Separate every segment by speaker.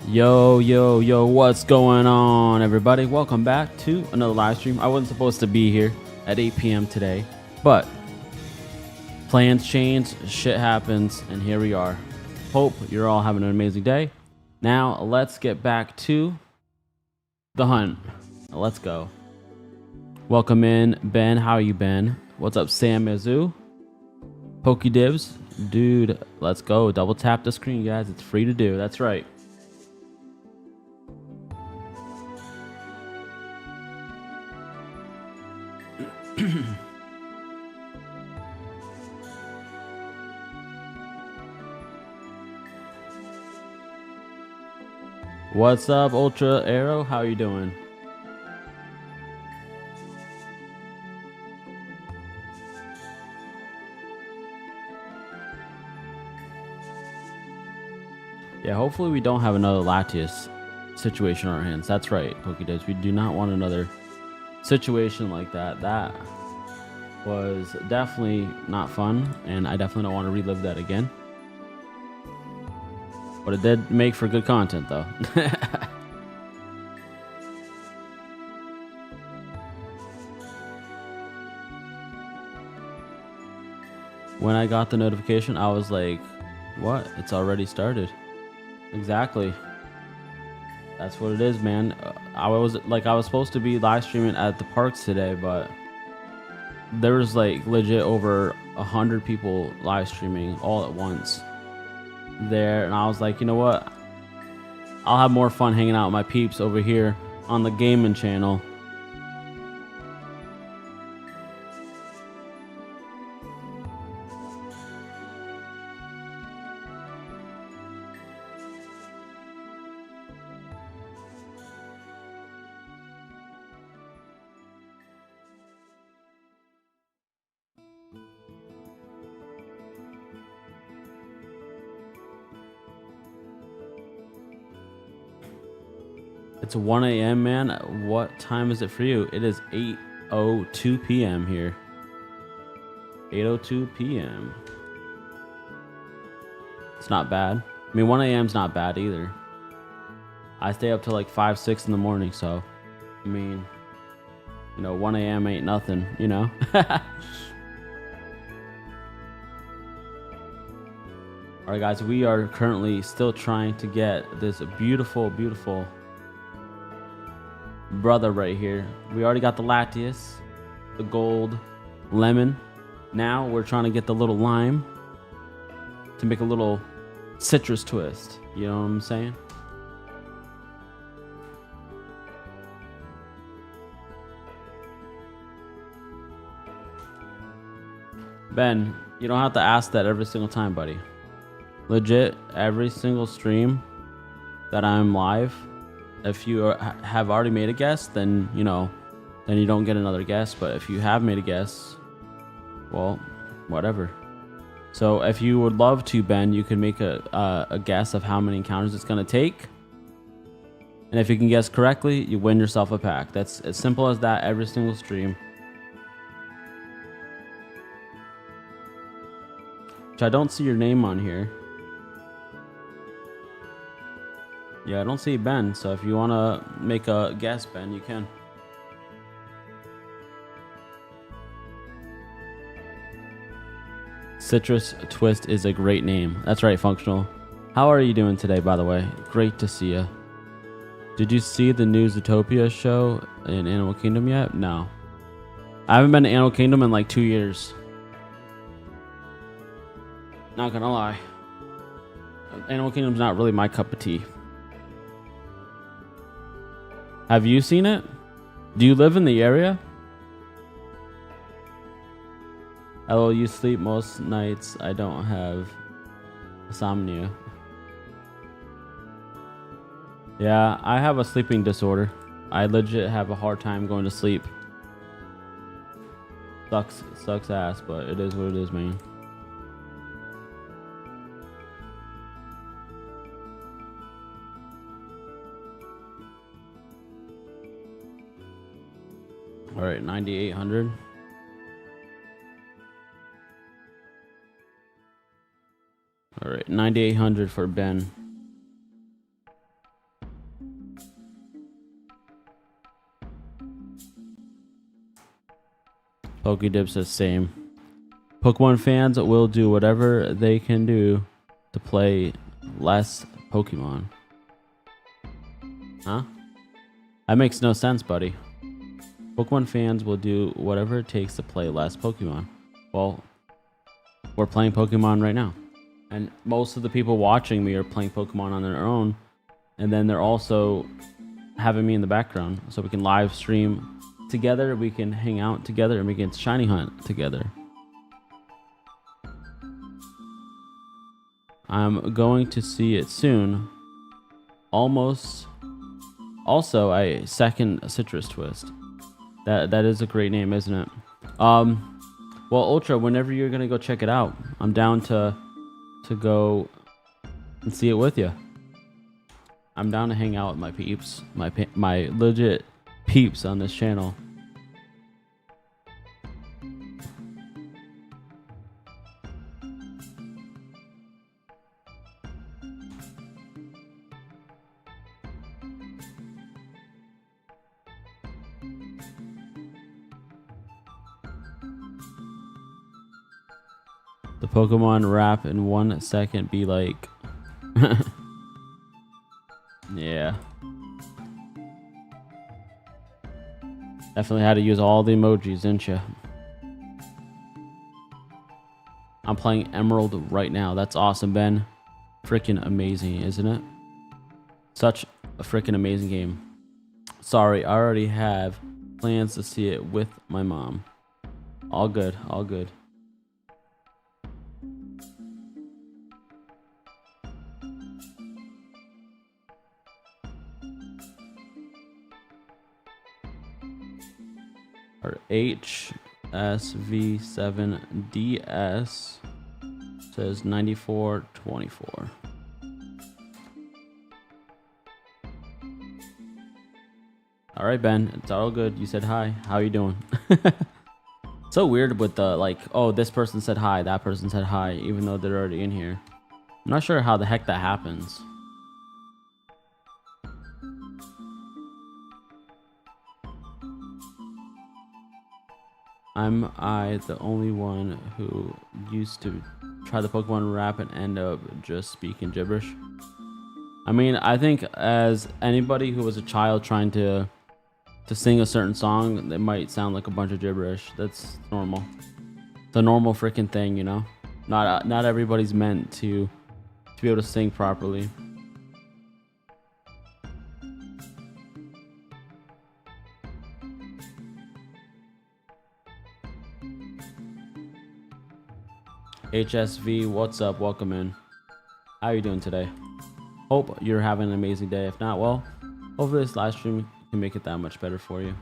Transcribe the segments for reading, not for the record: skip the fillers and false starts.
Speaker 1: Yo, what's going on, everybody? Welcome back to another live stream. I wasn't supposed to be here at 8 p.m. today, but plans change, shit happens, and here we are. Hope you're all having an amazing day. Now, let's get back to the hunt. Let's go. Welcome in, Ben. How you been? What's up, Sam Mizzou? Pokedivs. Dude, let's go. Double tap the screen, guys. It's free to do. That's right. What's up, Ultra Arrow? How you doing? Yeah, hopefully we don't have another Latias situation on our hands. That's right, Pokédex. We do not want another situation like that. That was definitely not fun, and I definitely don't want to relive that again. But it did make for good content, though. When I got the notification, I was like, what? It's already started. Exactly. That's what it is, man. I was supposed to be live streaming at the parks today, but there was like legit over 100 people live streaming all at once there, and I was like, you know what? I'll have more fun hanging out with my peeps over here on the gaming channel. It's 1 a.m., man. What time is it for you? It is 8:02 p.m. here. 8:02 p.m. It's not bad. I mean, 1 a.m. is not bad either. I stay up till like 5, 6 in the morning, so I mean, you know, 1 a.m. ain't nothing, you know? Alright, guys, we are currently still trying to get this beautiful brother right here. We already got the Latias, the gold lemon. Now we're trying to get the little lime to make a little citrus twist. You know what I'm saying? Ben, you don't have to ask that every single time, buddy. Legit, every single stream that I'm live, if you have already made a guess, then you know, then you don't get another guess. But if you have made a guess, well, whatever. So if you would love to, Ben, you can make a guess of how many encounters it's gonna take, and if you can guess correctly, you win yourself a pack. That's as simple as that. Every single stream. Which I don't see your name on here. Yeah, I don't see Ben, so if you want to make a guess, Ben, you can. Citrus Twist is a great name. That's right, Functional. How are you doing today, by the way? Great to see you. Did you see the new Zootopia show in Animal Kingdom yet? No. I haven't been to Animal Kingdom in like 2 years. Not gonna lie. Animal Kingdom's not really my cup of tea. Have you seen it? Do you live in the area? Oh, you sleep most nights. I don't have insomnia. Yeah, I have a sleeping disorder. I legit have a hard time going to sleep. Sucks ass, but it is what it is, man. All right, 9,800. All right, 9,800 for Ben. Pokedip says same. Pokemon fans will do whatever they can do to play less Pokemon. Huh? That makes no sense, buddy. Pokemon fans will do whatever it takes to play less Pokemon. Well, we're playing Pokemon right now. And most of the people watching me are playing Pokemon on their own. And then they're also having me in the background. So we can live stream together, we can hang out together, and we can shiny hunt together. I'm going to see it soon. Almost. Also, I second Citrus Twist. That is a great name, isn't it? Well, Ultra, whenever you're gonna go check it out, I'm down to go and see it with you. I'm down to hang out with my peeps, my legit peeps on this channel. The Pokemon rap in 1 second be like... Yeah. Definitely had to use all the emojis, didn't you? I'm playing Emerald right now. That's awesome, Ben. Freaking amazing, isn't it? Such a freaking amazing game. Sorry, I already have plans to see it with my mom. All good, all good. Our HSV7DS says 9424. All right, Ben, it's all good. You said hi. How you doing? So weird with the like, oh, this person said hi, that person said hi, even though they're already in here. I'm not sure how the heck that happens. Am I the only one who used to try the Pokemon rap and end up just speaking gibberish? I mean, I think as anybody who was a child trying to sing a certain song, it might sound like a bunch of gibberish. That's normal. It's a normal freaking thing, you know? Not everybody's meant to be able to sing properly. HSV, what's up? Welcome in. How are you doing today? Hope you're having an amazing day. If not, well, hopefully this live stream can make it that much better for you.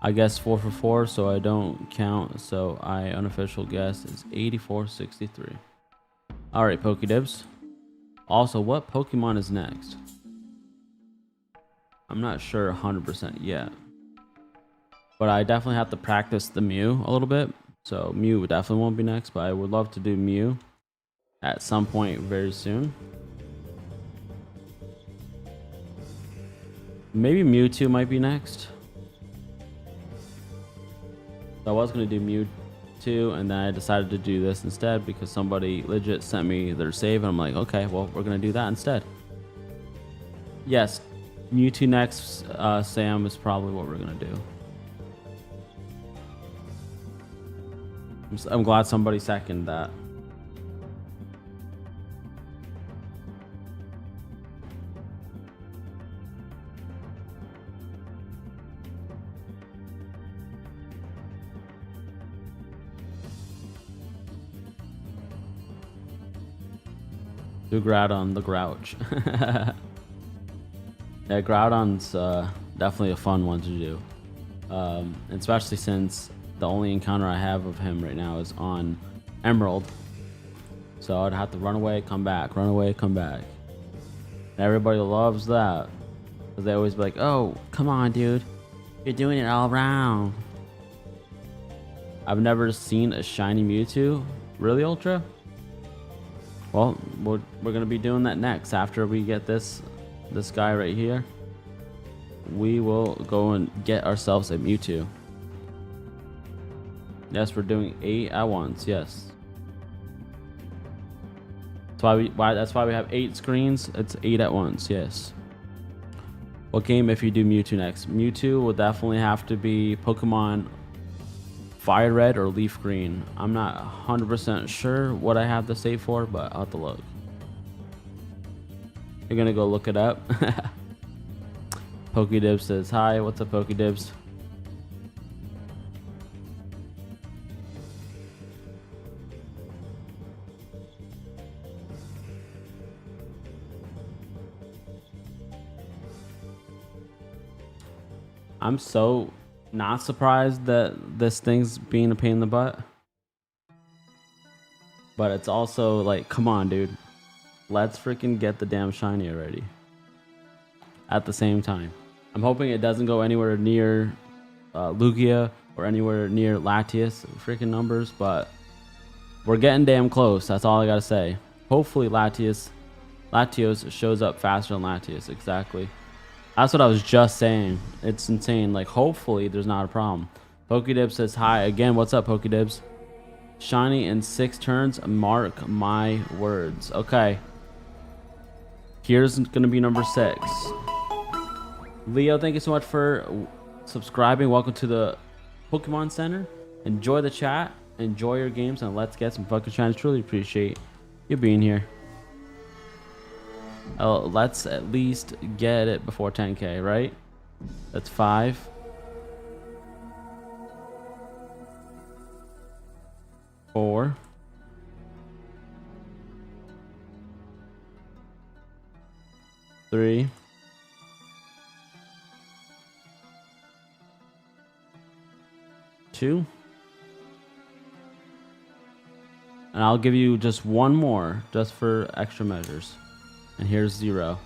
Speaker 1: I guess 4 for 4, so I don't count. So I unofficial guess is 8463. All right, Pokedibs. Also, what Pokemon is next? I'm not sure 100% yet. But I definitely have to practice the Mew a little bit. So Mew definitely won't be next, but I would love to do Mew at some point very soon. Maybe Mewtwo might be next. So I was going to do Mewtwo, and then I decided to do this instead because somebody legit sent me their save, and I'm like, okay, well, we're going to do that instead. Yes, Mewtwo next, Sam, is probably what we're going to do. I'm glad somebody seconded that. Do Groudon, the Grouch. Yeah, Groudon's definitely a fun one to do. Especially since the only encounter I have of him right now is on Emerald. So I'd have to run away, come back, run away, come back. And everybody loves that. Because they always be like, oh, come on, dude. You're doing it all around. I've never seen a shiny Mewtwo. Really, Ultra? Well, we're gonna be doing that next. After we get this guy right here, we will go and get ourselves a Mewtwo. Yes, we're doing 8 at once. Yes. That's why we have 8 screens. It's 8 at once. Yes. What game if you do Mewtwo next? Mewtwo will definitely have to be Pokemon Fire Red or Leaf Green. I'm not 100% sure what I have to save for, but I'll have to look. You're gonna go look it up. Pokedibs says hi. What's up, Pokedibs? I'm so not surprised that this thing's being a pain in the butt. But it's also like, come on, dude. Let's freaking get the damn shiny already. At the same time. I'm hoping it doesn't go anywhere near Lugia or anywhere near Latias freaking numbers, but we're getting damn close. That's all I gotta say. Hopefully Latios shows up faster than Latias. Exactly. That's what I was just saying. It's insane. Like, hopefully there's not a problem. Pokedibs says hi again. What's up, Pokedibs? Shiny in 6 turns. Mark my words. Okay. Here's gonna be number 6. Leo, thank you so much for subscribing. Welcome to the Pokemon Center. Enjoy the chat. Enjoy your games, and let's get some fucking shines. Truly appreciate you being here. Let's at least get it before 10K, right? That's 5. Four. 3. 2. And I'll give you just one more, just for extra measures. And here's 0.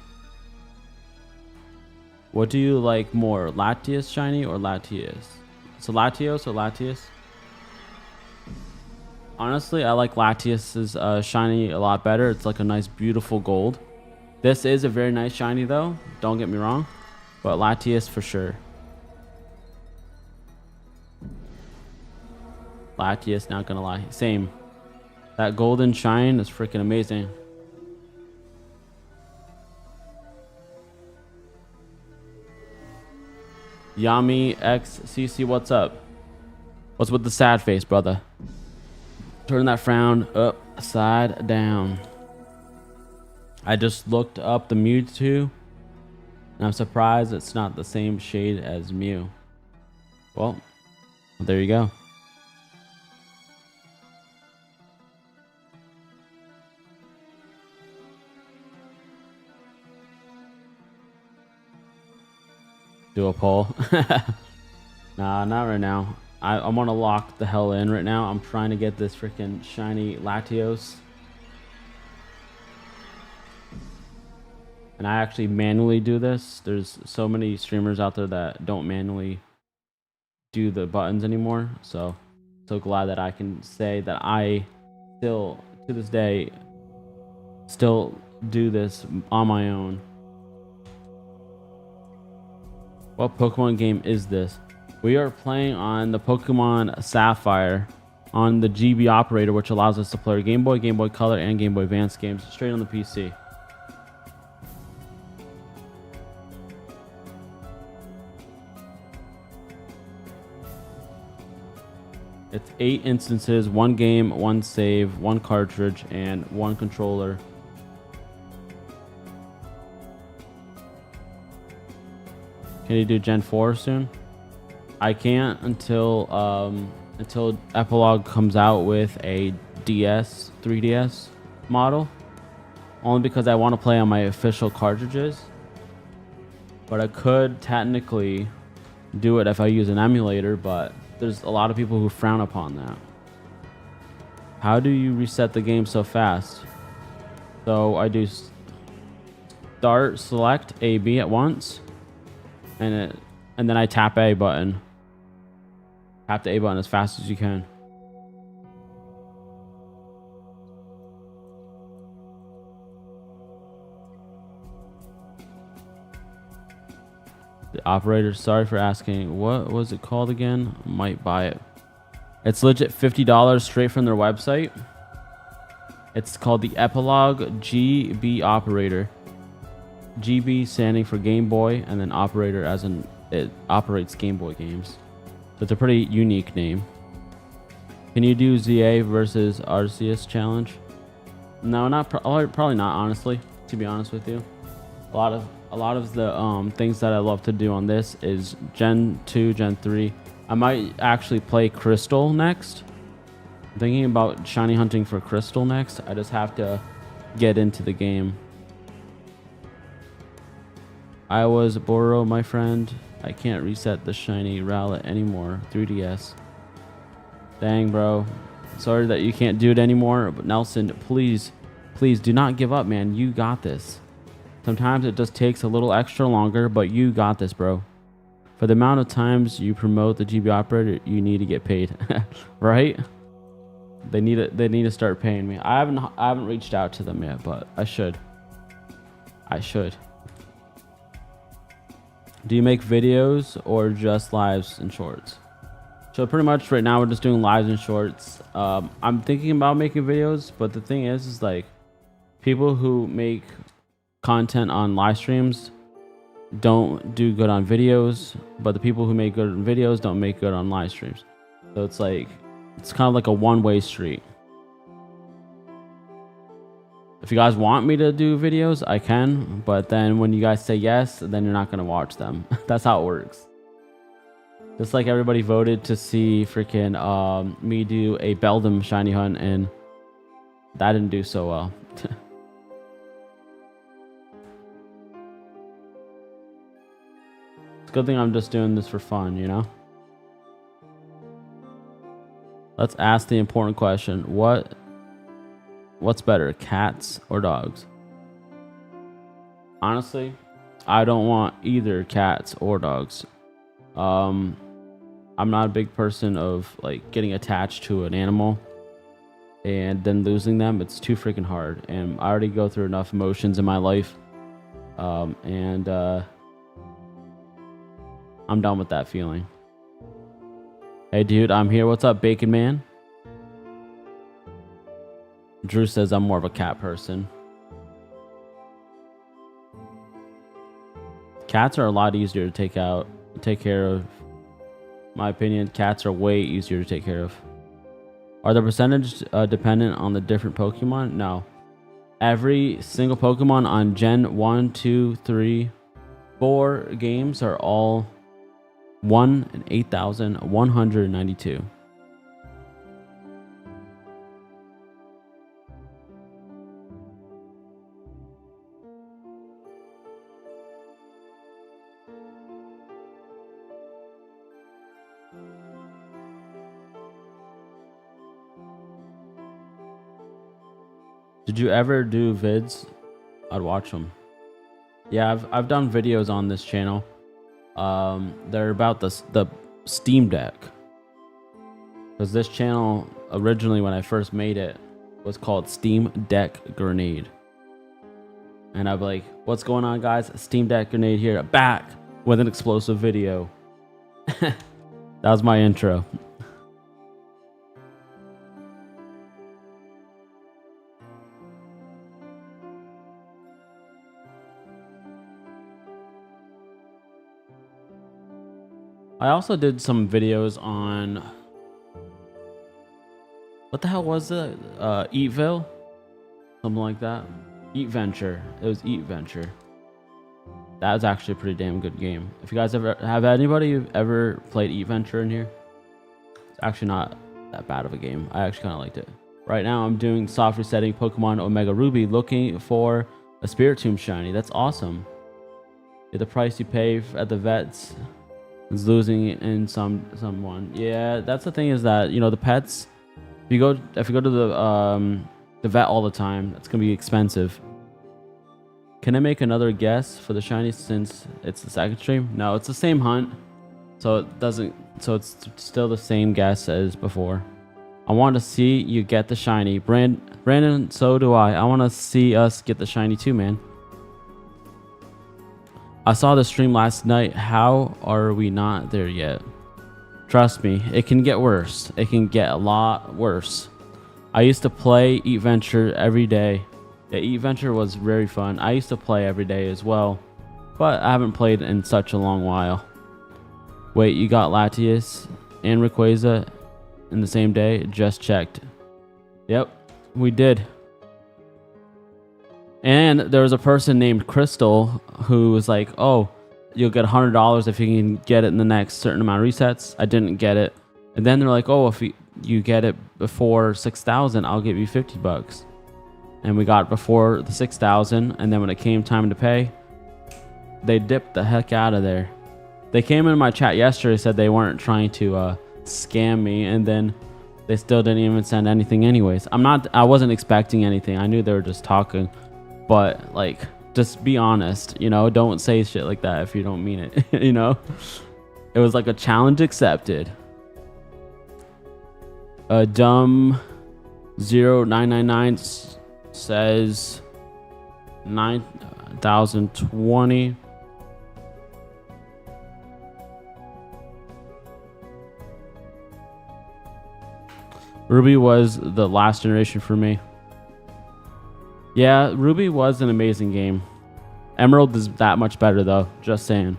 Speaker 1: What do you like more, Latias shiny or Latias? So Latios or Latias? Honestly, I like Latias's shiny a lot better. It's like a nice, beautiful gold. This is a very nice shiny though. Don't get me wrong, but Latias for sure. Latias, not gonna lie, same. That golden shine is freaking amazing. Yami XCC, what's up? What's with the sad face, brother? Turn that frown upside down. I just looked up the Mewtwo, and I'm surprised it's not the same shade as Mew. Well, there you go. Do a poll. Nah, not right now. I'm gonna lock the hell in right now. I'm trying to get this freaking shiny Latios. And I actually manually do this. There's so many streamers out there that don't manually do the buttons anymore. So glad that I can say that I still, to this day, still do this on my own. What Pokemon game is this? We are playing on the Pokemon Sapphire on the GB operator, which allows us to play Game Boy, Game Boy Color, and Game Boy Advance games straight on the PC. It's 8 instances, 1 game, 1 save, 1 cartridge, and 1 controller. Can you do Gen 4 soon? I can't until Epilogue comes out with a 3DS model. Only because I want to play on my official cartridges. But I could technically do it if I use an emulator, but there's a lot of people who frown upon that. How do you reset the game so fast? So I do start, select A, B at once. And then I tap A button. Tap the A button as fast as you can. The operator, sorry for asking. What was it called again? Might buy it. It's legit $50 straight from their website. It's called the Epilogue GB Operator. GB standing for Game Boy, and then operator as in it operates Game Boy games. So it's a pretty unique name. Can you do ZA versus Arceus challenge? No, probably not, honestly, to be honest with you. A lot of the things that I love to do on this is Gen 2, Gen 3. I might actually play Crystal next. I'm thinking about shiny hunting for Crystal next. I just have to get into the game. I was Boro, my friend. I can't reset the shiny Rowlet anymore. 3DS. Dang, bro. Sorry that you can't do it anymore. But Nelson, please do not give up, man. You got this. Sometimes it just takes a little extra longer, but you got this, bro. For the amount of times you promote the GB operator, you need to get paid. Right? They need to start paying me. I haven't reached out to them yet, but I should. Do you make videos or just lives and shorts? So pretty much right now we're just doing lives and shorts. I'm thinking about making videos, but the thing is like people who make content on live streams don't do good on videos, but the people who make good on videos don't make good on live streams. So it's like, it's kind of like a one-way street. If you guys want me to do videos, I can, but then when you guys say yes, then you're not going to watch them. That's how it works. Just like everybody voted to see freaking me do a Beldum shiny hunt, and that didn't do so well. It's a good thing I'm just doing this for fun, you know? Let's ask the important question. What's better, cats or dogs? Honestly, I don't want either cats or dogs. I'm not a big person of like getting attached to an animal and then losing them. It's too freaking hard, and I already go through enough emotions in my life. And I'm done with that feeling. Hey dude, I'm here. What's up, Bacon Man? Drew says I'm more of a cat person. Cats are a lot easier to take care of. In my opinion, cats are way easier to take care of. Are the percentage dependent on the different Pokemon? No. Every single Pokemon on Gen 1, 2, 3, 4 games are all 1 in 8,192. Did you ever do vids? I'd watch them. Yeah, I've done videos on this channel. They're about the Steam Deck. Because this channel, originally when I first made it, was called Steam Deck Grenade. And I'm like, what's going on, guys? Steam Deck Grenade here, back with an explosive video. That was my intro. I also did some videos on, what the hell was it? Eatville? Something like that. Eat Venture. It was Eat Venture. That was actually a pretty damn good game. If you guys have anybody ever played Eat Venture in here? It's actually not that bad of a game. I actually kind of liked it. Right now I'm doing soft resetting Pokemon Omega Ruby, looking for a Spiritomb shiny. That's awesome. Yeah, the price you pay at the vets is losing in someone. Yeah, that's the thing, is that, you know, the pets, if you go to the vet all the time, it's gonna be expensive. Can I make another guess for the shiny since it's the second stream? No, it's the same hunt, so it's still the same guess as before. I want to see you get the shiny. Brandon, so do I. I want to see us get the shiny too, man. I saw the stream last night. How are we not there yet? Trust me, it can get worse. It can get a lot worse. I used to play Eat Venture every day. Yeah, Eat Venture was very fun. I used to play every day as well, but I haven't played in such a long while. Wait, you got Latias and Rayquaza in the same day? Just checked. Yep, we did. And there was a person named Crystal who was like, oh, you'll get $100 if you can get it in the next certain amount of resets. I didn't get it. And then they're like, oh, if you get it before 6,000, I'll give you $50. And we got it before the 6,000. And then when it came time to pay, they dipped the heck out of there. They came in my chat yesterday, said they weren't trying to scam me. And then they still didn't even send anything anyways. I wasn't expecting anything. I knew they were just talking. But like, just be honest, you know, don't say shit like that if you don't mean it, you know? It was like a challenge accepted. Dumb 0999 says 9,020. Ruby was the last generation for me. Yeah, Ruby was an amazing game. Emerald is that much better though, just saying.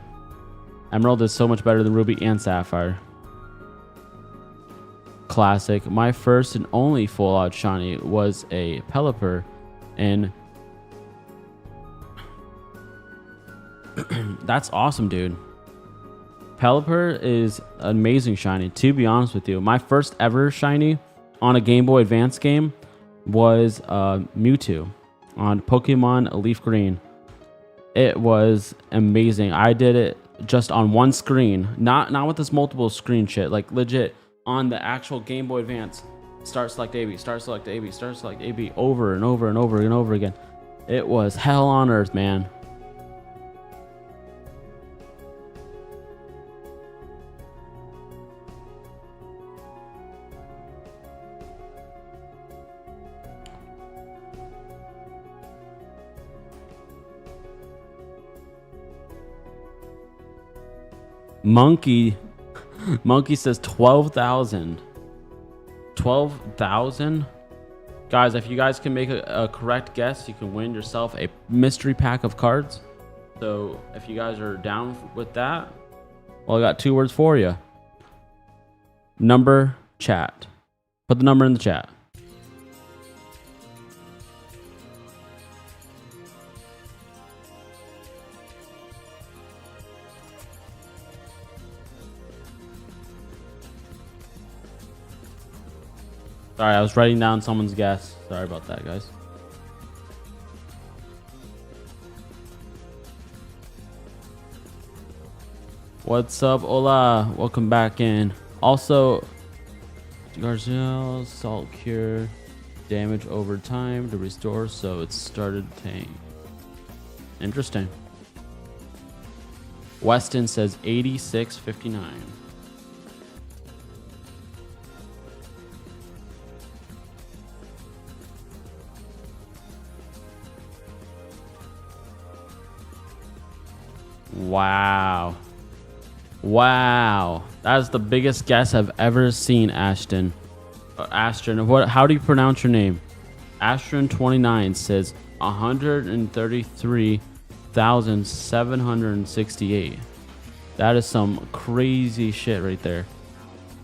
Speaker 1: Emerald is so much better than Ruby and Sapphire. Classic. My first and only full out shiny was a Pelipper, and that's awesome, dude. Pelipper is an amazing shiny, to be honest with you. My first ever shiny on a Game Boy Advance game was Mewtwo on Pokemon Leaf Green. It was amazing. I did it just on one screen, not with this multiple screen shit, like legit on the actual Game Boy Advance. Start select AB, start select AB, start select AB, over and over and over and over again. It was hell on earth, man. Monkey says 12,000. 12,000? Guys, if you guys can make a correct guess, you can win yourself a mystery pack of cards. So if you guys are down with that, well, I got 2 words for you. Number, chat. Put the number in the chat. Sorry, I was writing down someone's guess. Sorry about that, guys. What's up, Ola? Welcome back in. Also, Garzel, Salt Cure, damage over time to restore, so it started tank. Interesting. Weston says 86.59. Wow. Wow. That's the biggest guess I've ever seen, Ashton. Ashton, how do you pronounce your name? Ashton29 says 133,768. That is some crazy shit right there.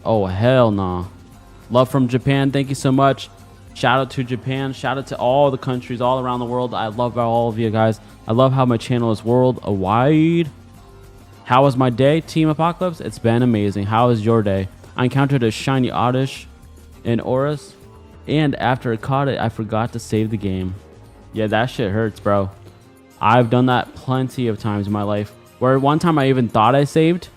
Speaker 1: Oh, hell nah. Love from Japan. Thank you so much. Shout out to Japan. Shout out to all the countries all around the world. I love all of you guys. I love how my channel is worldwide. How was my day, Team Apocalypse? It's been amazing. How was your day? I encountered a shiny Oddish in Oris, and after I caught it, I forgot to save the game. Yeah, that shit hurts, bro. I've done that plenty of times in my life, where one time I even thought I saved,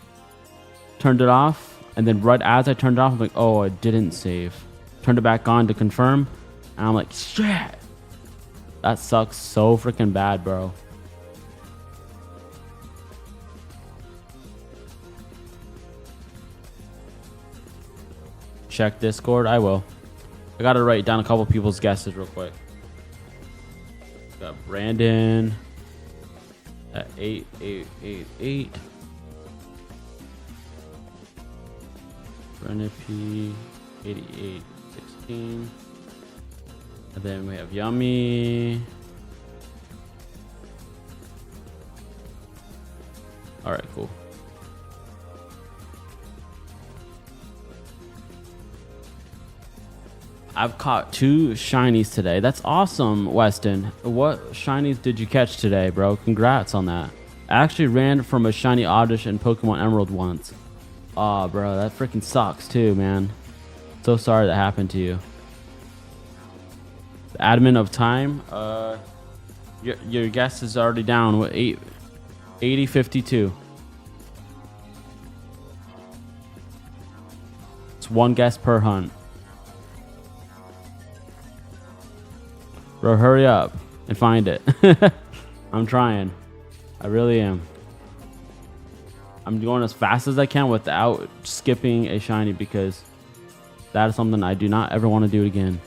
Speaker 1: turned it off, and then right as I turned it off, I'm like, oh, I didn't save. Turned it back on to confirm, and I'm like, shit. That sucks so freaking bad, bro. Check Discord. I will. I gotta write down a couple people's guesses real quick. Got Brandon, at 8888. Renipe 8816. And then we have Yummy. All right, cool. I've caught 2 shinies today. That's awesome, Weston. What shinies did you catch today, bro? Congrats on that. I actually ran from a shiny Oddish in Pokemon Emerald once. Aw, bro, that freaking sucks too, man. So sorry that happened to you. The admin of time. Your guess is already down with 8052. It's 1 guess per hunt. Bro, hurry up and find it. I'm trying. I really am. I'm going as fast as I can without skipping a shiny because that is something I do not ever want to do again.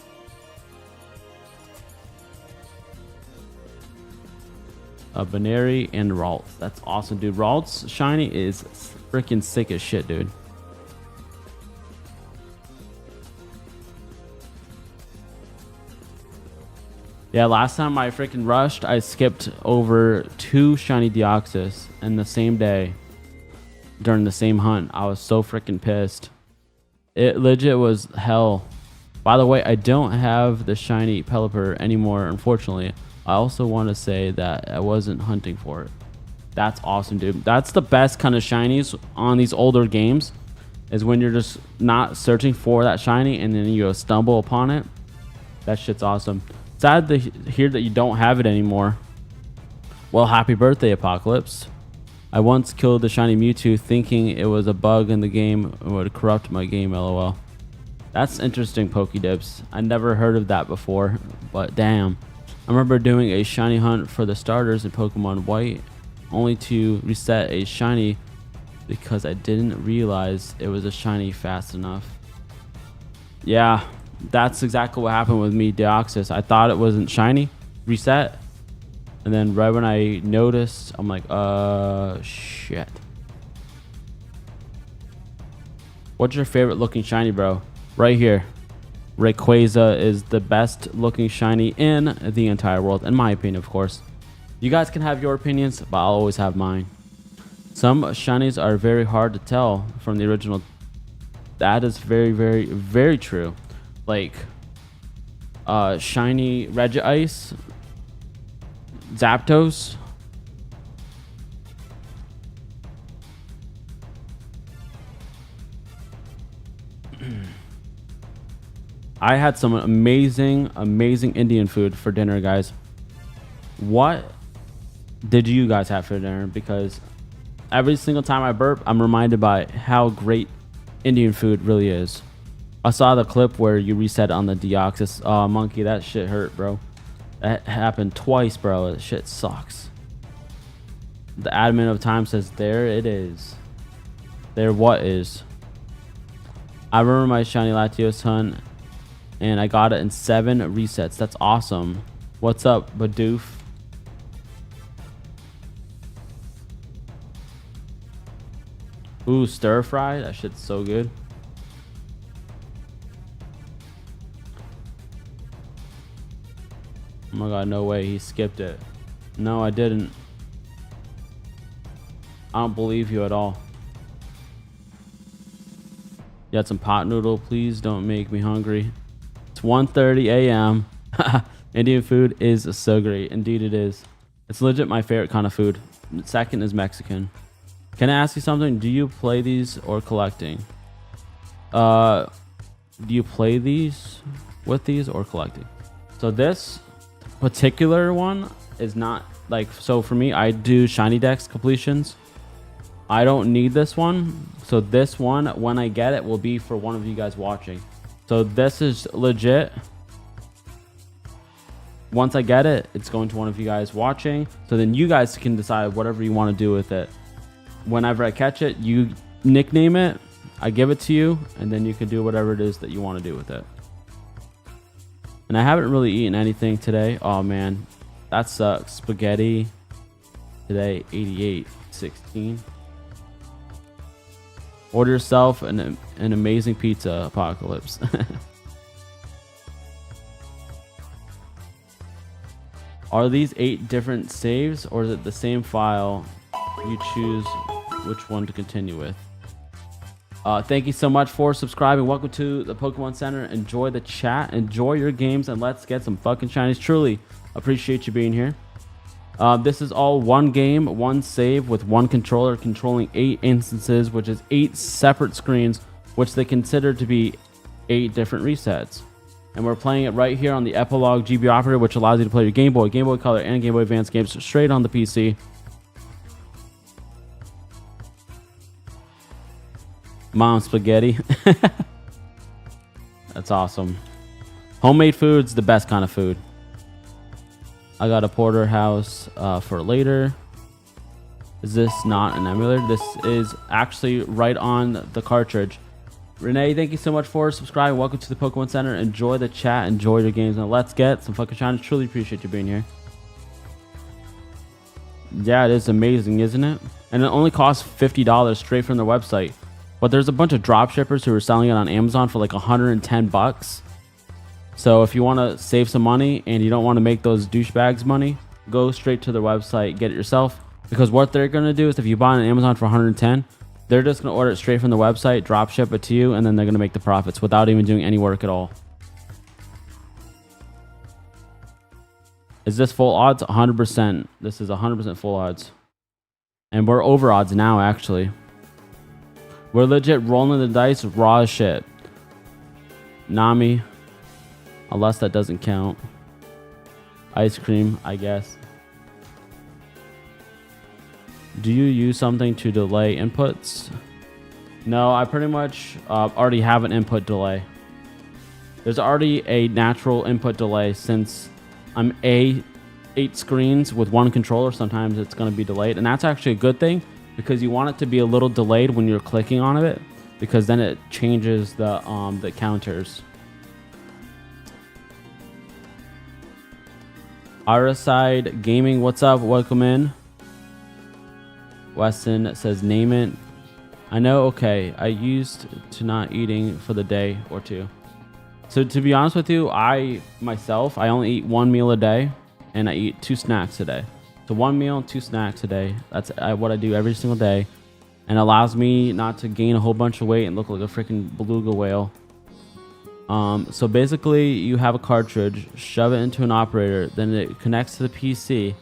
Speaker 1: Baneri and Ralts. That's awesome, dude. Ralts shiny is freaking sick as shit, dude. Yeah, last time I freaking rushed, I skipped over 2 shiny Deoxys in the same day during the same hunt. I was so freaking pissed. It legit was hell. By the way, I don't have the shiny Pelipper anymore, unfortunately. I also want to say that I wasn't hunting for it. That's awesome, dude. That's the best kind of shinies on these older games, is when you're just not searching for that shiny and then you stumble upon it. That shit's awesome. Sad to hear that you don't have it anymore. Well, happy birthday, Apocalypse. I once killed the shiny Mewtwo thinking it was a bug in the game and would corrupt my game, lol. That's interesting, Pokedips. I never heard of that before, but damn. I remember doing a shiny hunt for the starters in Pokemon White, only to reset a shiny because I didn't realize it was a shiny fast enough. Yeah, that's exactly what happened with me, Deoxys. I thought it wasn't shiny, reset, and then right when I noticed, I'm like, shit. What's your favorite looking shiny, bro? Right here. Rayquaza is the best looking shiny in the entire world, in my opinion, of course. You guys can have your opinions, but I'll always have mine. Some shinies are very hard to tell from the original. That is very, very, very true. Like shiny Regice, Zapdos. I had some amazing Indian food for dinner, guys. What did you guys have for dinner? Because every single time I burp, I'm reminded by how great Indian food really is. I saw the clip where you reset on the Deoxys. Oh, monkey, that shit hurt, bro. That happened twice, bro. That shit sucks. The admin of time says, there it is. There what is. I remember my shiny Latios hunt, and I got it in 7 resets. That's awesome. What's up, Badoof? Ooh, stir fry. That shit's so good. Oh my god, no way. He skipped it. No, I didn't. I don't believe you at all. You had some pot noodle? Please don't make me hungry. It's 1:30 a.m. Indian food is so great. Indeed it is. It's legit my favorite kind of food. Second is Mexican. Can I ask you something? Do you play these or collecting? Do you play these with these or collecting? So this particular one is not like, so for me, I do shiny dex completions. I don't need this one. So this one, when I get it, will be for one of you guys watching. So this is legit. Once I get it, it's going to one of you guys watching. So then you guys can decide whatever you want to do with it. Whenever I catch it, you nickname it, I give it to you, and then you can do whatever it is that you want to do with it. And I haven't really eaten anything today. Oh man, that sucks. Spaghetti. today, 88.16. Order yourself an amazing pizza, Apocalypse. Are these 8 different saves, or is it the same file? You choose which one to continue with. Thank you so much for subscribing. Welcome to the Pokemon Center. Enjoy the chat, enjoy your games, and let's get some fucking shinies. Truly appreciate you being here. This is all one game, one save with one controller controlling 8 instances, which is 8 separate screens, which they consider to be 8 different resets. And we're playing it right here on the Epilogue GB operator, which allows you to play your Game Boy, Game Boy Color, and Game Boy Advance games straight on the PC. Mom spaghetti. That's awesome. Homemade food's the best kind of food. I got a porterhouse for later. Is this not an emulator? This is actually right on the cartridge. Renee, thank you so much for subscribing. Welcome to the Pokemon Center. Enjoy the chat. Enjoy your games. Now let's get some fucking shinies. Truly appreciate you being here. Yeah, it is amazing, isn't it? And it only costs $50 straight from their website. But there's a bunch of drop shippers who are selling it on Amazon for like 110 bucks. So if you want to save some money and you don't want to make those douchebags money, go straight to their website, get it yourself. Because what they're going to do is if you buy it on Amazon for 110, they're just going to order it straight from the website, drop ship it to you, and then they're going to make the profits without even doing any work at all. Is this full odds? 100%. This is 100% full odds. And we're over odds now, actually. We're legit rolling the dice raw as shit. Nami. Unless that doesn't count. Ice cream, I guess. Do you use something to delay inputs? No, I pretty much already have an input delay. There's already a natural input delay since I'm 8 screens with one controller. Sometimes it's going to be delayed. And that's actually a good thing because you want it to be a little delayed when you're clicking on it because then it changes the counters. Iriside Gaming, what's up? Welcome in. Weston says, name it. I know, okay. I used to not eating for the day or two. So to be honest with you, I only eat 1 meal a day and I eat 2 snacks a day. So 1 meal, 2 snacks a day. That's what I do every single day. And allows me not to gain a whole bunch of weight and look like a freaking beluga whale. So basically you have a cartridge, shove it into an operator, then it connects to the PC,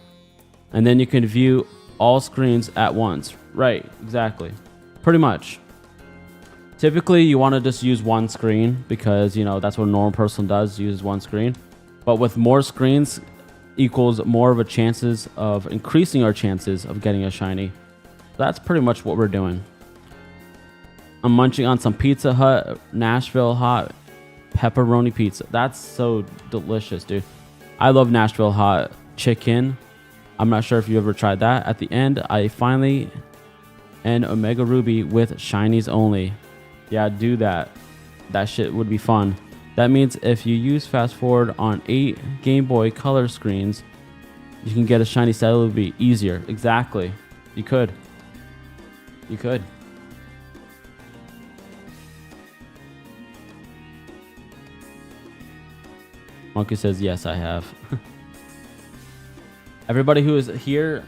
Speaker 1: and then you can view all screens at once. Right, exactly. Pretty much. Typically, you want to just use one screen because, you know, that's what a normal person does, uses one screen. But with more screens equals more of a chances of increasing our chances of getting a shiny. That's pretty much what we're doing. I'm munching on some Pizza Hut Nashville hot pepperoni pizza. That's so delicious, dude. I love Nashville hot chicken. I'm not sure if you ever tried that. At the end, I finally an Omega Ruby with shinies only. Yeah, do that. That shit would be fun. That means if you use fast forward on 8 Game Boy Color screens, you can get a shiny set. It would be easier. Exactly. You could. You could. Monkey says, yes, I have. Everybody who is here,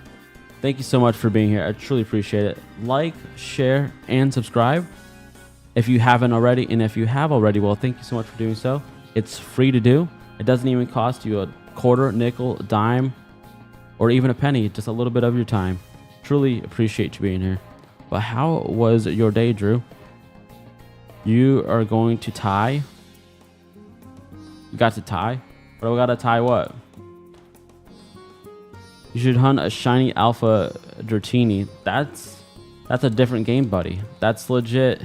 Speaker 1: thank you so much for being here. I truly appreciate it. Like, share, and subscribe if you haven't already. And if you have already, well, thank you so much for doing so. It's free to do. It doesn't even cost you a quarter, nickel, dime, or even a penny. Just a little bit of your time. Truly appreciate you being here. But how was your day, Drew? You are going to tie. You got to tie? But we got to tie what? You should hunt a shiny alpha Dratini. That's a different game, buddy. That's legit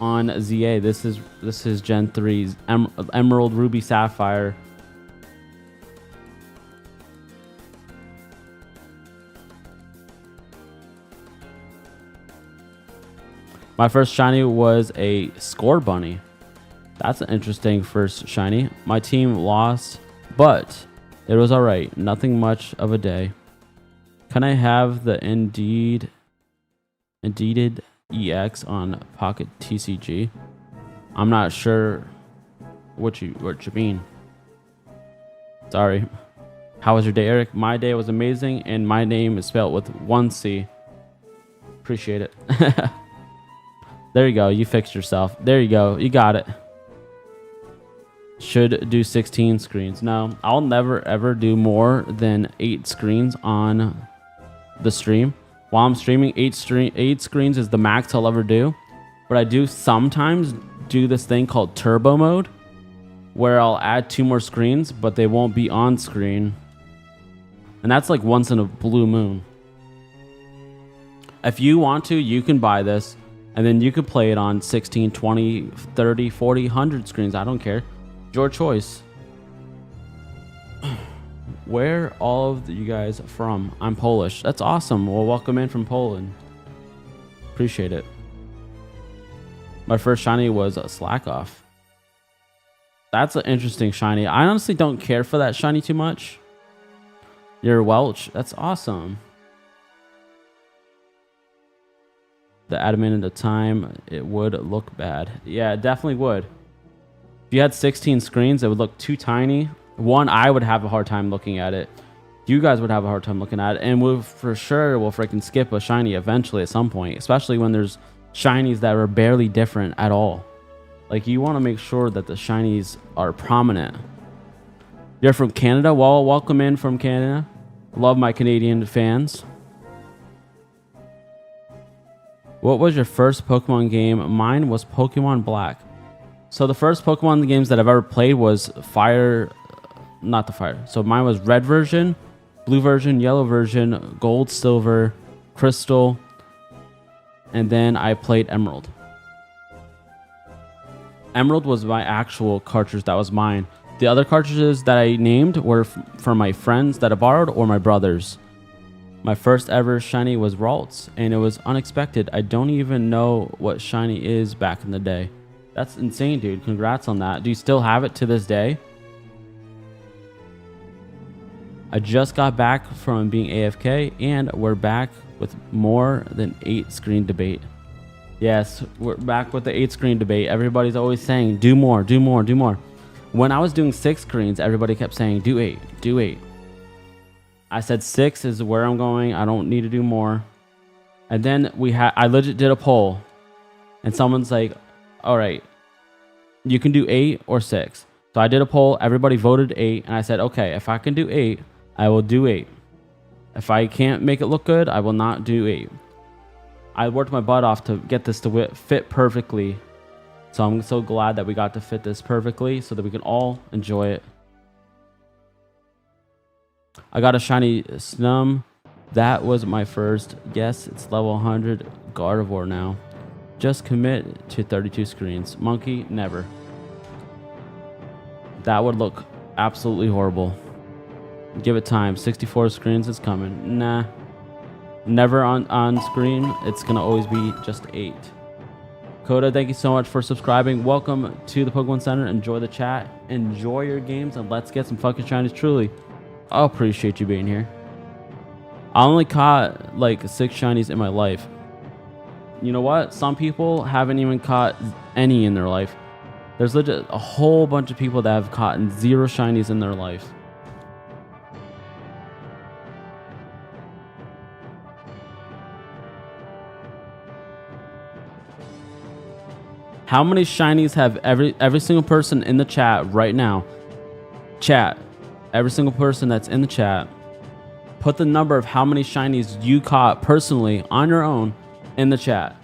Speaker 1: on ZA. This is Gen 3's Emerald, Ruby, Sapphire. My first shiny was a Score Bunny. That's an interesting first shiny. My team lost, but it was alright. Nothing much of a day. Can I have the Indeeded EX on Pocket TCG? I'm not sure what you mean. Sorry. How was your day, Eric? My day was amazing, and my name is spelled with 1 C. Appreciate it. There you go. You fixed yourself. There you go. You got it. Should do 16 screens. No, I'll never ever do more than 8 screens on the stream. While I'm streaming, 8 screens is the max I'll ever do. But I do sometimes do this thing called turbo mode, where I'll add 2 more screens, but they won't be on screen. And that's like once in a blue moon. If you want to, you can buy this, and then you could play it on 16, 20, 30, 40, 100 screens. I don't care. Your choice. Where all of you guys from? I'm Polish. That's awesome. Well, welcome in from Poland. Appreciate it. My first shiny was a Slack Off. That's an interesting shiny. I honestly don't care for that shiny too much. You're Welch. That's awesome. The adamant at the time, it would look bad. Yeah, it definitely would. If you had 16 screens, it would look too tiny. One, I would have a hard time looking at it. You guys would have a hard time looking at it. And we'll for sure will freaking skip a shiny eventually at some point. Especially when there's shinies that are barely different at all. Like, you want to make sure that the shinies are prominent. You're from Canada? Well, welcome in from Canada. Love my Canadian fans. What was your first Pokemon game? Mine was Pokemon Black. So the first Pokemon games that I've ever played was Fire, not the Fire. So mine was Red version, Blue version, Yellow version, Gold, Silver, Crystal, and then I played Emerald. Emerald was my actual cartridge. That was mine. The other cartridges that I named were for my friends that I borrowed or my brothers. My first ever shiny was Ralts, and it was unexpected. I don't even know what shiny is back in the day. That's insane, dude. Congrats on that. Do you still have it to this day? I just got back from being AFK, and we're back with more than 8 screen debate. Yes, we're back with the 8 screen debate. Everybody's always saying, do more, do more, do more. When I was doing 6 screens, everybody kept saying, do 8, do 8. I said 6 is where I'm going. I don't need to do more. And then I legit did a poll, and someone's like, all right, you can do 8 or 6. So I did a poll. Everybody voted 8, and I said, okay, if I can do 8, I will do 8. If I can't make it look good, I will not do 8. I worked my butt off to get this to fit perfectly. So I'm so glad that we got to fit this perfectly so that we can all enjoy it. I got a shiny Snum. That was my first. Yes, it's level 100 Gardevoir now. Just commit to 32 screens. Monkey, never. That would look absolutely horrible. Give it time. 64 screens is coming. Nah. Never on screen. It's going to always be just 8. Coda, thank you so much for subscribing. Welcome to the Pokemon Center. Enjoy the chat. Enjoy your games, and let's get some fucking shinies. Truly, I appreciate you being here. I only caught like 6 shinies in my life. You know what? Some people haven't even caught any in their life. There's legit a whole bunch of people that have caught 0 shinies in their life. How many shinies have every single person in the chat right now? Chat. Every single person that's in the chat. Put the number of how many shinies you caught personally on your own in the chat.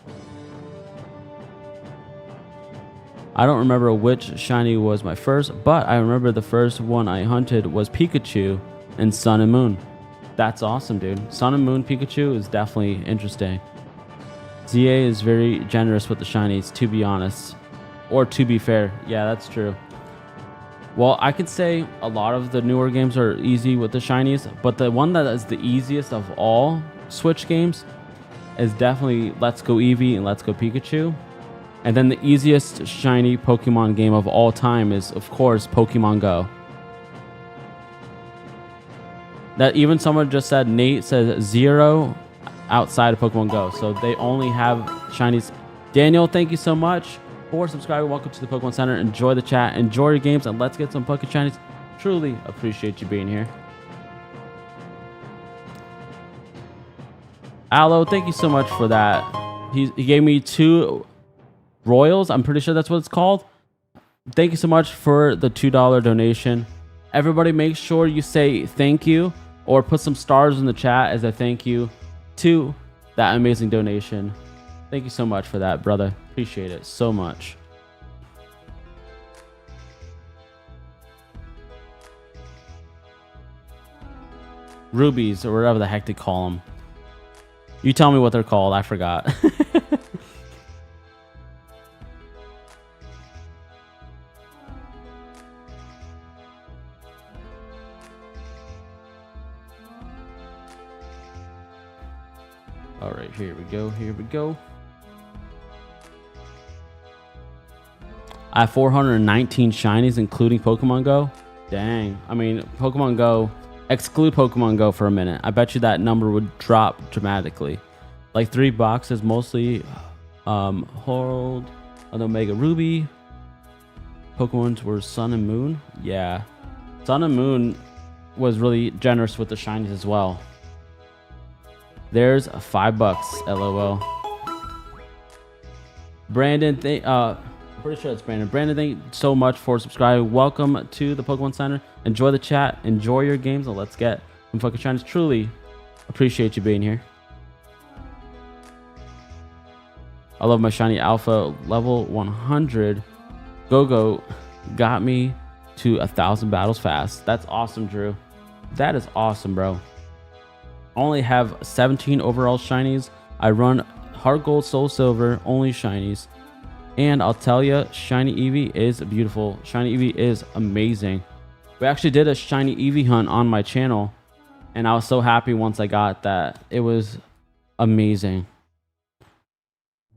Speaker 1: I don't remember which shiny was my first, but I remember the first one I hunted was Pikachu in Sun and Moon. That's awesome, dude. Sun and Moon Pikachu is definitely interesting. ZA is very generous with the shinies, to be honest. Or to be fair. Yeah, that's true. Well, I could say a lot of the newer games are easy with the shinies, but the one that is the easiest of all Switch games is definitely Let's Go Eevee and Let's Go Pikachu. And then the easiest shiny Pokemon game of all time is, of course, Pokemon Go. That even someone just said, Nate says 0 outside of Pokemon Go. So they only have shinies. Daniel, thank you so much for subscribing. Welcome to the Pokemon Center. Enjoy the chat, enjoy your games, and let's get some Poké Shinies. Truly appreciate you being here. Aloe, thank you so much for that. He gave me 2 Royals. I'm pretty sure that's what it's called. Thank you so much for the $2 donation. Everybody make sure you say thank you or put some stars in the chat as a thank you to that amazing donation. Thank you so much for that, brother. Appreciate it so much. Rubies, or whatever the heck they call them. You tell me what they're called. I forgot. All right, here we go. Here we go. I have 419 shinies, including Pokemon Go. Dang. I mean, Pokemon Go, exclude Pokemon Go for a minute. I bet you that number would drop dramatically. Like 3 boxes, mostly Hold, an Omega Ruby. Pokemons were Sun and Moon. Yeah. Sun and Moon was really generous with the shinies as well. There's $5, LOL. Brandon, I'm pretty sure it's Brandon. Brandon, thank you so much for subscribing. Welcome to the Pokemon Center. Enjoy the chat. Enjoy your games. And let's get some fucking shinies. Truly appreciate you being here. I love my shiny alpha level 100. Go got me to 1,000 battles fast. That's awesome, Drew. That is awesome, bro. I only have 17 overall shinies. I run Heart Gold, Soul Silver, only shinies. And I'll tell you, Shiny Eevee is beautiful. Shiny Eevee is amazing. We actually did a Shiny Eevee hunt on my channel, and I was so happy once I got that. It was amazing.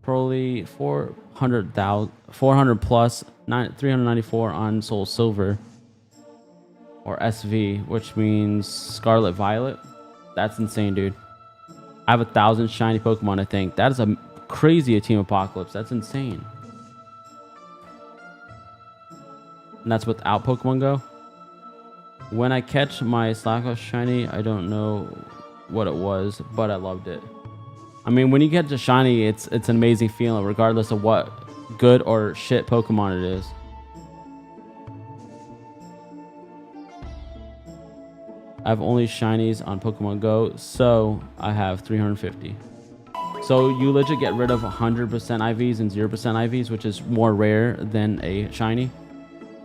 Speaker 1: Probably 400 plus, 394 on Soul Silver, or SV, which means Scarlet Violet. That's insane, dude. I have 1,000 shiny Pokemon, I think. That is a crazy Team Apocalypse. That's insane. And that's without Pokemon Go. When I catch my Slackosh shiny, I don't know what it was, but I loved it. I mean, when you get to shiny, it's an amazing feeling, regardless of what good or shit Pokemon it is. I have only shinies on Pokemon Go, so I have 350. So you legit get rid of 100% IVs and 0% IVs, which is more rare than a shiny.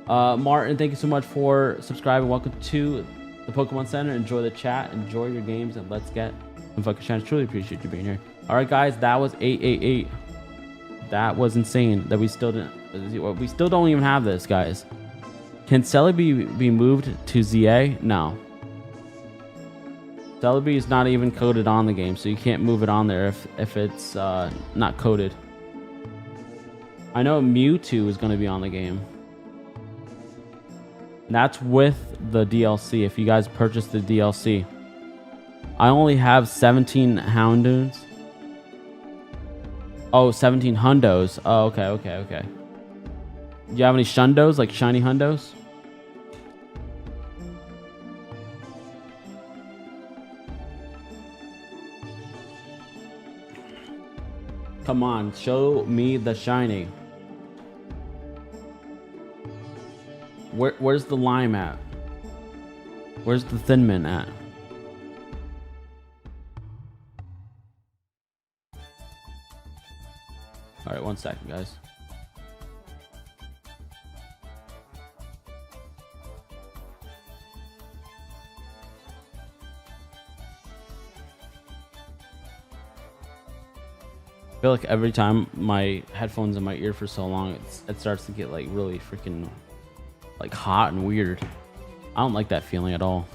Speaker 1: Martin, thank you so much for subscribing. Welcome to the Pokemon Center. Enjoy the chat, enjoy your games, and let's get some fucking shinies. Truly appreciate you being here. All right, guys, that was 888. That was insane. That we still didn't. We still don't even have this, guys. Can Celebi be moved to ZA? No. Celebi is not even coded on the game, so you can't move it on there if it's not coded. I know Mewtwo is going to be on the game. That's with the DLC, if you guys purchase the DLC. I only have 17 Houndoons. Oh, 17 Hundos. Oh, okay. Do you have any Shundos, like shiny Hundos? Come on, show me the shiny. Where's the lime at? Where's the Thin Mint at? All right, 1 second, guys. I feel like every time my headphones in my ear for so long, it starts to get like really freaking like hot and weird. I don't like that feeling at all.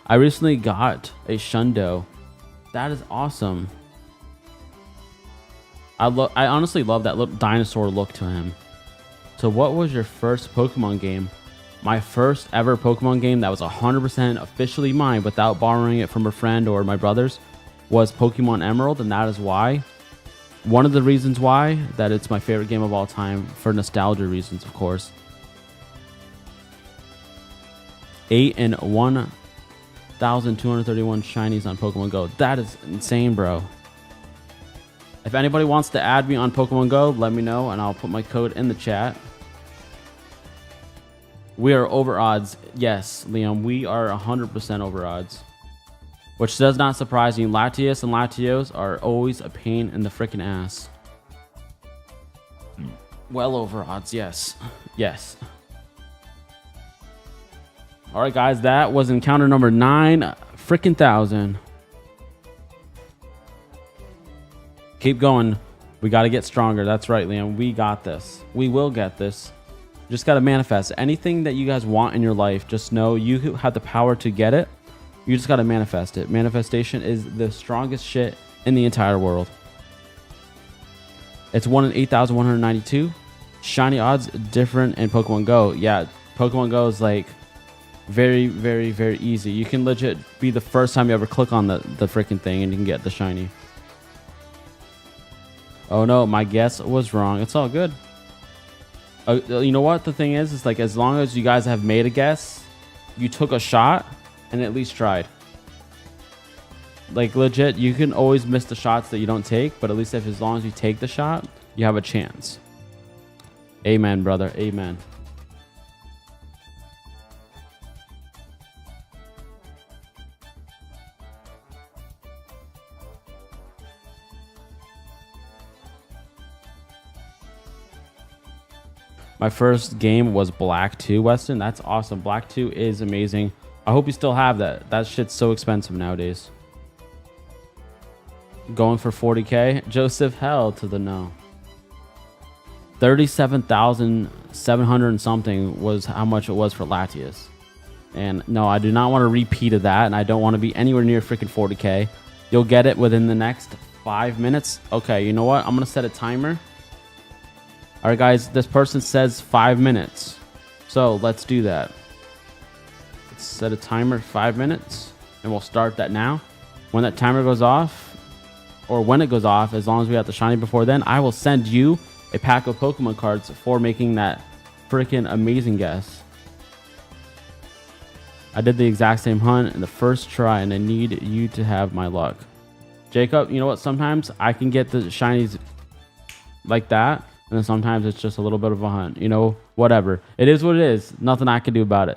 Speaker 1: I recently got a Shundo. That is awesome. I honestly love that little dinosaur look to him. So what was your first Pokemon game? My first ever Pokemon game that was 100% officially mine without borrowing it from a friend or my brothers was Pokemon Emerald, and that is why. One of the reasons why that it's my favorite game of all time, for nostalgia reasons, of course. 8 and 1,231 shinies on Pokemon Go. That is insane, bro. If anybody wants to add me on Pokemon Go, let me know and I'll put my code in the chat. We are over odds. Yes, Liam, we are 100% over odds. Which does not surprise me. Latias and Latios are always a pain in the freaking ass. Well over odds, yes. Yes. All right, guys, that was encounter number 9 freaking thousand. Keep going. We got to get stronger. That's right, Liam. We got this. We will get this. Just got to manifest. Anything that you guys want in your life, just know you have the power to get it. You just got to manifest it. Manifestation is the strongest shit in the entire world. It's 1 in 8,192. Shiny odds different in Pokemon Go. Yeah, Pokemon Go is like very, very, very easy. You can legit be the first time you ever click on the freaking thing and you can get the shiny. Oh no, my guess was wrong. It's all good. You know what the thing is like, as long as you guys have made a guess, you took a shot and at least tried. Like legit, you can always miss the shots that you don't take, but at least as long as you take the shot, you have a chance. Amen, brother. Amen. My first game was Black 2, Weston. That's awesome. Black 2 is amazing. I hope you still have that. That shit's so expensive nowadays. Going for 40K. Joseph, hell to the no. 37,700 and something was how much it was for Latias. And no, I do not want a repeat of that. And I don't want to be anywhere near freaking 40K. You'll get it within the next 5 minutes. Okay, you know what? I'm going to set a timer. All right, guys, this person says 5 minutes. So let's do that. Let's set a timer 5 minutes and we'll start that now. When that timer goes off, or when it goes off, as long as we have the shiny before then, I will send you a pack of Pokemon cards for making that freaking amazing guess. I did the exact same hunt in the first try and I need you to have my luck. Jacob, you know what? Sometimes I can get the shinies like that. And then sometimes it's just a little bit of a hunt, you know, whatever. It is what it is. Nothing I can do about it.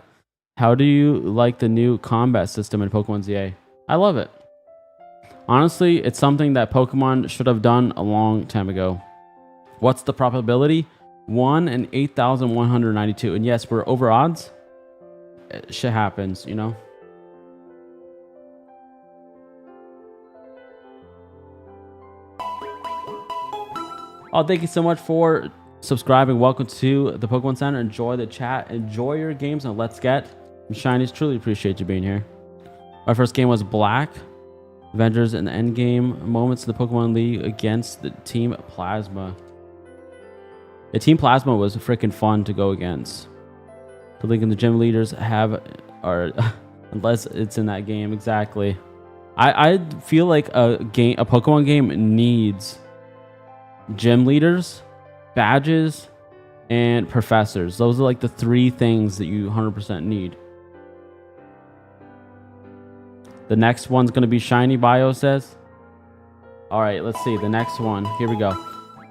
Speaker 1: How do you like the new combat system in Pokemon ZA? I love it. Honestly, it's something that Pokemon should have done a long time ago. What's the probability? 1 in 8,192. And yes, we're over odds. Shit happens, you know. Oh, thank you so much for subscribing. Welcome to the Pokemon Center. Enjoy the chat. Enjoy your games, and let's get some shinies. Truly appreciate you being here. My first game was Black. Avengers in the end game. Moments in the Pokemon League against the Team Plasma. The Team Plasma was freaking fun to go against. The link in the gym leaders have, or unless it's in that game, exactly. I feel like a Pokemon game needs gym leaders, badges, and professors. Those are like the 3 things that you 100% need. The next one's going to be shiny, Bio says. All right, let's see. The next one. Here we go.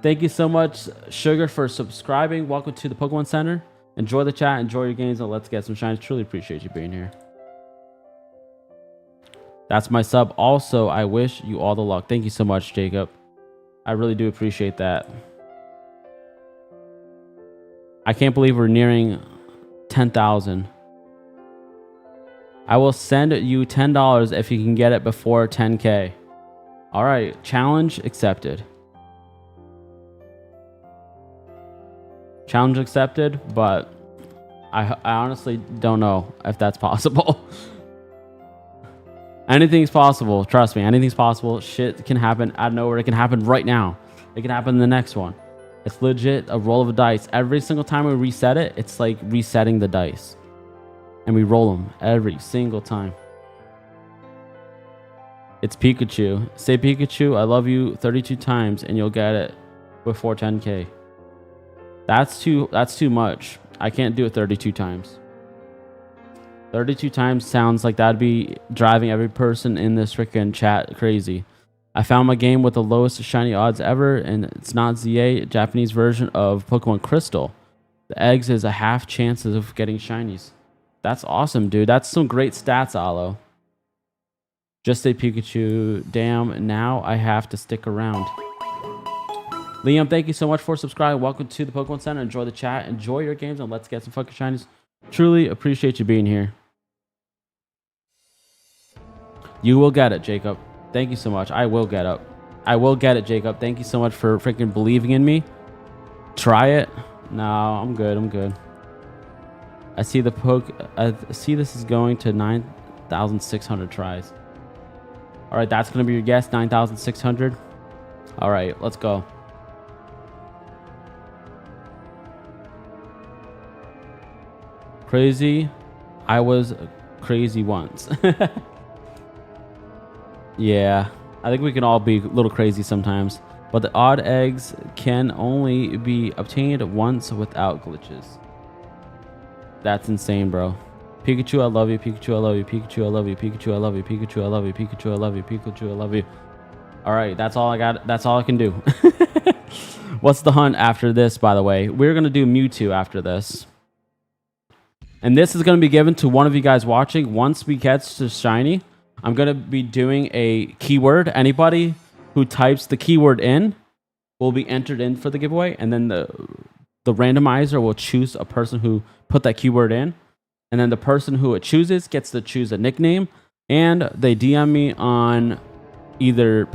Speaker 1: Thank you so much, Sugar, for subscribing. Welcome to the Pokemon Center. Enjoy the chat. Enjoy your games, and let's get some shinies. Truly appreciate you being here. That's my sub. Also, I wish you all the luck. Thank you so much, Jacob. I really do appreciate that. I can't believe we're nearing 10,000. I will send you $10 if you can get it before 10K. All right, challenge accepted. Challenge accepted, but I honestly don't know if that's possible. Anything's possible. Trust me, anything's possible. Shit can happen out of nowhere. It can happen right now. It can happen in the next one. It's legit a roll of a dice. Every single time we reset it, it's like resetting the dice. And we roll them every single time. It's Pikachu. Say Pikachu, I love you 32 times and you'll get it before 10K. That's too much. I can't do it 32 times. 32 times sounds like that'd be driving every person in this freaking chat crazy. I found my game with the lowest shiny odds ever, and it's not ZA, Japanese version of Pokemon Crystal. The eggs is a half chances of getting shinies. That's awesome, dude. That's some great stats, Aloe. Just say Pikachu. Damn, now I have to stick around. Liam, thank you so much for subscribing. Welcome to the Pokemon Center. Enjoy the chat. Enjoy your games, and let's get some fucking shinies. Truly appreciate you being here. You will get it, Jacob. Thank you so much. I will get up. I will get it, Jacob. Thank you so much for freaking believing in me. Try it. No, I'm good. I'm good. I see this is going to 9,600 tries. All right, that's going to be your guess, 9,600. All right, let's go. Crazy. I was crazy once. Yeah, I think we can all be a little crazy sometimes. But the odd eggs can only be obtained once without glitches. That's insane, bro. Pikachu, I love you. Pikachu, I love you. Pikachu, I love you. Pikachu, I love you. Pikachu, I love you. Pikachu, I love you. Pikachu, I love you. All right, that's all I got. That's all I can do. What's the hunt after this, by the way? We're going to do Mewtwo after this. And this is going to be given to one of you guys watching. Once we get to Shiny, I'm going to be doing a keyword. Anybody who types the keyword in will be entered in for the giveaway. And then the randomizer will choose a person who put that keyword in. And then the person who it chooses gets to choose a nickname. And they DM me on either,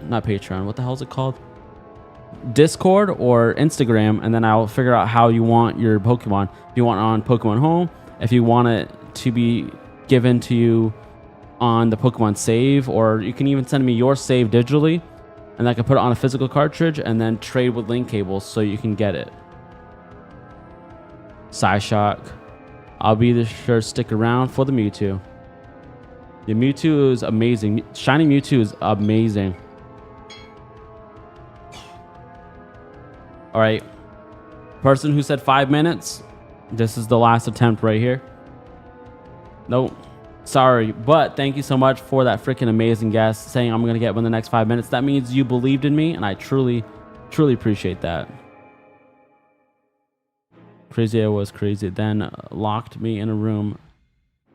Speaker 1: not Patreon, what the hell is it called? Discord or Instagram. And then I'll figure out how you want your Pokemon. If you want it on Pokemon Home, if you want it to be given to you on the Pokemon save, or you can even send me your save digitally, and I can put it on a physical cartridge and then trade with link cables so you can get it. Psyshock. I'll be sure to stick around for the Mewtwo. The Mewtwo is amazing. Shiny Mewtwo is amazing. All right. Person who said 5 minutes, this is the last attempt right here. Nope. Sorry, but thank you so much for that freaking amazing guess saying I'm going to get within the next 5 minutes. That means you believed in me, and I truly, truly appreciate that. Crazy, I was crazy. Then locked me in a room,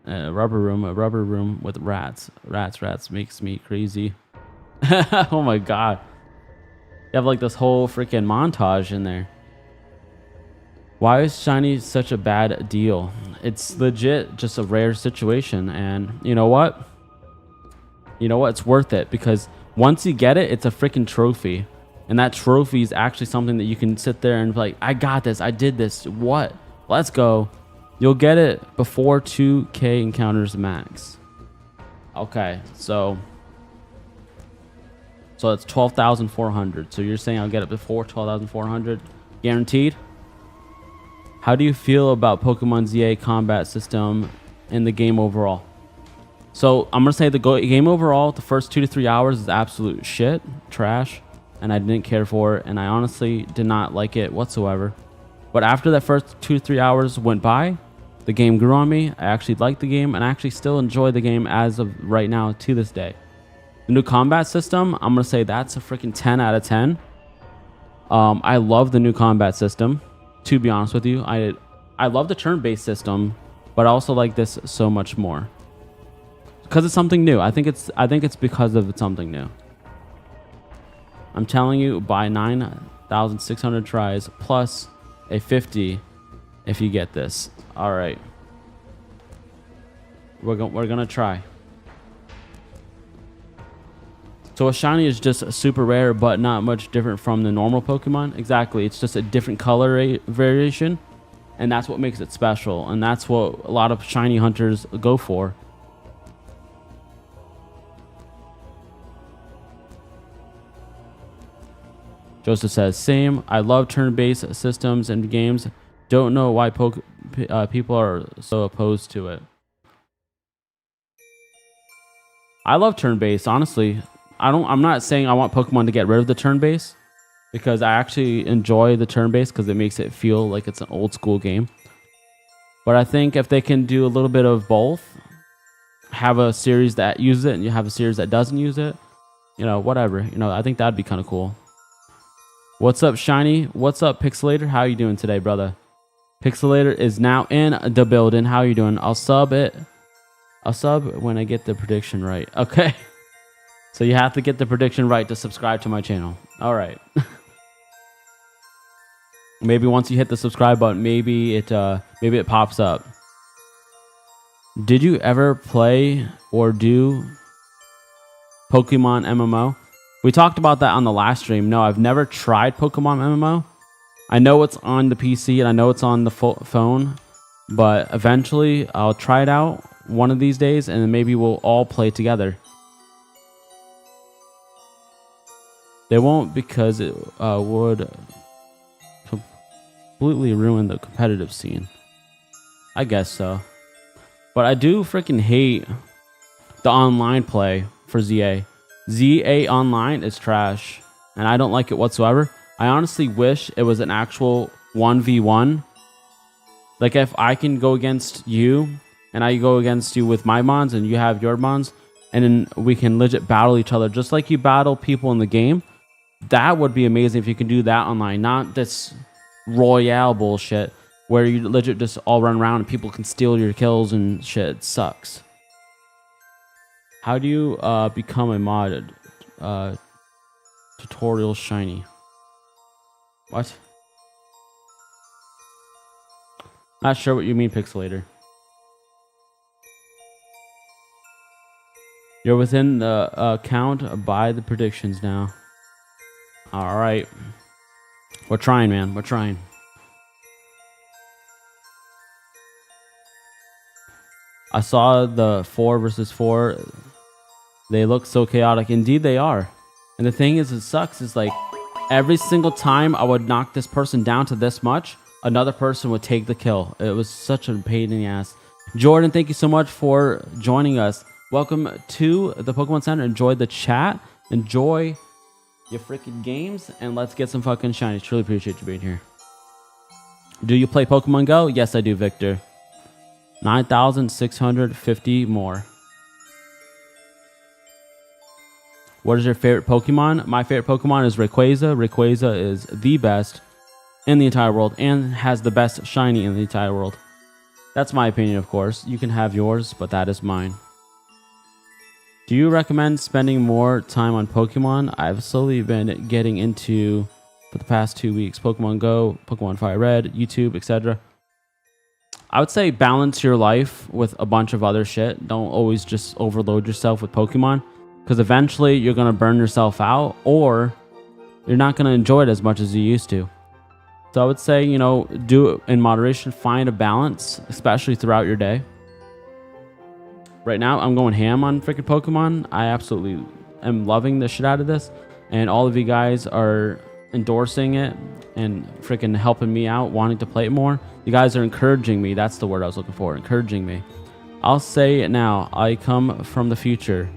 Speaker 1: a rubber room with rats. Rats makes me crazy. Oh my God. You have like this whole freaking montage in there. Why is shiny such a bad deal? It's legit just a rare situation. And you know what? You know what? It's worth it because once you get it, it's a freaking trophy. And that trophy is actually something that you can sit there and be like, I got this. I did this. What? Let's go. You'll get it before 2K encounters max. Okay, so it's 12,400. So you're saying I'll get it before 12,400? Guaranteed? How do you feel about Pokemon ZA combat system in the game overall? So I'm going to say the game overall, the first 2 to 3 hours is absolute shit, trash, and I didn't care for it, and I honestly did not like it whatsoever. But after that first 2 to 3 hours went by, the game grew on me. I actually liked the game, and I actually still enjoy the game as of right now to this day. The new combat system, I'm going to say that's a freaking 10 out of 10. I love the new combat system. To be honest with you, I love the turn-based system, but I also like this so much more because it's something new. I think it's because of it's something new. I'm telling you, by 9,600 tries plus a 50 if you get this. All right, we're gonna try. So a shiny is just super rare, but not much different from the normal Pokemon. Exactly. It's just a different color variation, and that's what makes it special, and that's what a lot of shiny hunters go for. Joseph says, same. I love turn-based systems and games. Don't know why people are so opposed to it. I love turn-based, honestly. I'm not saying I want Pokemon to get rid of the turn-based, because I actually enjoy the turn-based because it makes it feel like it's an old school game. But I think if they can do a little bit of both, have a series that uses it and you have a series that doesn't use it, you know, whatever. You know, I think that'd be kind of cool. What's up, Shiny? What's up, Pixelator? How you doing today, brother? Pixelator is now in the building. How you doing? I'll sub when I get the prediction right. Okay. So you have to get the prediction right to subscribe to my channel. All right. Maybe once you hit the subscribe button, maybe it pops up. Did you ever play or do Pokemon MMO? We talked about that on the last stream. No, I've never tried Pokemon MMO. I know it's on the PC and I know it's on the phone, but eventually I'll try it out one of these days and then maybe we'll all play together. They won't, because it would completely ruin the competitive scene. I guess so. But I do freaking hate the online play for ZA. ZA online is trash, and I don't like it whatsoever. I honestly wish it was an actual 1v1. Like if I can go against you, and I go against you with my mons, and you have your mons, and then we can legit battle each other, just like you battle people in the game. That would be amazing if you can do that online, not this Royale bullshit where you legit just all run around and people can steal your kills and shit. It sucks. How do you become a modded tutorial shiny? What? Not sure what you mean, Pixelator. You're within the count by the predictions now. All right. We're trying, man. We're trying. I saw the 4 versus 4. They look so chaotic. Indeed, they are. And the thing is, it sucks. Is like every single time I would knock this person down to this much, another person would take the kill. It was such a pain in the ass. Jordan, thank you so much for joining us. Welcome to the Pokemon Center. Enjoy the chat. Enjoy your freaking games, and let's get some fucking shinies. Truly appreciate you being here. Do you play Pokemon Go? Yes, I do, Victor. 9,650 more. What is your favorite Pokemon? My favorite Pokemon is Rayquaza. Rayquaza is the best in the entire world and has the best shiny in the entire world. That's my opinion, of course. You can have yours, but that is mine. Do you recommend spending more time on Pokemon? I've slowly been getting into, for the past 2 weeks, Pokemon Go, Pokemon Fire Red, YouTube, etc. I would say balance your life with a bunch of other shit. Don't always just overload yourself with Pokemon, because eventually you're going to burn yourself out, or you're not going to enjoy it as much as you used to. So I would say, you know, do it in moderation. Find a balance, especially throughout your day. Right now, I'm going ham on freaking Pokemon. I absolutely am loving the shit out of this. And all of you guys are endorsing it and freaking helping me out, wanting to play it more. You guys are encouraging me. That's the word I was looking for. Encouraging me. I'll say it now. I come from the future.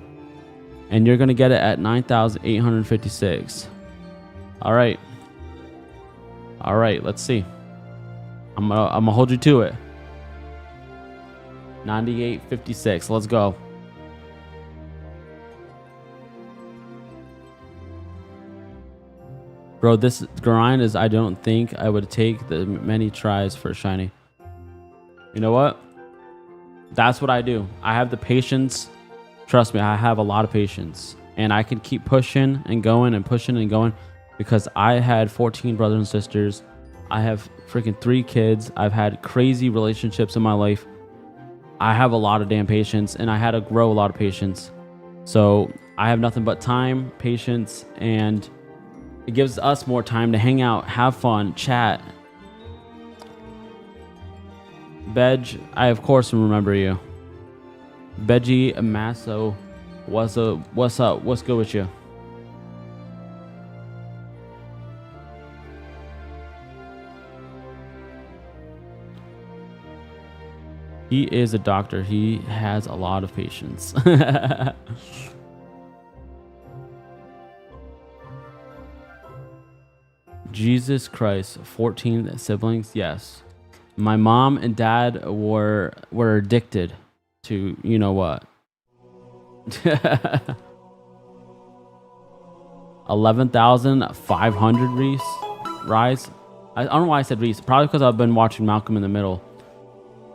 Speaker 1: And you're going to get it at 9,856. All right. All right. Let's see. I'm gonna hold you to it. 98.56. Let's go. Bro, this grind is, I don't think I would take the many tries for a shiny. You know what? That's what I do. I have the patience. Trust me, I have a lot of patience. And I can keep pushing and going and pushing and going, because I had 14 brothers and sisters. I have freaking 3 kids. I've had crazy relationships in my life. I have a lot of damn patience, and I had to grow a lot of patience. So I have nothing but time, patience, and it gives us more time to hang out, have fun, chat. Bedge, I of course remember you. Veggie Masso, what's up? What's good with you? He is a doctor. He has a lot of patience. Jesus Christ, 14 siblings? Yes. My mom and dad were addicted to, you know what? 11,500 rise. I don't know why I said Reese. Probably because I've been watching Malcolm in the Middle.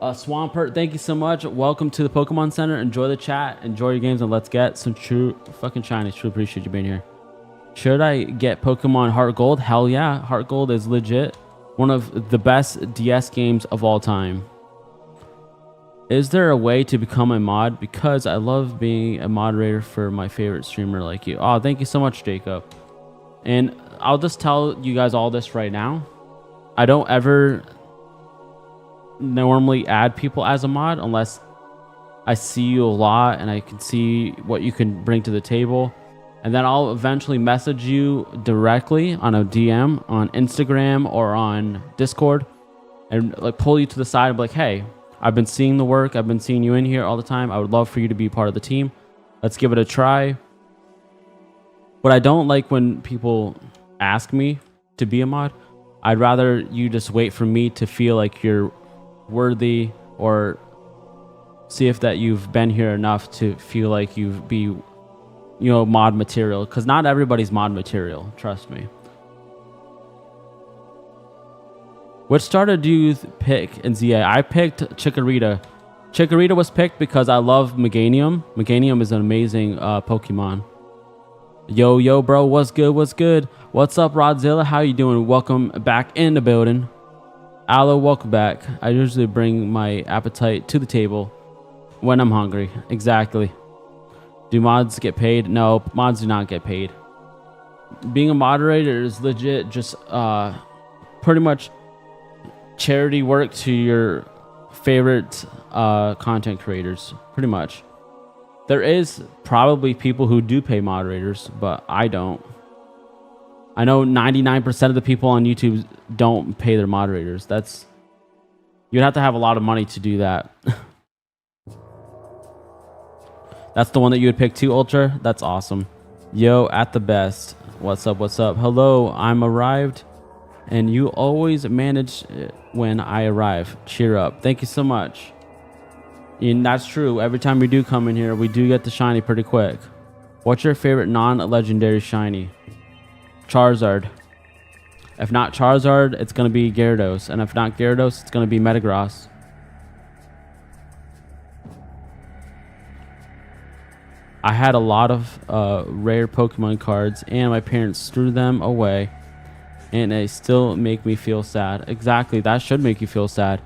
Speaker 1: Swampert, thank you so much. Welcome to the Pokemon Center. Enjoy the chat. Enjoy your games, and let's get some true fucking shinies. True appreciate you being here. Should I get Pokemon Heart Gold? Hell yeah. Heart Gold is legit. One of the best DS games of all time. Is there a way to become a mod? Because I love being a moderator for my favorite streamer like you. Oh, thank you so much, Jacob. And I'll just tell you guys all this right now. I don't ever normally add people as a mod unless I see you a lot and I can see what you can bring to the table. And then I'll eventually message you directly on a DM on Instagram or on Discord and like pull you to the side and be like, hey, I've been seeing the work. I've been seeing you in here all the time. I would love for you to be part of the team. Let's give it a try. What I don't like when people ask me to be a mod, I'd rather you just wait for me to feel like you're worthy or see if that you've been here enough to feel like you've be, you know, mod material, because not everybody's mod material, trust me. Which starter do you pick in ZA? I picked Chikorita. Chikorita was picked because I love Meganium. Meganium is an amazing Pokemon. Yo, bro, what's good? What's up, Rodzilla? How you doing? Welcome back in the building. Aloe, welcome back. I usually bring my appetite to the table when I'm hungry. Exactly. Do mods get paid? No, mods do not get paid. Being a moderator is legit just pretty much charity work to your favorite content creators, pretty much. There is probably people who do pay moderators, but I don't. I know 99% of the people on YouTube don't pay their moderators. You'd have to have a lot of money to do that. That's the one that you would pick too, Ultra? That's awesome. Yo, at the best. What's up? Hello, I'm arrived. And you always manage when I arrive. Cheer up. Thank you so much. And that's true. Every time we do come in here, we do get the shiny pretty quick. What's your favorite non-legendary shiny? Charizard. If not Charizard, it's going to be Gyarados. And if not Gyarados, it's going to be Metagross. I had a lot of rare Pokemon cards, and my parents threw them away. And they still make me feel sad. Exactly. That should make you feel sad.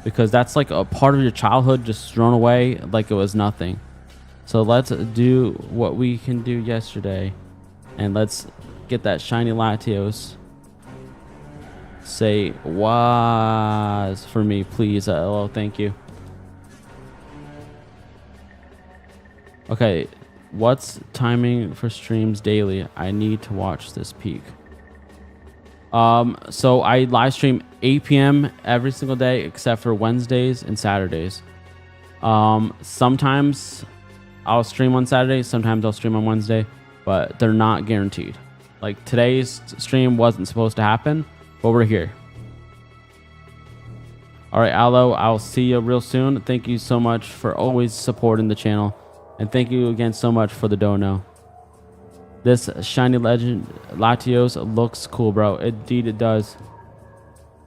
Speaker 1: Because that's like a part of your childhood just thrown away like it was nothing. So let's do what we can do yesterday. And let's get that shiny Latios. Say was for me, please. Hello, thank you. Okay, what's timing for streams daily? I need to watch this peak. So I live stream 8 p.m. every single day except for Wednesdays and Saturdays. Sometimes I'll stream on Saturday, sometimes I'll stream on Wednesday, but they're not guaranteed. Like today's stream wasn't supposed to happen, but we're here. All right, Aloe, I'll see you real soon. Thank you so much for always supporting the channel. And thank you again so much for the dono. This shiny legend Latios looks cool, bro. Indeed it does.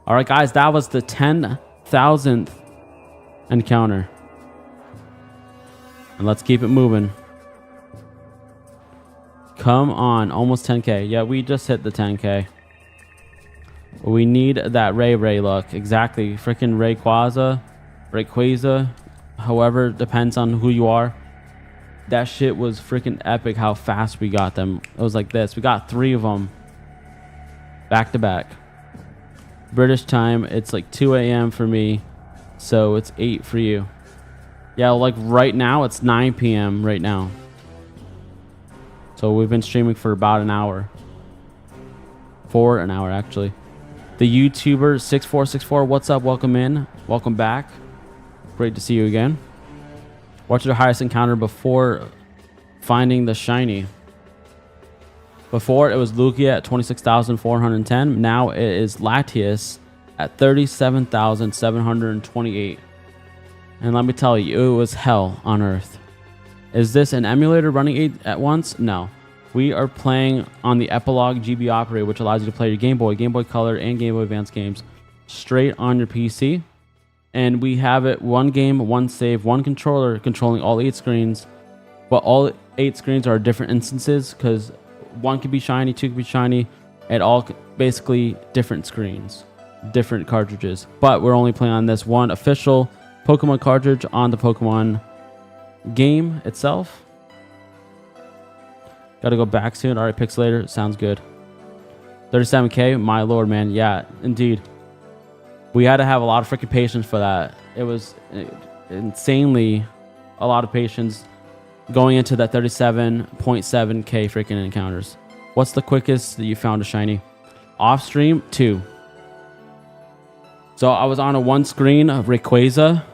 Speaker 1: All right, guys, that was the 10,000th encounter. And let's keep it moving. Come on, almost 10K. Yeah, we just hit the 10K. We need that Ray luck. Exactly. Freaking Rayquaza, however, depends on who you are. That shit was freaking epic how fast we got them. It was like this. We got 3 of them back to back. British time, it's like 2 a.m. for me. So it's 8 for you. Yeah, like right now, it's 9 p.m. right now. So we've been streaming for about an hour. For an hour, actually. The YouTuber 6464, what's up? Welcome in. Welcome back. Great to see you again. What's your highest encounter before finding the shiny? Before it was Lugia at 26,410. Now it is Latias at 37,728. And let me tell you, it was hell on earth. Is this an emulator running 8 at once? No. We are playing on the Epilogue GB operator, which allows you to play your Game Boy Color, and Game Boy Advance games straight on your PC. And we have it one game, one save, one controller controlling all 8 screens. But all 8 screens are different instances because one could be shiny, 2 could be shiny, and all basically different screens, different cartridges. But we're only playing on this one official Pokemon cartridge on the Pokemon game itself. Gotta go back soon. All right, Pixelator. Sounds good. 37K. My lord, man. Yeah, indeed. We had to have a lot of freaking patience for that. It was insanely a lot of patience going into that 37.7K freaking encounters. What's the quickest that you found a shiny? Off stream, 2. So I was on a one screen of Rayquaza.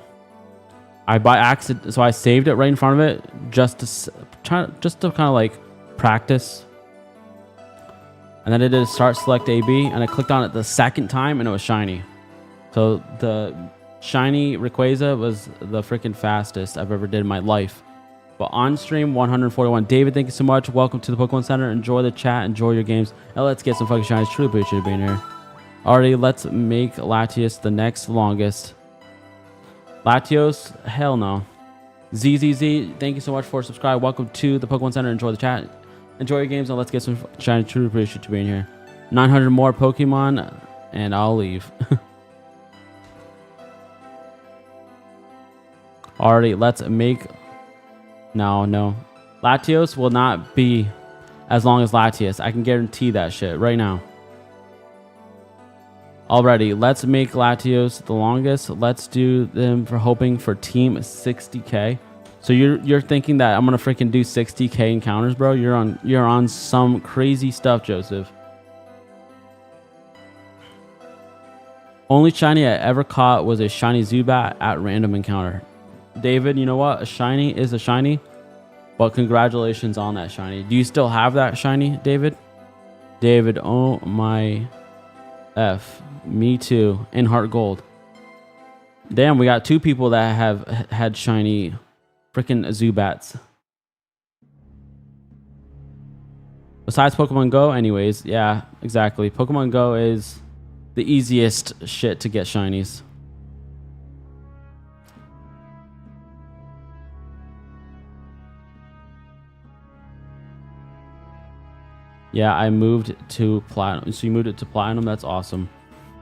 Speaker 1: I by accident, so I saved it right in front of it just to kind of like practice. And then I did start select AB, and I clicked on it the second time, and it was shiny. So the shiny Rayquaza was the freaking fastest I've ever did in my life. But on stream, 141. David, thank you so much. Welcome to the Pokemon Center. Enjoy the chat. Enjoy your games. Now let's get some fucking shinies. Truly appreciate you being here. Alrighty, let's make Latias the next longest. Latios, hell no. ZZZ, thank you so much for subscribing. Welcome to the Pokemon Center. Enjoy the chat. Enjoy your games, and let's get some shinies. Truly appreciate you being here. 900 more Pokemon, and I'll leave. Alrighty, let's make... No. Latios will not be as long as Latias. I can guarantee that shit right now. Alrighty, let's make Latios the longest. Let's do them for hoping for team 60K. So you're thinking that I'm gonna freaking do 60K encounters, bro? You're on some crazy stuff, Joseph. Only shiny I ever caught was a shiny Zubat at random encounter. David, you know what? A shiny is a shiny, but congratulations on that shiny. Do you still have that shiny, David? David, oh my F. Me too. In Heart Gold. Damn, we got 2 people that have had shiny freaking Zubats. Besides Pokemon Go, anyways. Yeah, exactly. Pokemon Go is the easiest shit to get shinies. Yeah, I moved to Platinum. So you moved it to Platinum? That's awesome.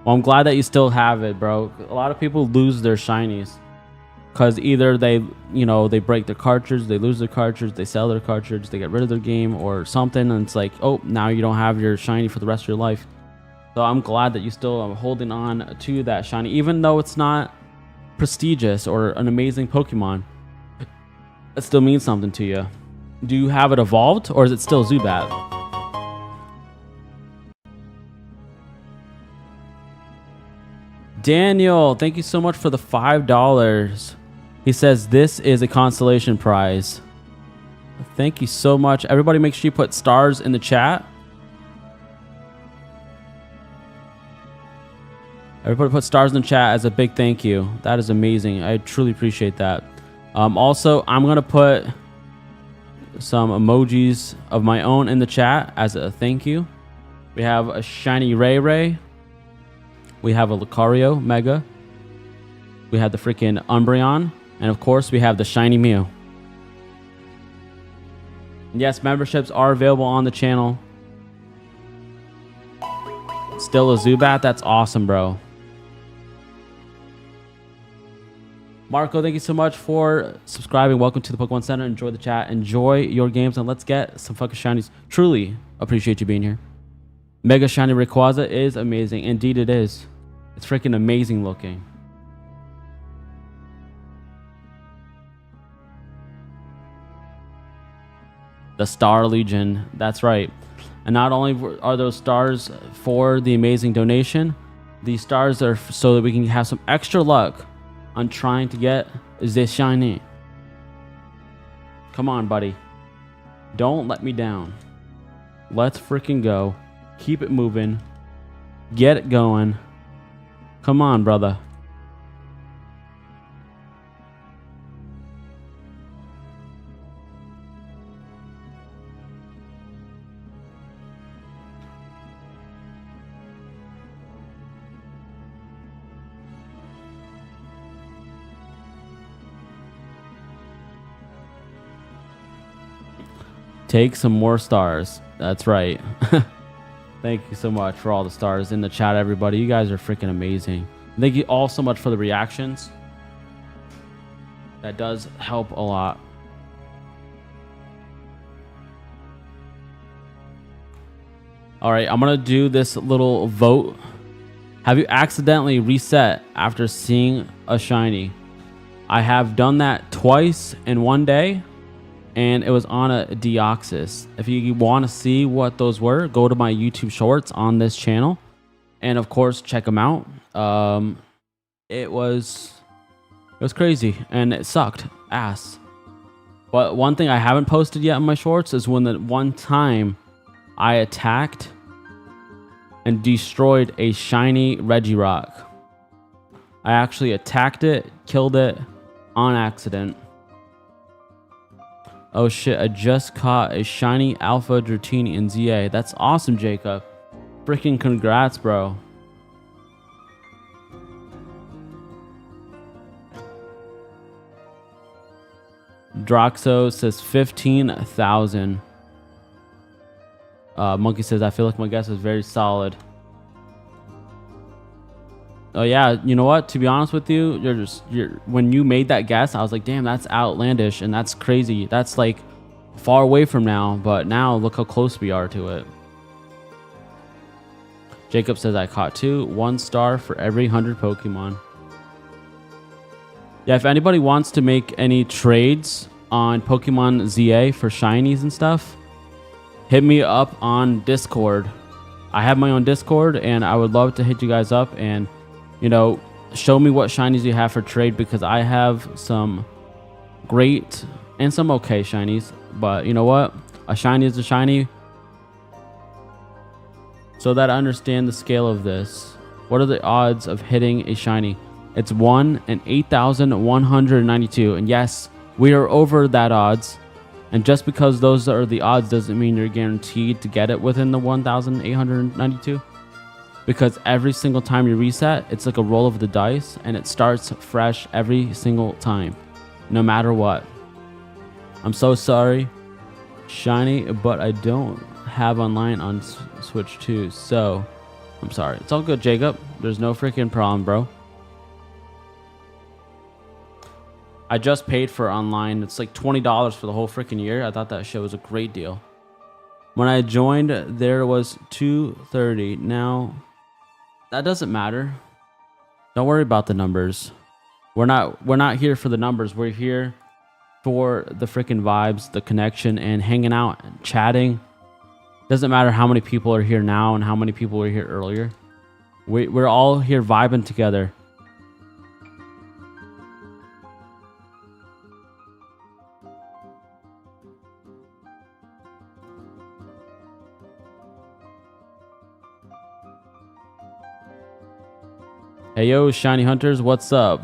Speaker 1: Well, I'm glad that you still have it, bro. A lot of people lose their shinies because either they break their cartridge, they lose their cartridge, they sell their cartridge, they get rid of their game or something, and it's like, oh, now you don't have your shiny for the rest of your life. So I'm glad that you still are holding on to that shiny, even though it's not prestigious or an amazing Pokemon. It still means something to you. Do you have it evolved, or is it still Zubat? Daniel, thank you so much for the $5. He says this is a consolation prize. Thank you so much. Everybody make sure you put stars in the chat. Everybody put stars in the chat as a big thank you. That is amazing. I truly appreciate that. Also, I'm going to put some emojis of my own in the chat as a thank you. We have a shiny Ray. We have a Lucario Mega. We have the freaking Umbreon. And of course, we have the shiny Mew. And yes, memberships are available on the channel. Still a Zubat? That's awesome, bro. Marco, thank you so much for subscribing. Welcome to the Pokemon Center. Enjoy the chat. Enjoy your games. And let's get some fucking shinies. Truly appreciate you being here. Mega Shiny Rayquaza is amazing. Indeed it is. It's freaking amazing looking. The Star Legion. That's right. And not only are those stars for the amazing donation, these stars are so that we can have some extra luck on trying to get this shiny. Come on, buddy. Don't let me down. Let's freaking go. Keep it moving. Get it going. Come on, brother. Take some more stars. That's right. Thank you so much for all the stars in the chat, everybody. You guys are freaking amazing. Thank you all so much for the reactions. That does help a lot. All right, I'm going to do this little vote. Have you accidentally reset after seeing a shiny? I have done that twice in one day, and it was on a Deoxys. If you want to see what those were, go to my YouTube shorts on this channel, and of course check them out. It was crazy, and it sucked ass. But one thing I haven't posted yet in my shorts is when the one time I attacked and destroyed a shiny Regirock. I actually attacked it, killed it on accident. Oh shit, I just caught a shiny Alpha Dratini in ZA. That's awesome, Jacob. Freaking congrats, bro. Droxo says 15,000. Monkey says, I feel like my guess is very solid. Oh yeah, you know what? To be honest with you, when you made that guess, I was like, damn, that's outlandish and that's crazy. That's like far away from now, but now look how close we are to it. Jacob says, I caught 2, 1 star for every 100 Pokemon. Yeah, if anybody wants to make any trades on Pokemon ZA for shinies and stuff, hit me up on Discord. I have my own Discord, and I would love to hit you guys up and, you know, show me what shinies you have for trade, because I have some great and some okay shinies. But you know what? A shiny is a shiny. So that I understand the scale of this, what are the odds of hitting a shiny? It's 1 in 8,192. And yes, we are over that odds. And just because those are the odds doesn't mean you're guaranteed to get it within the 1,892. Because every single time you reset, it's like a roll of the dice, and it starts fresh every single time, no matter what. I'm so sorry, shiny, but I don't have online on Switch 2, so I'm sorry. It's all good, Jacob. There's no freaking problem, bro. I just paid for online. It's like $20 for the whole freaking year. I thought that shit was a great deal. When I joined, there was 230. Now, that doesn't matter. Don't worry about the numbers. We're not here for the numbers. We're here for the freaking vibes, the connection, and hanging out and chatting. Doesn't matter how many people are here now and how many people were here earlier. We're all here vibing together. Hey yo, shiny hunters, what's up?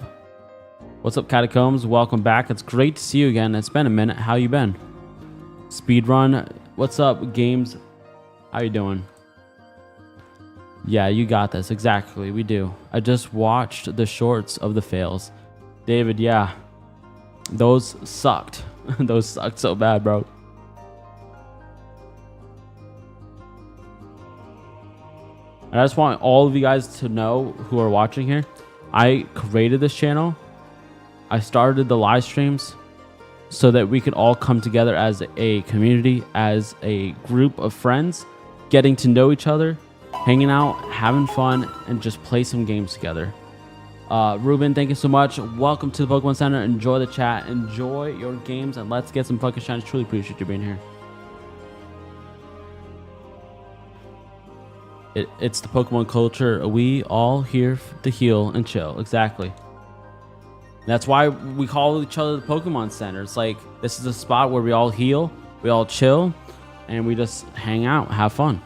Speaker 1: What's up, Catacombs? Welcome back. It's great to see you again. It's been a minute. How you been? Speedrun, what's up, games? How you doing? Yeah, you got this. Exactly, we do. I just watched the shorts of the fails. David, yeah, those sucked. Those sucked so bad, bro. I just want all of you guys to know who are watching here. I created this channel. I started the live streams so that we could all come together as a community, as a group of friends, getting to know each other, hanging out, having fun, and just play some games together. Ruben, thank you so much. Welcome to the Pokemon Center. Enjoy the chat. Enjoy your games, and let's get some fucking shines. Truly appreciate you being here. It's the Pokemon culture. We all here to heal and chill. Exactly. That's why we call each other the Pokemon Center. It's like this is a spot where we all heal, we all chill, and we just hang out, have fun.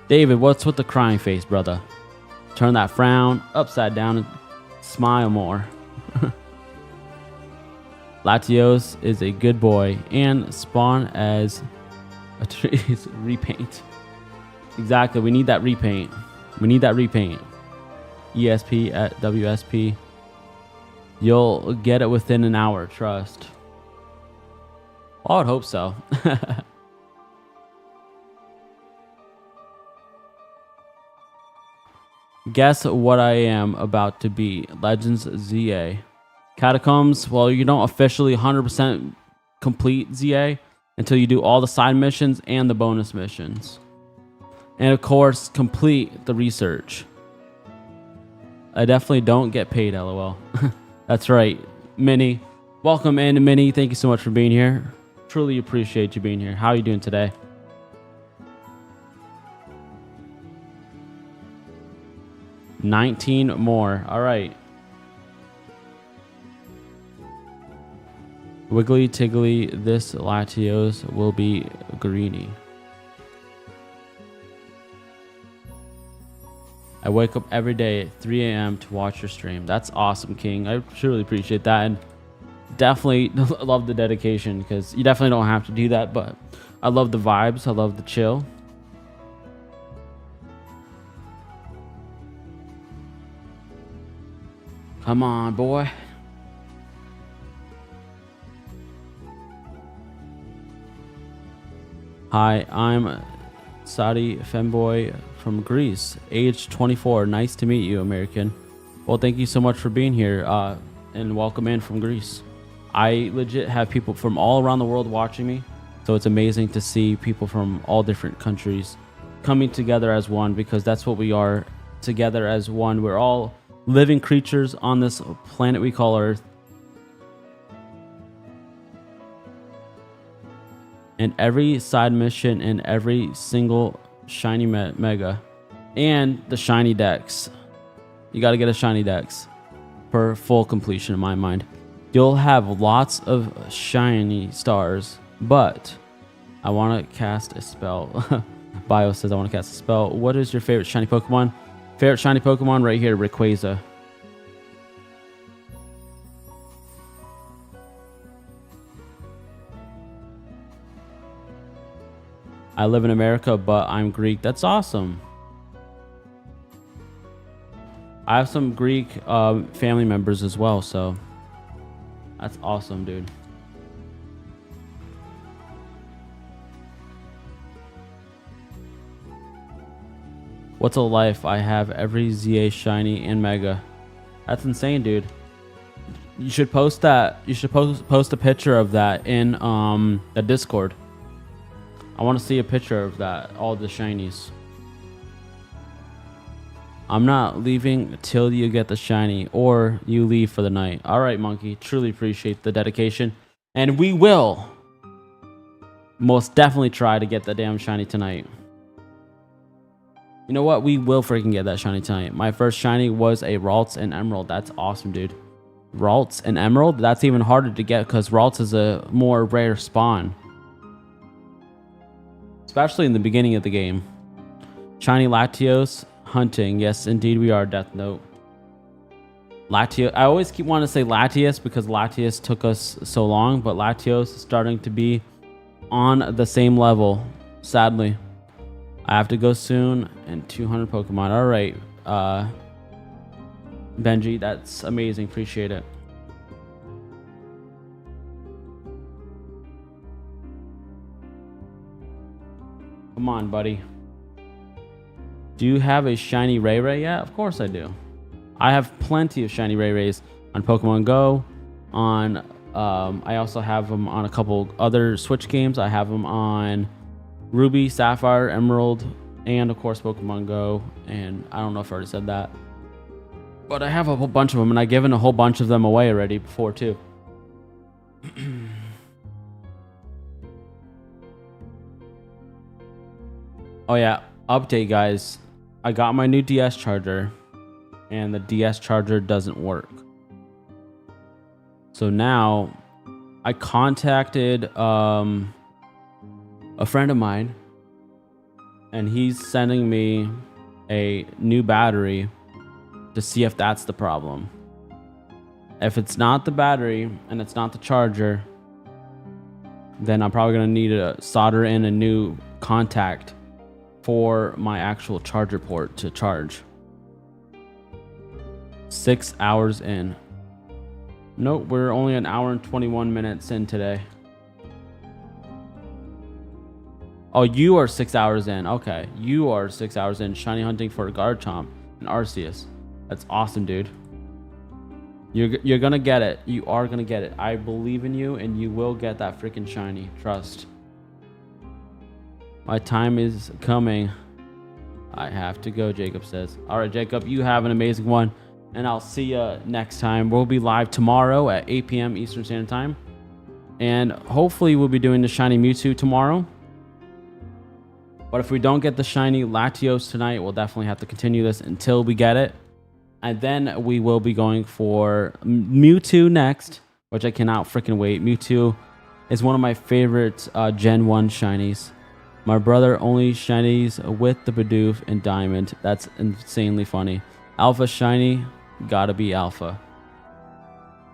Speaker 1: David, what's with the crying face, brother? Turn that frown upside down and smile more. Latios is a good boy and spawn as a tree's repaint. Exactly, we need that repaint. We need that repaint. ESP at WSP. You'll get it within an hour, trust. Well, I would hope so. Guess what I am about to be. Legends ZA. Catacombs, well, you don't officially 100% complete ZA until you do all the side missions and the bonus missions. And of course, complete the research. I definitely don't get paid, LOL. That's right. Minnie. Welcome in, Minnie. Thank you so much for being here. Truly appreciate you being here. How are you doing today? $19 more. All right. Wiggly tiggly, this Latios will be greeny. I wake up every day at 3 a.m. to watch your stream. That's awesome, King. I truly appreciate that. And definitely love the dedication, because you definitely don't have to do that, but I love the vibes. I love the chill. Come on, boy. Hi, I'm Saudi femboy from Greece, age 24. Nice to meet you, American. Well, thank you so much for being here, and welcome in from Greece. I legit have people from all around the world watching me, so it's amazing to see people from all different countries coming together as one, because that's what we are, together as one. We're all living creatures on this planet we call Earth. And every side mission and every single shiny mega and the shiny dex. You got to get a shiny dex for full completion in my mind. You'll have lots of shiny stars, but I want to cast a spell. Bio says I want to cast a spell. What is your favorite shiny Pokemon? Favorite shiny Pokemon right here, Rayquaza. I live in America, but I'm Greek. That's awesome. I have some Greek family members as well, so that's awesome, dude. What's a life? I have every ZA shiny and mega. That's insane, dude. You should post that. You should post a picture of that in the Discord. I want to see a picture of that, all the shinies. I'm not leaving till you get the shiny, or you leave for the night. All right, Monkey. Truly appreciate the dedication. And we will most definitely try to get the damn shiny tonight. You know what? We will freaking get that shiny tonight. My first shiny was a Ralts and Emerald. That's awesome, dude. Ralts and Emerald? That's even harder to get because Ralts is a more rare spawn. Especially in the beginning of the game. Shiny Latios hunting. Yes, indeed we are, Death Note. Latios. I always keep wanting to say Latias because Latias took us so long, but Latios is starting to be on the same level, sadly. I have to go soon, and 200 Pokemon. All right, Benji, that's amazing. Appreciate it. Come on, buddy. Do you have a shiny Ray Ray yet? Of course I do. I have plenty of shiny Ray Rays on Pokemon Go. On I also have them on a couple other Switch games. I have them on Ruby, Sapphire, Emerald, and of course Pokemon Go. And I don't know if I already said that, but I have a whole bunch of them, and I've given a whole bunch of them away already before too. Oh yeah, update guys. I got my new DS charger. and the DS charger doesn't work. So now I contacted a friend of mine, and he's sending me a new battery to see if that's the problem. If it's not the battery and it's not the charger, then I'm probably going to need to solder in a new contact for my actual charger port to charge. 6 hours in. Nope, we're only an hour and 21 minutes in today. Oh, you are 6 hours in. Okay, you are 6 hours in. Shiny hunting for Garchomp and Arceus. That's awesome, dude. You're gonna get it. You are gonna get it. I believe in you, and you will get that freaking shiny. Trust. My time is coming. I have to go, Jacob says. All right, Jacob, you have an amazing one, and I'll see you next time. We'll be live tomorrow at 8 p.m. Eastern Standard Time, and hopefully we'll be doing the shiny Mewtwo tomorrow. But if we don't get the shiny Latios tonight, we'll definitely have to continue this until we get it. And then we will be going for Mewtwo next, which I cannot freaking wait. Mewtwo is one of my favorite Gen 1 shinies. My brother only shinies with the Bidoof and Diamond. That's insanely funny. Alpha shiny, gotta be Alpha.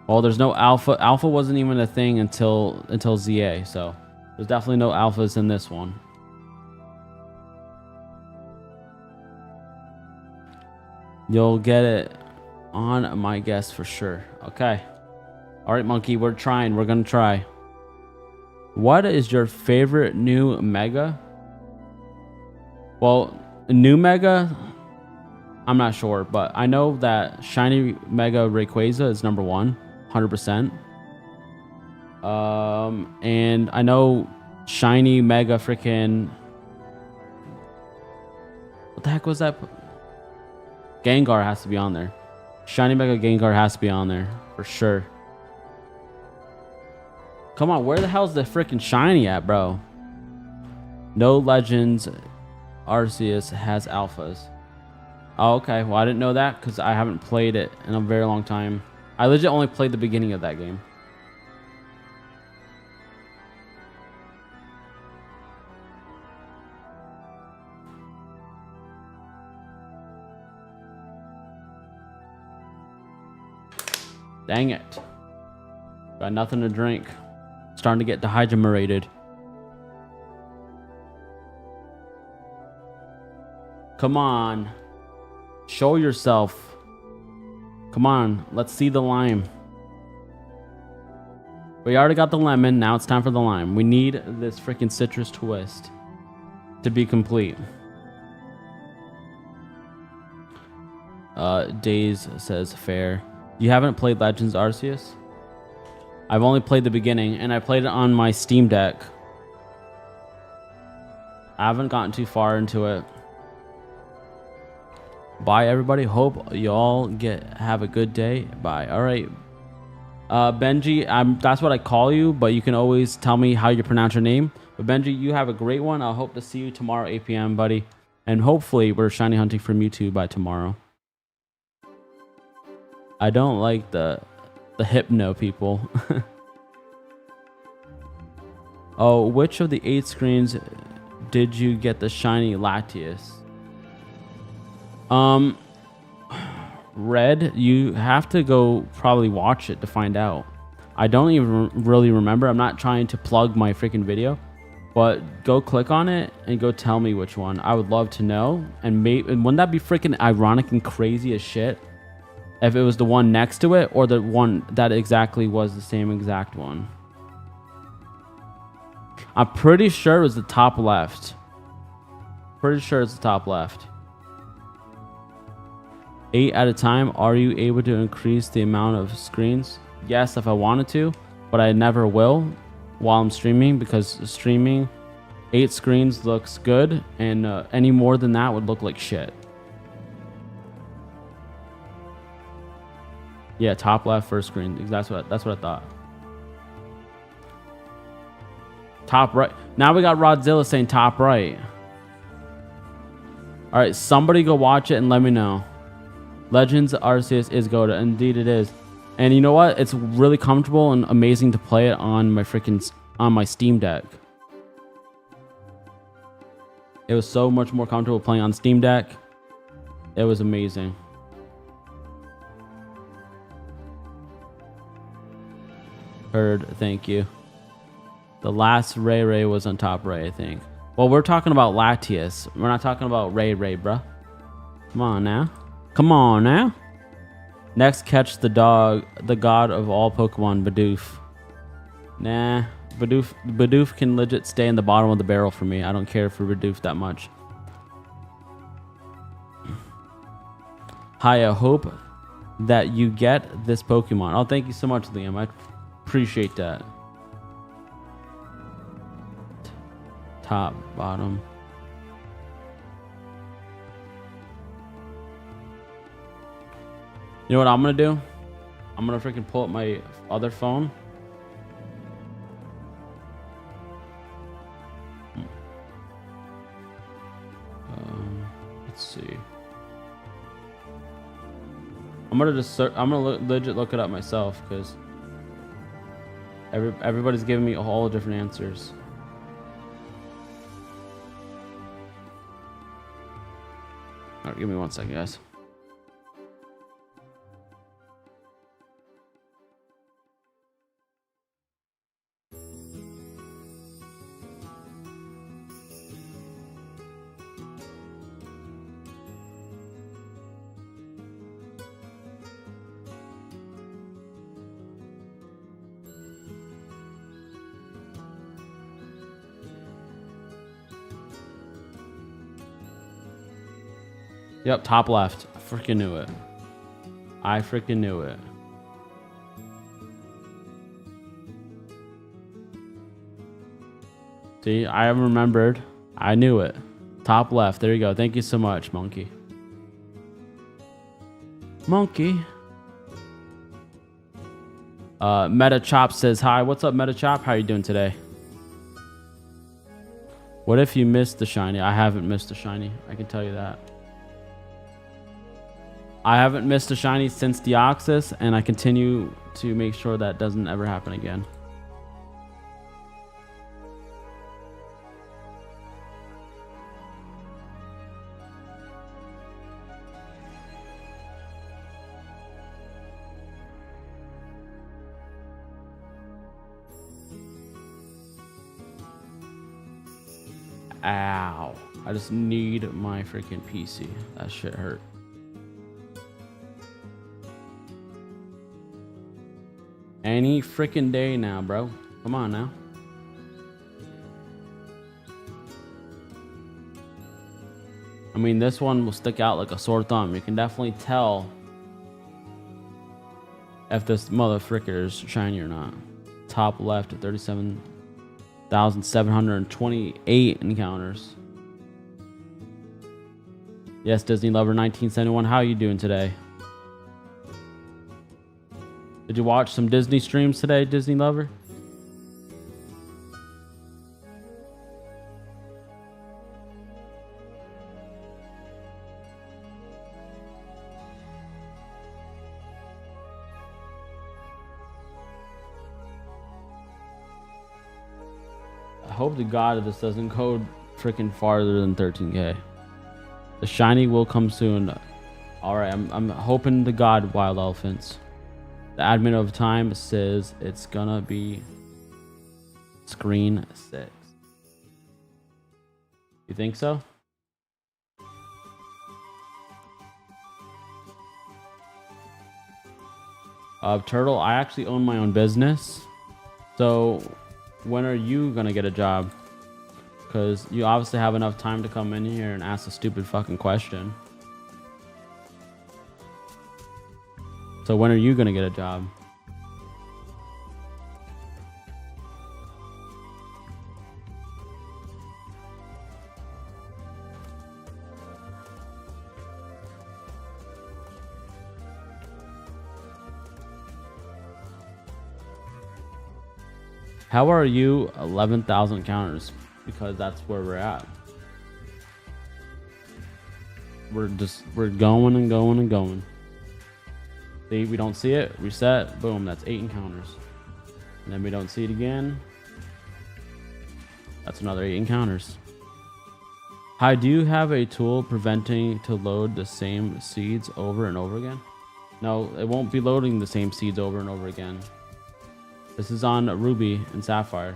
Speaker 1: Well, there's no Alpha. Alpha wasn't even a thing until ZA, so there's definitely no Alphas in this one. You'll get it on my guess for sure. Okay. All right, Monkey, we're trying. We're going to try. What is your favorite new Mega? Well, new Mega, I'm not sure, but I know that Shiny Mega Rayquaza is number 1, 100%. And I know Shiny Mega freaking... What the heck was that? Gengar has to be on there. Shiny Mega Gengar has to be on there for sure. Come on, where the hell's the freaking shiny at, bro? No Legends. Arceus has alphas. Oh, okay. Well, I didn't know that because I haven't played it in a very long time. I legit only played the beginning of that game. Dang it. Got nothing to drink. Starting to get dehydrated. Come on. Show yourself. Come on. Let's see the lime. We already got the lemon. Now it's time for the lime. We need this freaking citrus twist to be complete. Days says fair. You haven't played Legends Arceus? I've only played the beginning, and I played it on my Steam Deck. I haven't gotten too far into it. Bye, everybody. Hope y'all have a good day. Bye. All right. Benji, that's what I call you, but you can always tell me how you pronounce your name. But Benji, you have a great one. I'll hope to see you tomorrow, 8 p.m., buddy. And hopefully we're shiny hunting for Mewtwo by tomorrow. I don't like the hypno people. Oh, which of the 8 screens did you get the shiny Latias? Red, you have to go probably watch it to find out. I don't even really remember. I'm not trying to plug my freaking video, but go click on it and go tell me which one. I would love to know. And wouldn't that be freaking ironic and crazy as shit if it was the one next to it or the one that exactly was the same exact one? I'm pretty sure it was the top left. Pretty sure it's the top left. 8 at a time. Are you able to increase the amount of screens? Yes, if I wanted to, but I never will while I'm streaming, because streaming 8 screens looks good, and any more than that would look like shit. Yeah, top left first screen. That's what I thought. Top right. Now we got Rodzilla saying top right. All right, somebody go watch it and let me know. Legends Arceus is goated. Indeed it is. And you know what? It's really comfortable and amazing to play it on my Steam Deck. It was so much more comfortable playing on Steam Deck. It was amazing. Heard, thank you. The last Ray was on top Ray, I think. Well, we're talking about Latias. We're not talking about Ray, bruh. Come on now. Come on now. Next, catch the god of all Pokemon, Bidoof. Nah, Bidoof can legit stay in the bottom of the barrel for me. I don't care for Bidoof that much. Hi, I hope that you get this Pokemon. Oh, thank you so much, Liam. I appreciate that. Top, bottom. You know what I'm gonna do? I'm gonna freaking pull up my other phone. Let's see. I'm gonna legit look it up myself because everybody's giving me all different answers. All right, give me 1 second, guys. Yep, top left. I freaking knew it. I freaking knew it. See, I remembered. I knew it. Top left. There you go. Thank you so much, Monkey. Monkey. Meta Chop says hi. What's up, Meta Chop? How are you doing today? What if you missed the shiny? I haven't missed the shiny. I can tell you that. I haven't missed a shiny since Deoxys, and I continue to make sure that doesn't ever happen again. Ow. I just need my freaking PC. That shit hurt. Any freaking day now, bro. Come on now. I mean, this one will stick out like a sore thumb. You can definitely tell if this motherfricker is shiny or not. Top left at 37,728 encounters. Yes, Disney Lover 1971. How are you doing today? Did you watch some Disney streams today, Disney Lover? I hope to God this doesn't go freaking farther than 13K. The shiny will come soon. All right, I'm hoping to God, Wild Elephants. The admin of time says it's gonna be screen 6. You think so? Turtle, I actually own my own business. So when are you gonna get a job? Because you obviously have enough time to come in here and ask a stupid fucking question. So when are you gonna get a job? How are you 11,000 counters? Because that's where we're at. We're going and going and going. See, we don't see it. Reset. Boom. That's 8 encounters. And then we don't see it again. That's another 8 encounters. Hi, do you have a tool preventing to load the same seeds over and over again? No, it won't be loading the same seeds over and over again. This is on Ruby and Sapphire.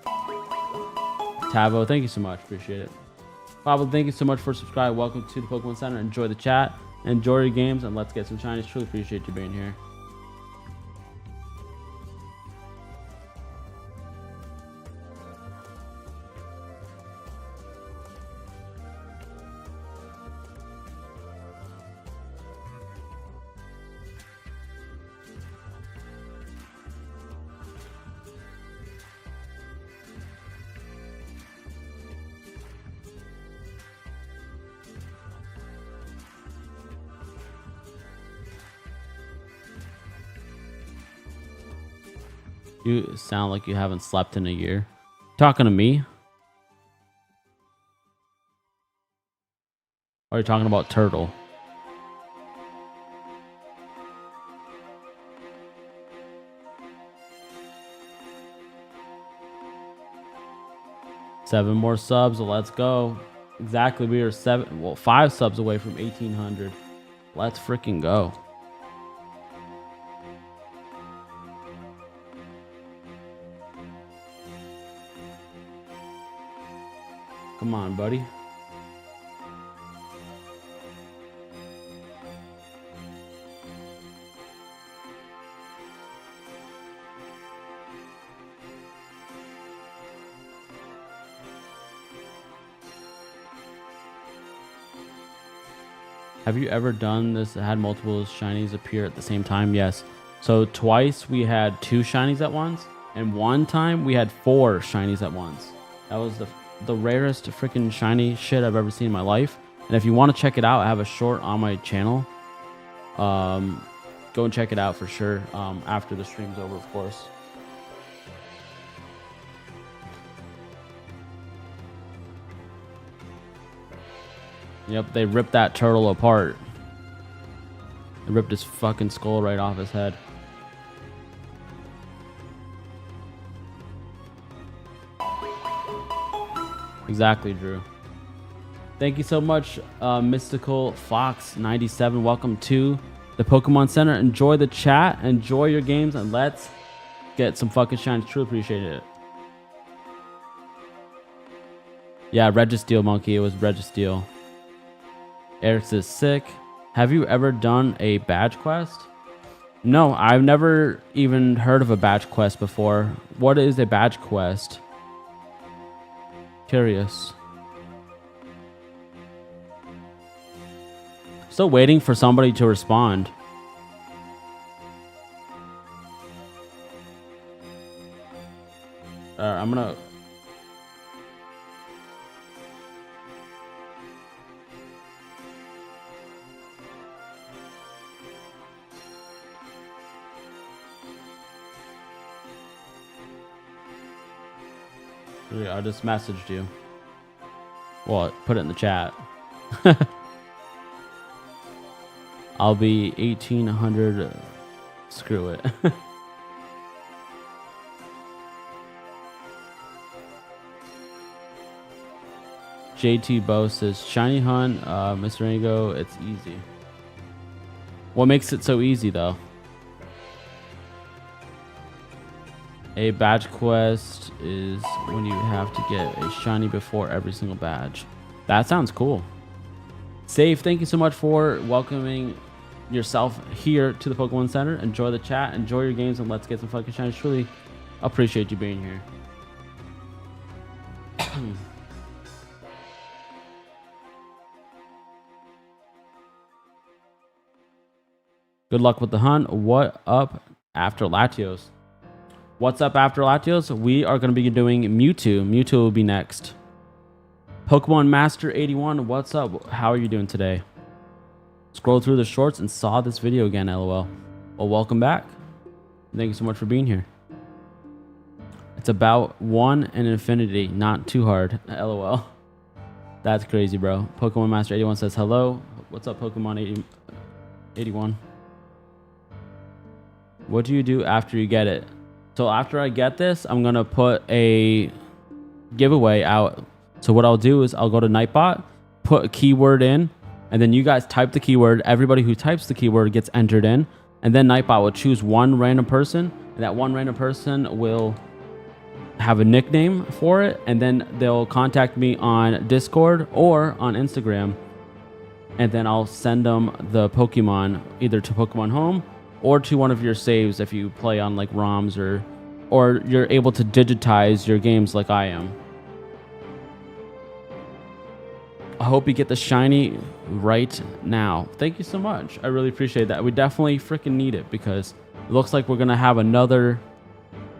Speaker 1: Tavo, thank you so much. Appreciate it. Pablo, thank you so much for subscribing. Welcome to the Pokemon Center. Enjoy the chat. Enjoy your games, and let's get some shinies. Truly appreciate you being here. You sound like you haven't slept in a year. Talking to me? Or are you talking about Turtle? Seven more subs. Let's go. Exactly. We are 5 subs away from 1,800. Let's freaking go. Come on, buddy. Have you ever done this? Had multiple shinies appear at the same time? Yes. So twice we had 2 shinies at once, and one time we had 4 shinies at once. That was the rarest freaking shiny shit I've ever seen in my life. And if you want to check it out, I have a short on my channel. Go and check it out for sure. After the stream's over, of course. Yep, they ripped that turtle apart. They ripped his fucking skull right off his head. Exactly, Drew. Thank you so much, Mystical Fox 97. Welcome to the Pokemon Center. Enjoy the chat, enjoy your games, and let's get some fucking shines. Truly appreciate it. Yeah, Registeel, Monkey. It was Registeel. Eric says, sick. Have you ever done a badge quest? No, I've never even heard of a badge quest before. What is a badge quest? Curious. Still waiting for somebody to respond. I'm gonna... I just messaged you. Well, put it in the chat. I'll be 1,800. Screw it. JT Bo says, Shiny Hunt, Mr. Ringo, it's easy. What makes it so easy, though? A badge quest is when you have to get a shiny before every single badge. That sounds cool. Safe, thank you so much for welcoming yourself here to the Pokemon Center. Enjoy the chat, enjoy your games, and let's get some fucking shinies. Truly appreciate you being here. Good luck with the hunt. What up after Latios? What's up after Latios? We are going to be doing Mewtwo. Mewtwo will be next. Pokemon Master 81, what's up? How are you doing today? Scrolled through the shorts and saw this video again, LOL. Well, welcome back. Thank you so much for being here. It's about 1 and infinity, not too hard, LOL. That's crazy, bro. Pokemon Master 81 says hello. What's up, Pokemon 81. What do you do after you get it? So after I get this, I'm going to put a giveaway out. So what I'll do is I'll go to Nightbot, put a keyword in, and then you guys type the keyword. Everybody who types the keyword gets entered in, and then Nightbot will choose one random person, and that one random person will have a nickname for it, and then they'll contact me on Discord or on Instagram, and then I'll send them the Pokemon either to Pokemon Home or to one of your saves if you play on like ROMs or you're able to digitize your games like I am. I hope you get the shiny right now. Thank you so much. I really appreciate that. We definitely freaking need it because it looks like we're gonna have another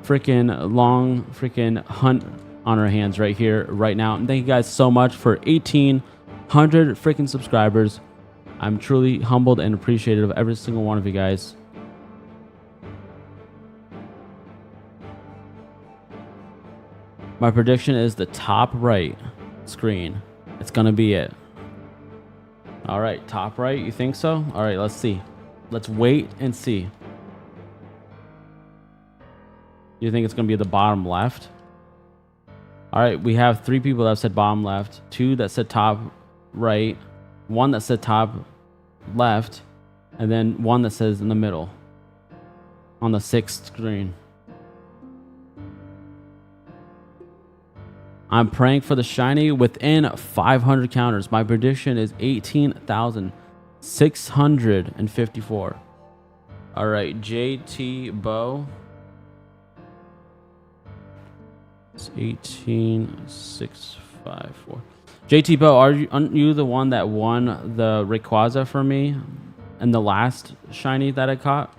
Speaker 1: freaking long freaking hunt on our hands right here right now. And thank you guys so much for 1,800 freaking subscribers. I'm truly humbled and appreciative of every single one of you guys. My prediction is the top right screen. It's gonna be it. All right, top right, you think so? All right, let's see. Let's wait and see. You think it's gonna be the bottom left? All right, we have 3 people that have said bottom left, 2 that said top right, 1 that said top left, and then 1 that says in the middle on the 6th screen. I'm praying for the shiny within 500 counters. My prediction is 18,654. All right, JT Bow. It's 18,654. JT Bow, aren't you the one that won the Rayquaza for me and the last shiny that I caught?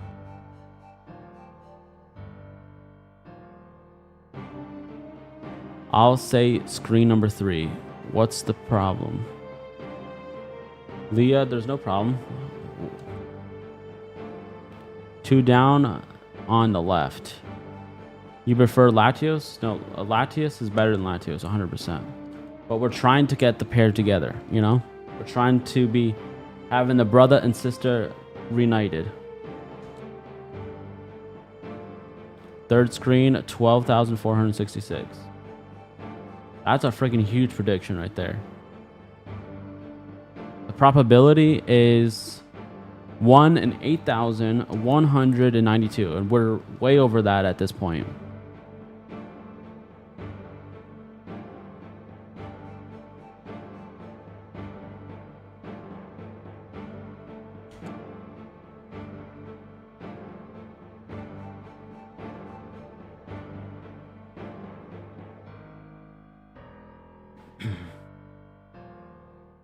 Speaker 1: I'll say screen number 3. What's the problem? Leah, there's no problem. 2 down on the left. You prefer Latios? No, Latias is better than Latios, 100%. But we're trying to get the pair together, you know? We're trying to be having the brother and sister reunited. 3rd screen, 12,466. That's a freaking huge prediction right there. The probability is 1 in 8,192, and we're way over that at this point.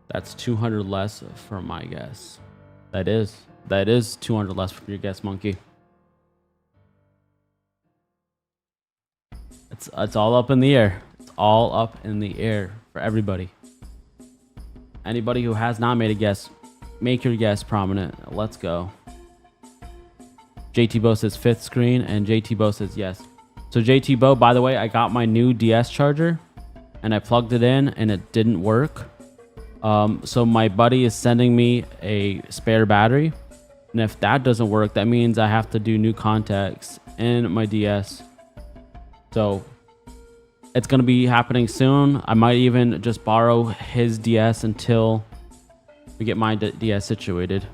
Speaker 1: That's 200 less for my guess. That is 200 less for your guess, Monkey. It's all up in the air. It's all up in the air for everybody. Anybody who has not made a guess, make your guess prominent. Let's go. JT Bo says 5th screen, and JT Bo says yes. So JT Bo, by the way, I got my new DS charger, and I plugged it in, and it didn't work. So my buddy is sending me a spare battery, and if that doesn't work, that means I have to do new contacts in my DS. So it's going to be happening soon. I might even just borrow his DS until we get my DS situated.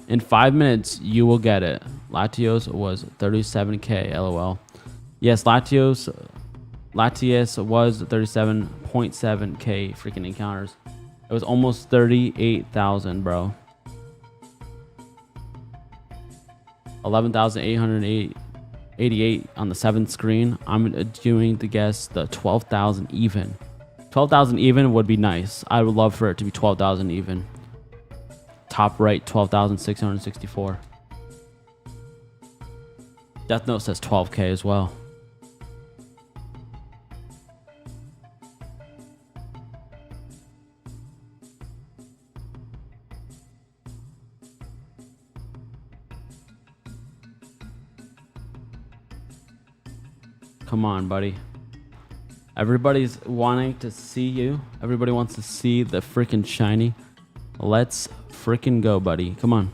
Speaker 1: In 5 minutes, you will get it. Latios was 37K, LOL. Yes, Latias was 37.7K freaking encounters. It was almost 38,000, bro. 11,888 on the 7th screen. I'm doing the guess the 12,000 even. 12,000 even would be nice. I would love for it to be 12,000 even. Top right, 12,664. Death Note says 12K as well. Come on, buddy. Everybody's wanting to see you. Everybody wants to see the freaking shiny. Let's freaking go, buddy. Come on.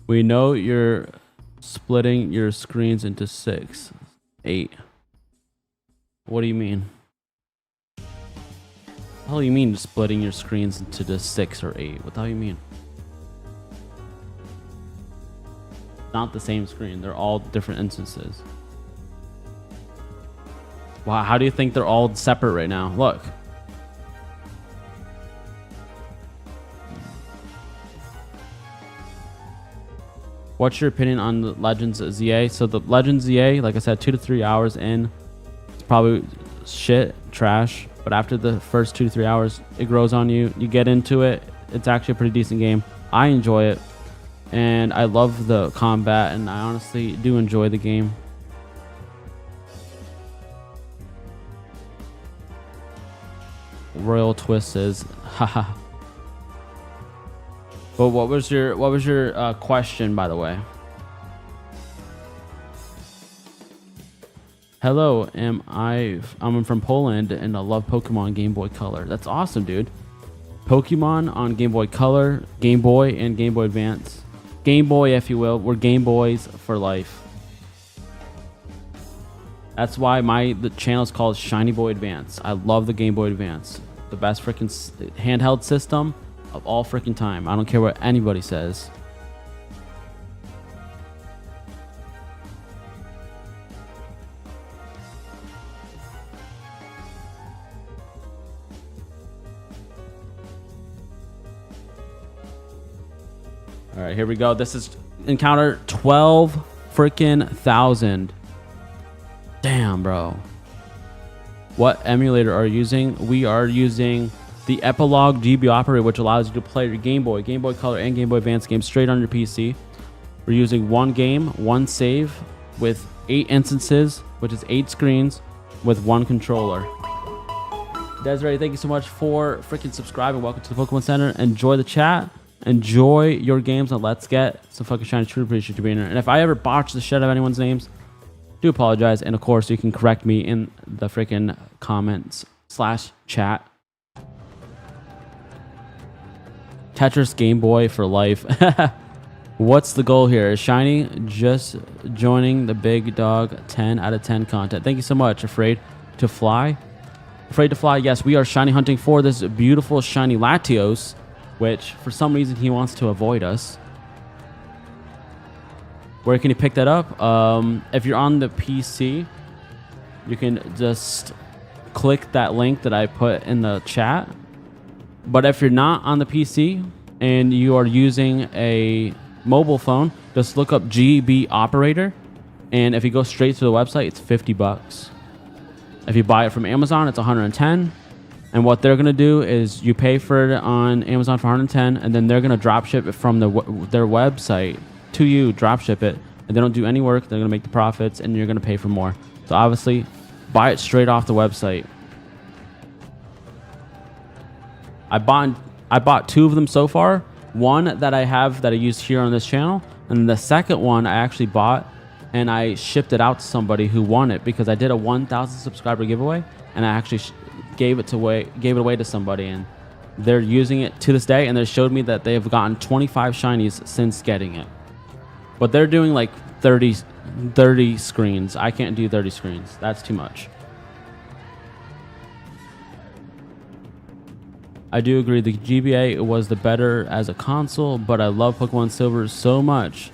Speaker 1: We know you're splitting your screens into 6, 8. What do you mean? What the hell do you mean splitting your screens into the 6 or 8? What the hell do you mean? Not the same screen. They're all different instances. Wow, how do you think they're all separate right now? Look. What's your opinion on the Legends ZA? So the Legends ZA, like I said, 2 to 3 hours in, it's probably shit, trash. But after the first 2 to 3 hours, it grows on you. You get into it. It's actually a pretty decent game. I enjoy it. And I love the combat, and I honestly do enjoy the game. Royal Twist is, haha. But what was your question, by the way? Hello, I'm from Poland and I love Pokemon Game Boy Color. That's awesome, dude. Pokemon on Game Boy Color, Game Boy, and Game Boy Advance. Game Boy, if you will. We're Game Boys for life. That's why the channel is called Shiny Boy Advance. I love the Game Boy Advance. The best freaking handheld system of all freaking time. I don't care what anybody says. All right, here we go. This is encounter 12 freaking thousand. Damn, bro. What emulator are you using? We are using the Epilogue GB operator, which allows you to play your Game Boy Color, and Game Boy Advance games straight on your PC. We're using one game, one save, with 8 instances, which is 8 screens, with one controller. Desiree, thank you so much for freaking subscribing. Welcome to the Pokemon Center. Enjoy the chat. Enjoy your games, and let's get some fucking shiny. Truly appreciate you being here. And if I ever botch the shit out of anyone's names, do apologize. And of course, you can correct me in the freaking comments / chat. Tetris Game Boy for life. What's the goal here? Is Shiny just joining the big dog 10 out of 10 content? Thank you so much. Afraid to fly? Afraid to fly? Yes, we are shiny hunting for this beautiful shiny Latios, which for some reason he wants to avoid us. Where can you pick that up? If you're on the PC, you can just click that link that I put in the chat. But if you're not on the PC and you are using a mobile phone, just look up GB operator. And if you go straight to the website, it's $50. If you buy it from Amazon, it's $110. And what they're going to do is you pay for it on Amazon for $110, and then they're going to drop ship it from their website to you, drop ship it. And they don't do any work. They're going to make the profits, and you're going to pay for more. So obviously, buy it straight off the website. I bought 2 of them so far. One that I have that I use here on this channel, and the second one I actually bought and I shipped it out to somebody who won it because I did a 1,000 subscriber giveaway, and I actually gave it away to somebody, and they're using it to this day, and they showed me that they have gotten 25 shinies since getting it. But they're doing like 30 screens. I can't do 30 screens. That's too much. I do agree the GBA was the better as a console, but I love Pokemon Silver so much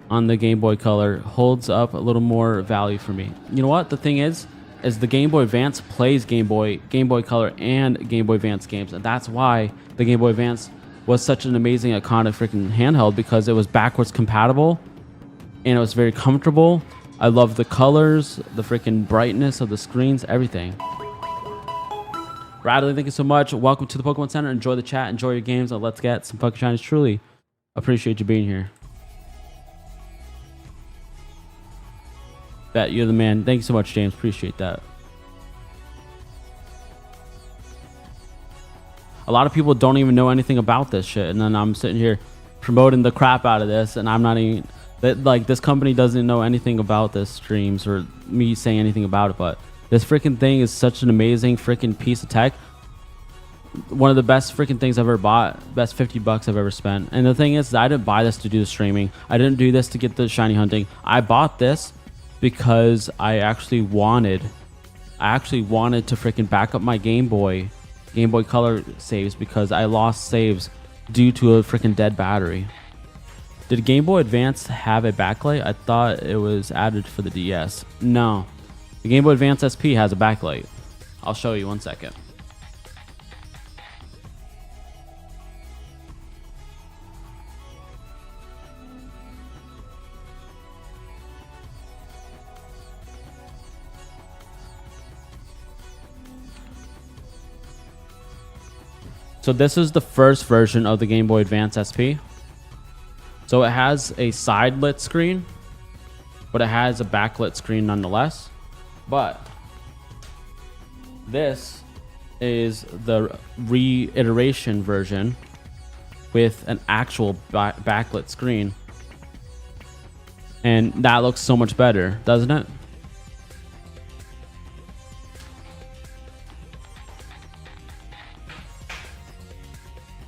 Speaker 1: on the Game Boy Color. Holds up a little more value for me. You know what? The thing is the Game Boy Advance plays Game Boy Color, and Game Boy Advance games. And that's why the Game Boy Advance was such an amazing, iconic freaking handheld, because it was backwards compatible and it was very comfortable. I love the colors, the freaking brightness of the screens, everything. Radley, thank you so much. Welcome to the Pokemon Center. Enjoy the chat, enjoy your games, and let's get some fucking shinies. Truly appreciate you being here. Bet you're the man. Thank you so much, James. Appreciate that. A lot of people don't even know anything about this shit, and then I'm sitting here promoting the crap out of this, and I'm not even like, this company doesn't know anything about this streams or me saying anything about it, but this freaking thing is such an amazing freaking piece of tech. One of the best freaking things I've ever bought, best 50 bucks I've ever spent. And the thing is, I didn't buy this to do the streaming. I didn't do this to get the shiny hunting. I bought this because I actually wanted to freaking back up my Game Boy Color saves, because I lost saves due to a freaking dead battery. Did Game Boy Advance have a backlight? I thought it was added for the DS. No. The Game Boy Advance SP has a backlight. I'll show you 1 second. So this is the first version of the Game Boy Advance SP. So it has a side lit screen, but it has a backlit screen nonetheless. But this is the reiteration version with an actual backlit screen. And that looks so much better, doesn't it?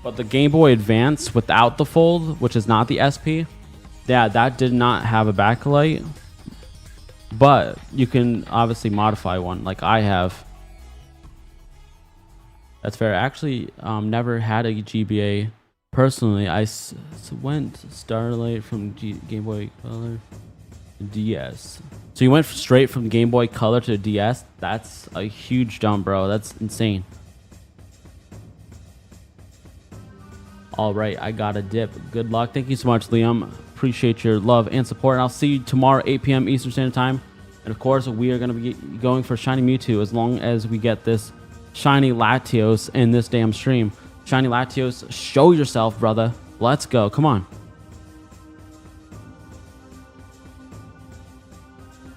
Speaker 1: But the Game Boy Advance without the fold, which is not the SP, yeah, that did not have a backlight. But you can obviously modify one, like I have. That's fair. Actually, never had a GBA personally. I went Starlight from Game Boy Color to DS. So you went straight from Game Boy Color to DS? That's a huge jump, bro. That's insane. All right, I got a dip. Good luck. Thank you so much, Liam. Appreciate your love and support. And I'll see you tomorrow, 8 p.m. Eastern Standard Time. And of course, we are going to be going for Shiny Mewtwo as long as we get this Shiny Latios in this damn stream. Shiny Latios, show yourself, brother. Let's go. Come on.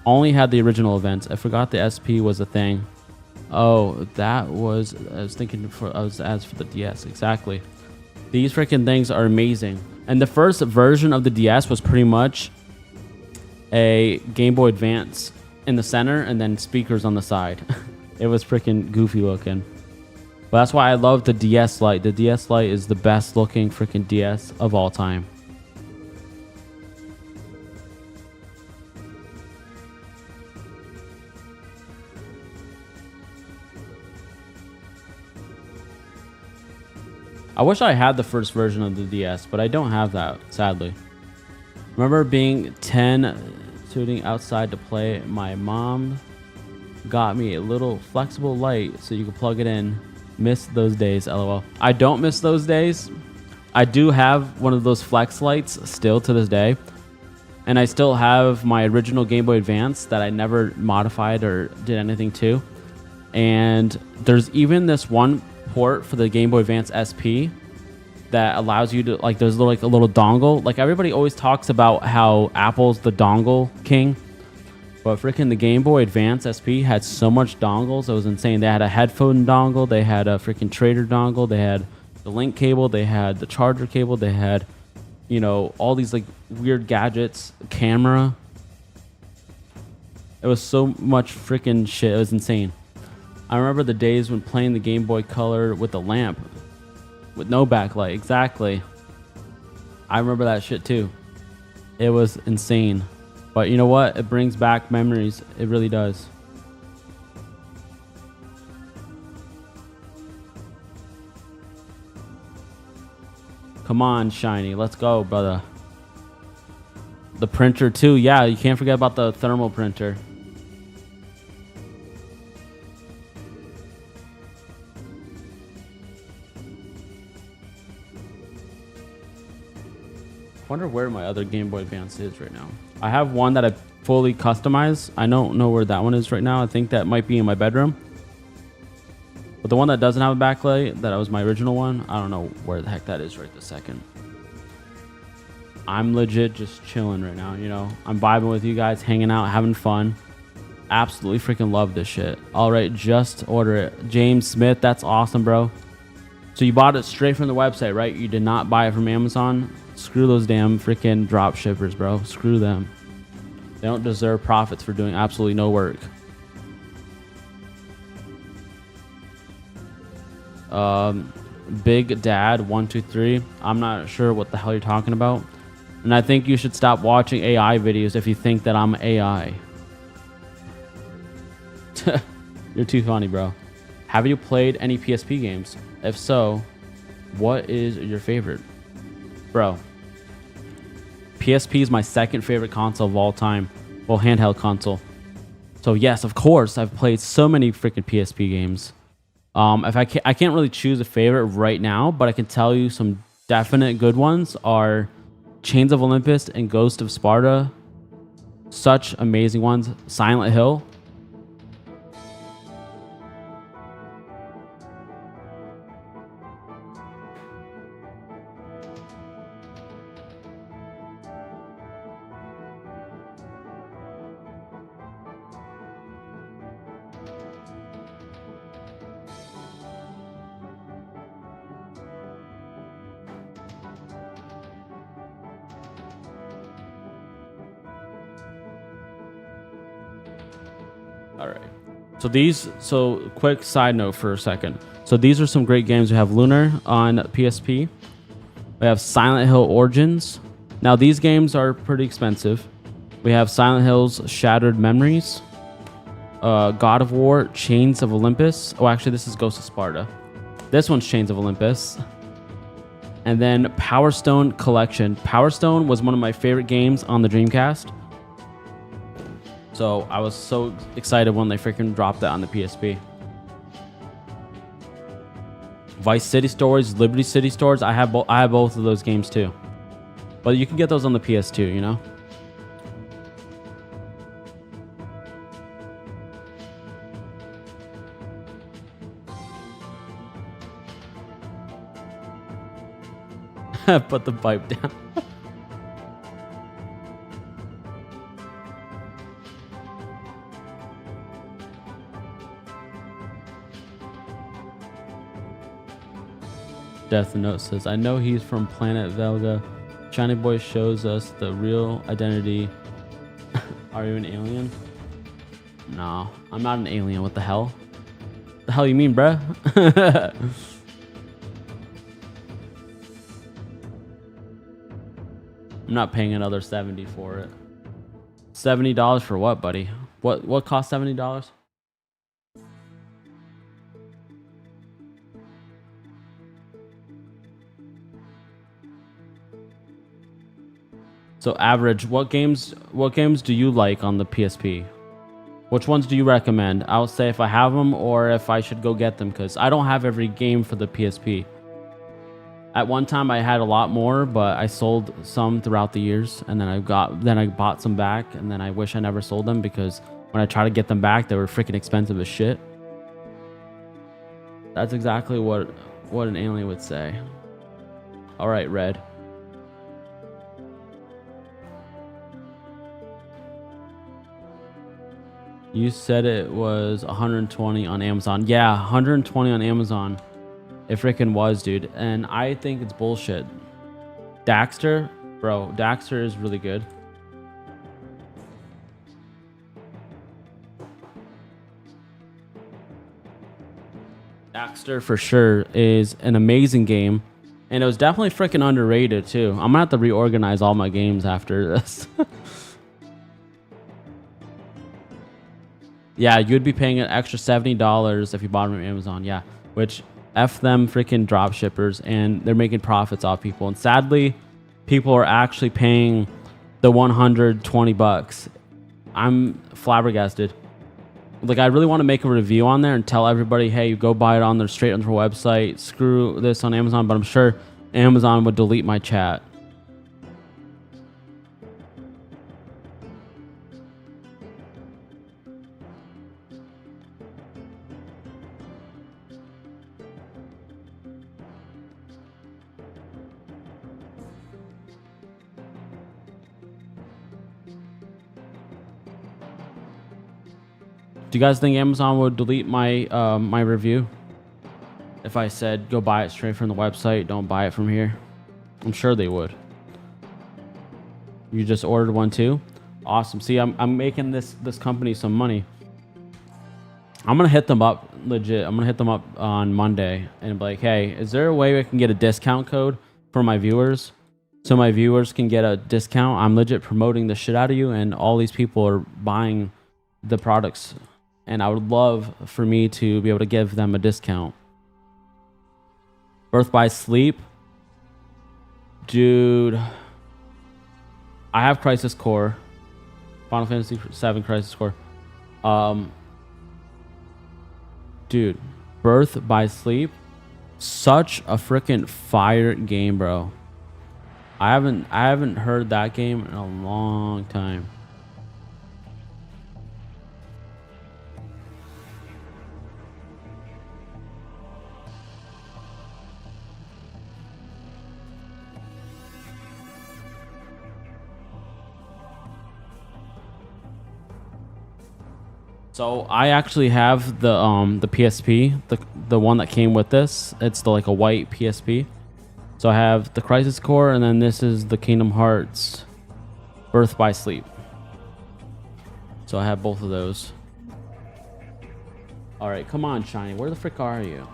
Speaker 1: Only had the original events. I forgot the SP was a thing. Oh, that was... I was thinking for... I was as for the DS. Exactly. These freaking things are amazing. And the first version of the DS was pretty much a Game Boy Advance in the center and then speakers on the side. It was freaking goofy looking. But that's why I love the DS Lite. The DS Lite is the best looking freaking DS of all time. I wish I had the first version of the DS, but I don't have that, sadly. Remember being 10, sitting outside to play. My mom got me a little flexible light so you could plug it in. Miss those days, lol. I don't miss those days. I do have one of those flex lights still to this day. And I still have my original Game Boy Advance that I never modified or did anything to. And there's even this one port for the Game Boy Advance SP that allows you to, like, there's a little dongle. Like, everybody always talks about how Apple's the dongle king, but freaking the Game Boy Advance SP had so much dongles, it was insane. They had a headphone dongle, they had a freaking trader dongle, they had the link cable, they had the charger cable, they had, you know, all these like weird gadgets, camera. It was so much freaking shit. It was insane. I remember the days when playing the Game Boy Color with the lamp, with no backlight. Exactly. I remember that shit too. It was insane. But you know what? It brings back memories. It really does. Come on, Shiny. Let's go, brother. The printer too. Yeah, you can't forget about the thermal printer. Wonder where my other Game Boy Advance is right now. I have one that I fully customized. I don't know where that one is right now. I think that might be in my bedroom. But the one that doesn't have a backlight, that was my original one, I don't know where the heck that is right this second. I'm legit just chilling right now, you know. I'm vibing with you guys, hanging out, having fun. Absolutely freaking love this shit. All right, just order it. James Smith, that's awesome, bro. So you bought it straight from the website, right? You did not buy it from Amazon. Screw those damn freaking drop shippers, bro. Screw them. They don't deserve profits for doing absolutely no work. Big Dad 123. I'm not sure what the hell you're talking about. And I think you should stop watching AI videos if you think that I'm AI. You're too funny, bro. Have you played any PSP games? If so, what is your favorite? Bro, PSP is my second favorite console of all time. Well, handheld console. So yes, of course, I've played so many freaking PSP games. If I can't really choose a favorite right now, but I can tell you some definite good ones are Chains of Olympus and Ghost of Sparta. Such amazing ones. Silent Hill. All right. So quick side note for a second. So these are some great games. We have Lunar on PSP. We have Silent Hill Origins. Now these games are pretty expensive. We have Silent Hill's Shattered Memories. God of War, Chains of Olympus. Oh, actually, this is Ghost of Sparta. This one's Chains of Olympus. And then Power Stone Collection. Power Stone was one of my favorite games on the Dreamcast. So I was so excited when they freaking dropped that on the PSP. Vice City Stories, Liberty City Stories. I have both of those games too. But you can get those on the PS2, you know? Put the pipe down. Death Note says, I know he's from Planet Velga. Shiny Boy shows us the real identity. Are you an alien? No, I'm not an alien. What the hell? The hell you mean, bruh? I'm not paying another $70 for it. $70 for what, buddy? What cost $70? So average, what games do you like on the PSP? Which ones do you recommend? I would say if I have them or if I should go get them, because I don't have every game for the PSP. At one time I had a lot more, but I sold some throughout the years, and then I bought some back, and then I wish I never sold them because when I try to get them back, they were freaking expensive as shit. That's exactly what an alien would say. All right, Red. You said it was 120 on Amazon. Yeah, 120 on Amazon. It freaking was, dude. And I think it's bullshit. Daxter? Bro, Daxter is really good. Daxter for sure is an amazing game. And it was definitely freaking underrated too. I'm gonna have to reorganize all my games after this. Yeah, you'd be paying an extra $70 if you bought them on Amazon. Yeah, which F them freaking drop shippers, and they're making profits off people. And sadly, people are actually paying the $120. I'm flabbergasted. Like, I really want to make a review on there and tell everybody, hey, go buy it on their straight on their website. Screw this on Amazon, but I'm sure Amazon would delete my chat. Do you guys think Amazon would delete my my review if I said go buy it straight from the website, don't buy it from here? I'm sure they would. You just ordered one too? Awesome. See, I'm making this company some money. I'm gonna hit them up legit. I'm gonna hit them up on Monday and be like, hey, is there a way I can get a discount code for my viewers? So my viewers can get a discount. I'm legit promoting the shit out of you, and all these people are buying the products. And I would love for me to be able to give them a discount. Birth by Sleep. Dude. I have Crisis Core. Final Fantasy VII Crisis Core. Dude, Birth by Sleep, such a freaking fire game, bro. I haven't heard that game in a long time. So I actually have the PSP, the one that came with this. It's like a white PSP. So I have the Crisis Core, and then this is the Kingdom Hearts Birth by Sleep. So I have both of those. All right, come on, Shiny. Where the frick are you?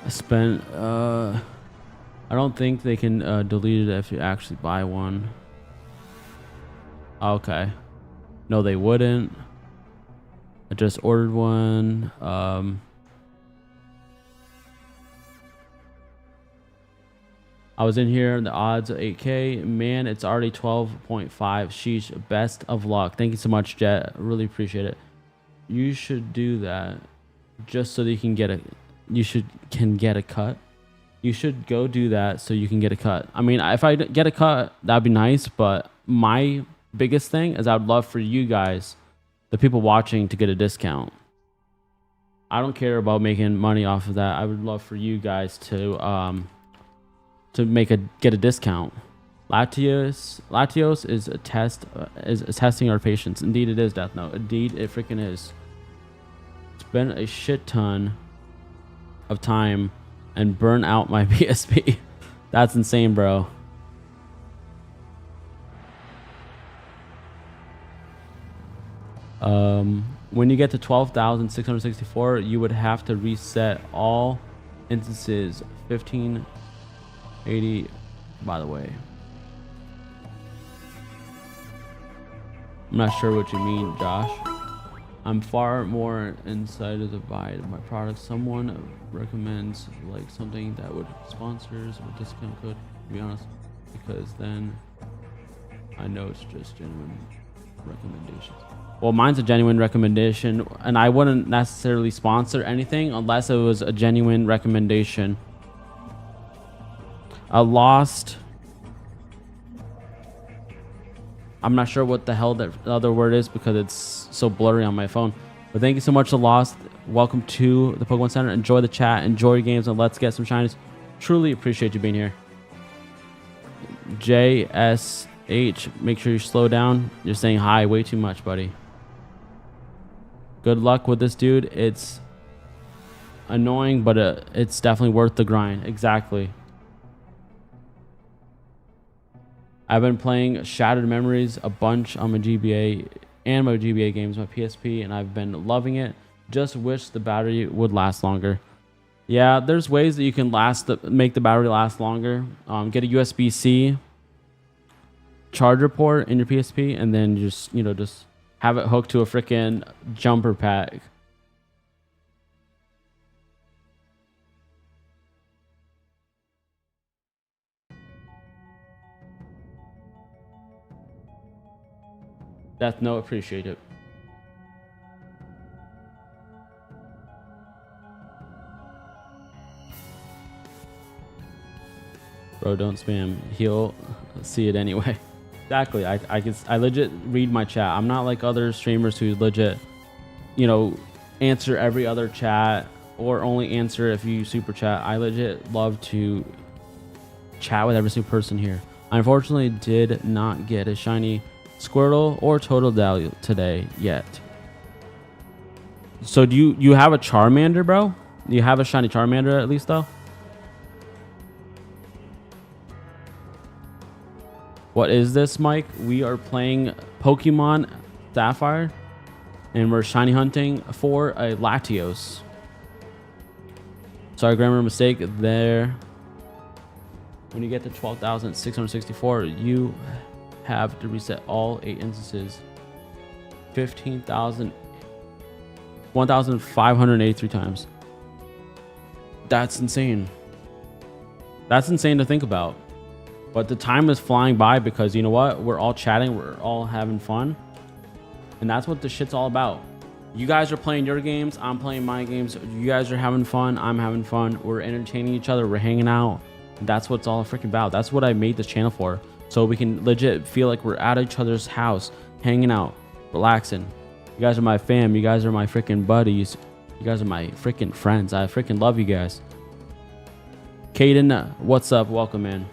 Speaker 1: I spent, I don't think they can delete it if you actually buy one. Okay. No, they wouldn't. I just ordered one. I was in here, the odds of 8K. Man, it's already 12.5. Sheesh, best of luck. Thank you so much, Jet. Really appreciate it. You should do that just so that you can get a... can get a cut. You should go do that so you can get a cut. I mean, if I get a cut, that'd be nice, but my biggest thing is I'd love for you guys, the people watching, to get a discount. I don't care about making money off of that. I would love for you guys to get a discount. Latios is a test is testing our patience. Indeed it is, Death Note. Indeed it freaking is. It's been a shit ton of time and burn out my PSP. That's insane, bro. When you get to 12,664, you would have to reset all instances. 1580, by the way. I'm not sure what you mean, Josh. I'm far more excited to buy my product. Someone recommends like something that would sponsors or discount code, to be honest, because then I know it's just genuine recommendations. Well, mine's a genuine recommendation, and I wouldn't necessarily sponsor anything unless it was a genuine recommendation. I'm not sure what the hell that other word is because it's so blurry on my phone. But thank you so much, The Lost. Welcome to the Pokemon Center. Enjoy the chat, enjoy your games, and let's get some shinies. Truly appreciate you being here. JSH, make sure you slow down. You're saying hi way too much, buddy. Good luck with this, dude. It's annoying, but it's definitely worth the grind. Exactly. I've been playing Shattered Memories a bunch on my GBA and my GBA games, my PSP, and I've been loving it. Just wish the battery would last longer. Yeah, there's ways that you can make the battery last longer. Get a USB-C charger port in your PSP, and then just have it hooked to a freaking jumper pack. Death Note, appreciate it. Bro, don't spam. He'll see it anyway. Exactly. I legit read my chat. I'm not like other streamers who legit, answer every other chat or only answer if you super chat. I legit love to chat with every single person here. I unfortunately did not get a shiny Squirtle or Totodile today yet. So do you have a Charmander, bro? Do you have a shiny Charmander at least though? What is this, Mike? We are playing Pokemon Sapphire and we're shiny hunting for a Latios. Sorry, grammar mistake there. When you get to 12,664, you have to reset all 8 instances. 1,583 times. That's insane. That's insane to think about. But the time is flying by because you know what? We're all chatting. We're all having fun. And that's what the shit's all about. You guys are playing your games. I'm playing my games. You guys are having fun. I'm having fun. We're entertaining each other. We're hanging out. That's what it's all freaking about. That's what I made this channel for. So we can legit feel like we're at each other's house, hanging out, relaxing. You guys are my fam. You guys are my freaking buddies. You guys are my freaking friends. I freaking love you guys. Caden, what's up? Welcome, man.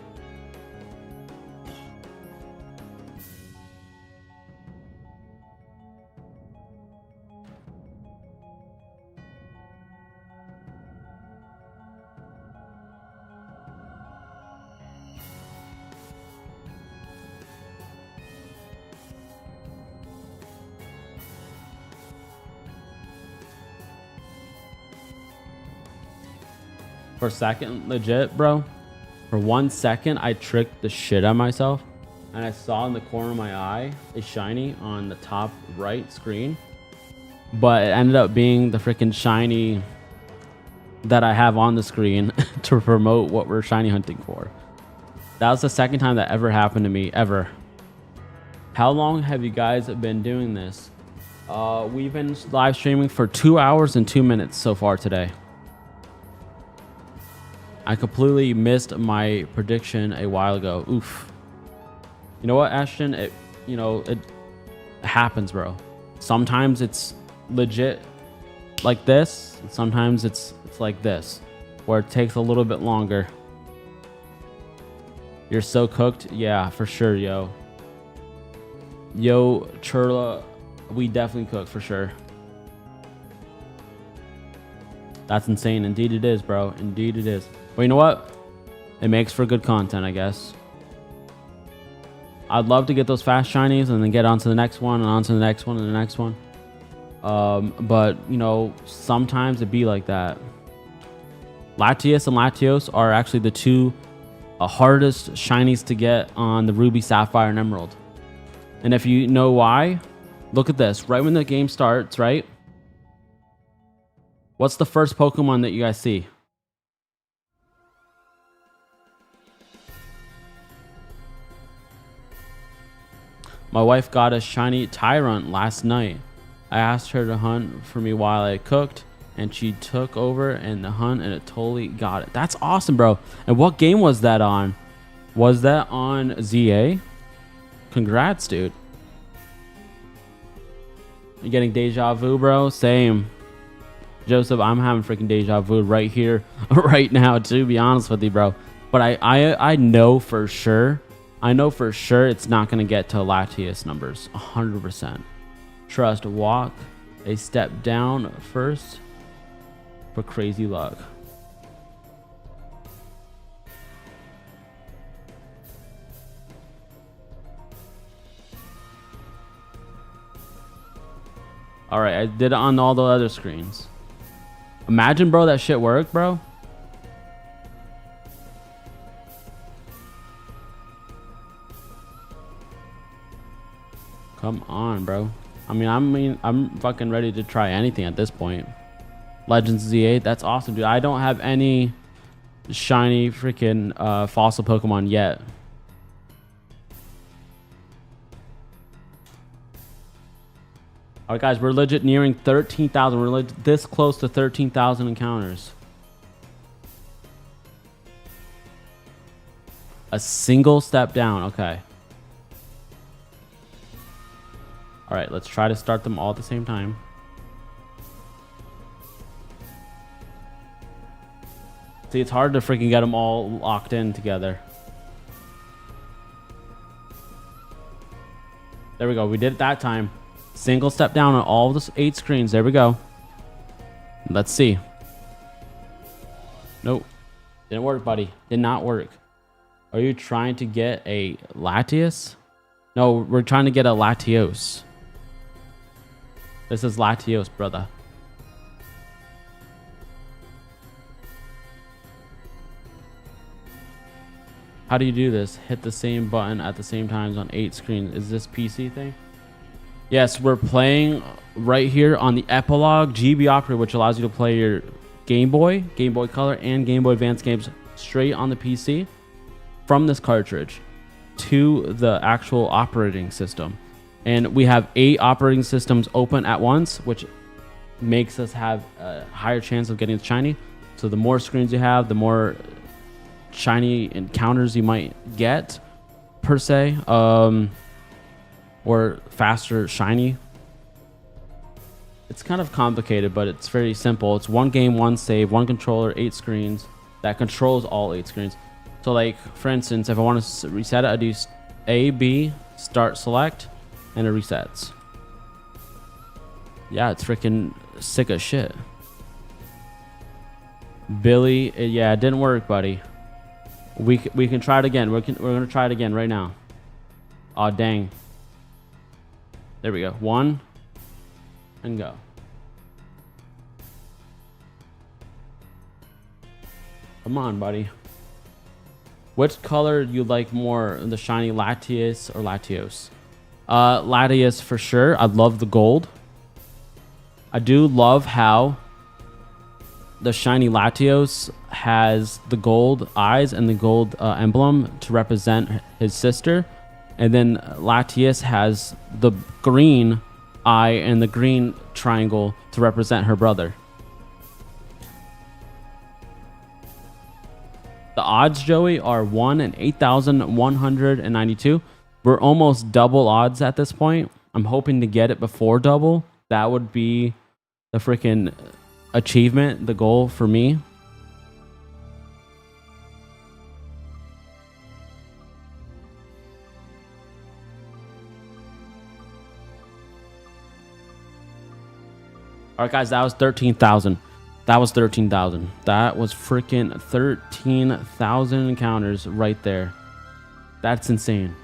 Speaker 1: For a second, legit, bro. For 1 second, I tricked the shit out of myself. And I saw in the corner of my eye a shiny on the top right screen. But it ended up being the freaking shiny that I have on the screen to promote what we're shiny hunting for. That was the second time that ever happened to me, ever. How long have you guys been doing this? We've been live streaming for 2 hours and 2 minutes so far today. I completely missed my prediction a while ago. Oof. You know what, Ashton? It happens, bro. Sometimes it's legit like this. And sometimes it's like this, where it takes a little bit longer. You're so cooked? Yeah, for sure, yo. Yo, Churla, we definitely cook for sure. That's insane. Indeed it is, bro. Indeed it is. But you know what? It makes for good content, I guess. I'd love to get those fast shinies and then get on to the next one and on to the next one and the next one. But, you know, sometimes it be like that. Latias and Latios are actually the two hardest shinies to get on the Ruby, Sapphire, and Emerald. And if you know why, look at this. Right when the game starts, right? What's the first Pokemon that you guys see? My wife got a shiny Tyrant last night. I asked her to hunt for me while I cooked, and she took over and the hunt, and it totally got it. That's awesome, bro. And what game was that on? Was that on ZA? Congrats, dude. You getting deja vu, bro? Same. Joseph, I'm having freaking deja vu right here, right now, to be honest with you, bro. But I know for sure. I know for sure it's not going to get to Latias numbers. 100%. Trust, walk a step down first for crazy luck. All right, I did it on all the other screens. Imagine, bro, that shit worked, bro. Come on, bro. I mean, I'm fucking ready to try anything at this point. Legends Z8, that's awesome, dude. I don't have any shiny freaking fossil Pokemon yet. All right, guys, we're legit nearing 13,000. We're legit this close to 13,000 encounters. A single step down. Okay. All right, let's try to start them all at the same time. See, it's hard to freaking get them all locked in together. There we go. We did it that time. Single step down on all the 8 screens. There we go. Let's see. Nope. Didn't work, buddy. Did not work. Are you trying to get a Latias? No, we're trying to get a Latios. This is Latios, brother. How do you do this? Hit the same button at the same times on 8 screens. Is this PC thing? Yes, we're playing right here on the Epilogue GB Operator, which allows you to play your Game Boy Color, and Game Boy Advance games straight on the PC from this cartridge to the actual operating system. And we have 8 operating systems open at once, which makes us have a higher chance of getting shiny. So the more screens you have, the more shiny encounters you might get, per se, or faster shiny. It's kind of complicated, but it's very simple. It's 1 game, 1 save, 1 controller, 8 screens that controls all 8 screens. So like, for instance, if I want to reset it, I do A, B, start, select, and it resets. Yeah, it's freaking sick as shit. Billy, yeah, it didn't work, buddy. We can try it again. We're gonna try it again right now. Aw, dang. There we go. 1 and go. Come on, buddy. Which color do you like more, the shiny Latias or Latios? Latias for sure. I love the gold. I do love how the shiny Latios has the gold eyes and the gold emblem to represent his sister. And then Latias has the green eye and the green triangle to represent her brother. The odds, Joey, are 1 in 8,192. We're almost double odds at this point. I'm hoping to get it before double. That would be the freaking achievement, the goal for me. All right, guys, that was 13,000. That was 13,000. That was freaking 13,000 encounters right there. That's insane.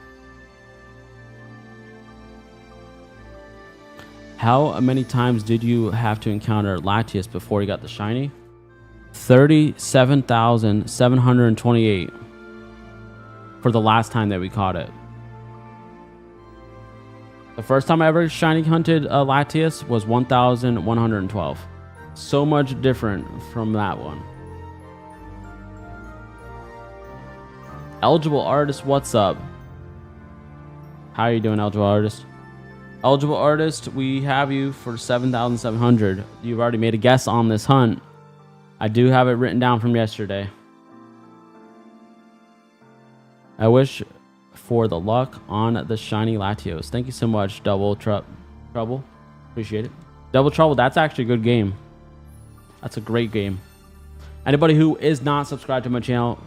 Speaker 1: How many times did you have to encounter Latias before you got the shiny? 37,728 for the last time that we caught it. The first time I ever shiny hunted Latias was 1,112. So much different from that one. Eligible artist, what's up? How are you doing, eligible artist? Eligible artist, we have you for 7,700. You've already made a guess on this hunt. I do have it written down from yesterday. I wish for the luck on the shiny Latios. Thank you so much, Double Trouble. Appreciate it. Double Trouble, that's actually a good game. That's a great game. Anybody who is not subscribed to my channel,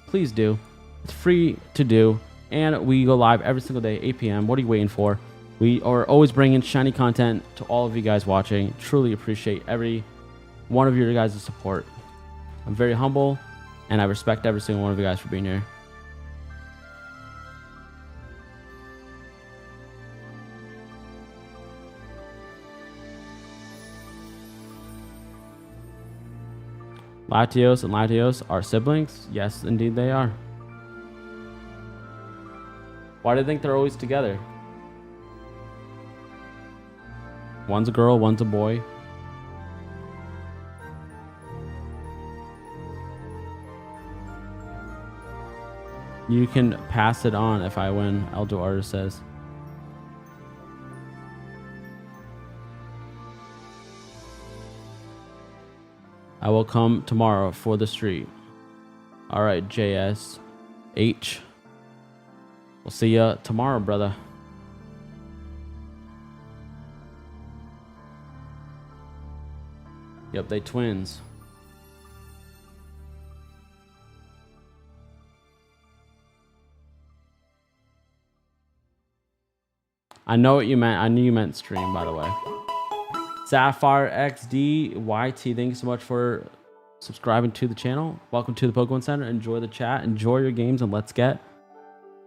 Speaker 1: please do. It's free to do. And we go live every single day, 8 p.m. What are you waiting for? We are always bringing shiny content to all of you guys watching. Truly appreciate every one of your guys' support. I'm very humble, and I respect every single one of you guys for being here. Latios and Latios are siblings? Yes, indeed they are. Why do you think they're always together? One's a girl, one's a boy. You can pass it on if I win, Elder Artist says. I will come tomorrow for the street. All right, JSH. We'll see ya tomorrow, brother. Yep, they twins. I know what you meant. I knew you meant stream, by the way. Sapphire XD YT, thank you so much for subscribing to the channel. Welcome to the Pokemon Center. Enjoy the chat, enjoy your games, and let's get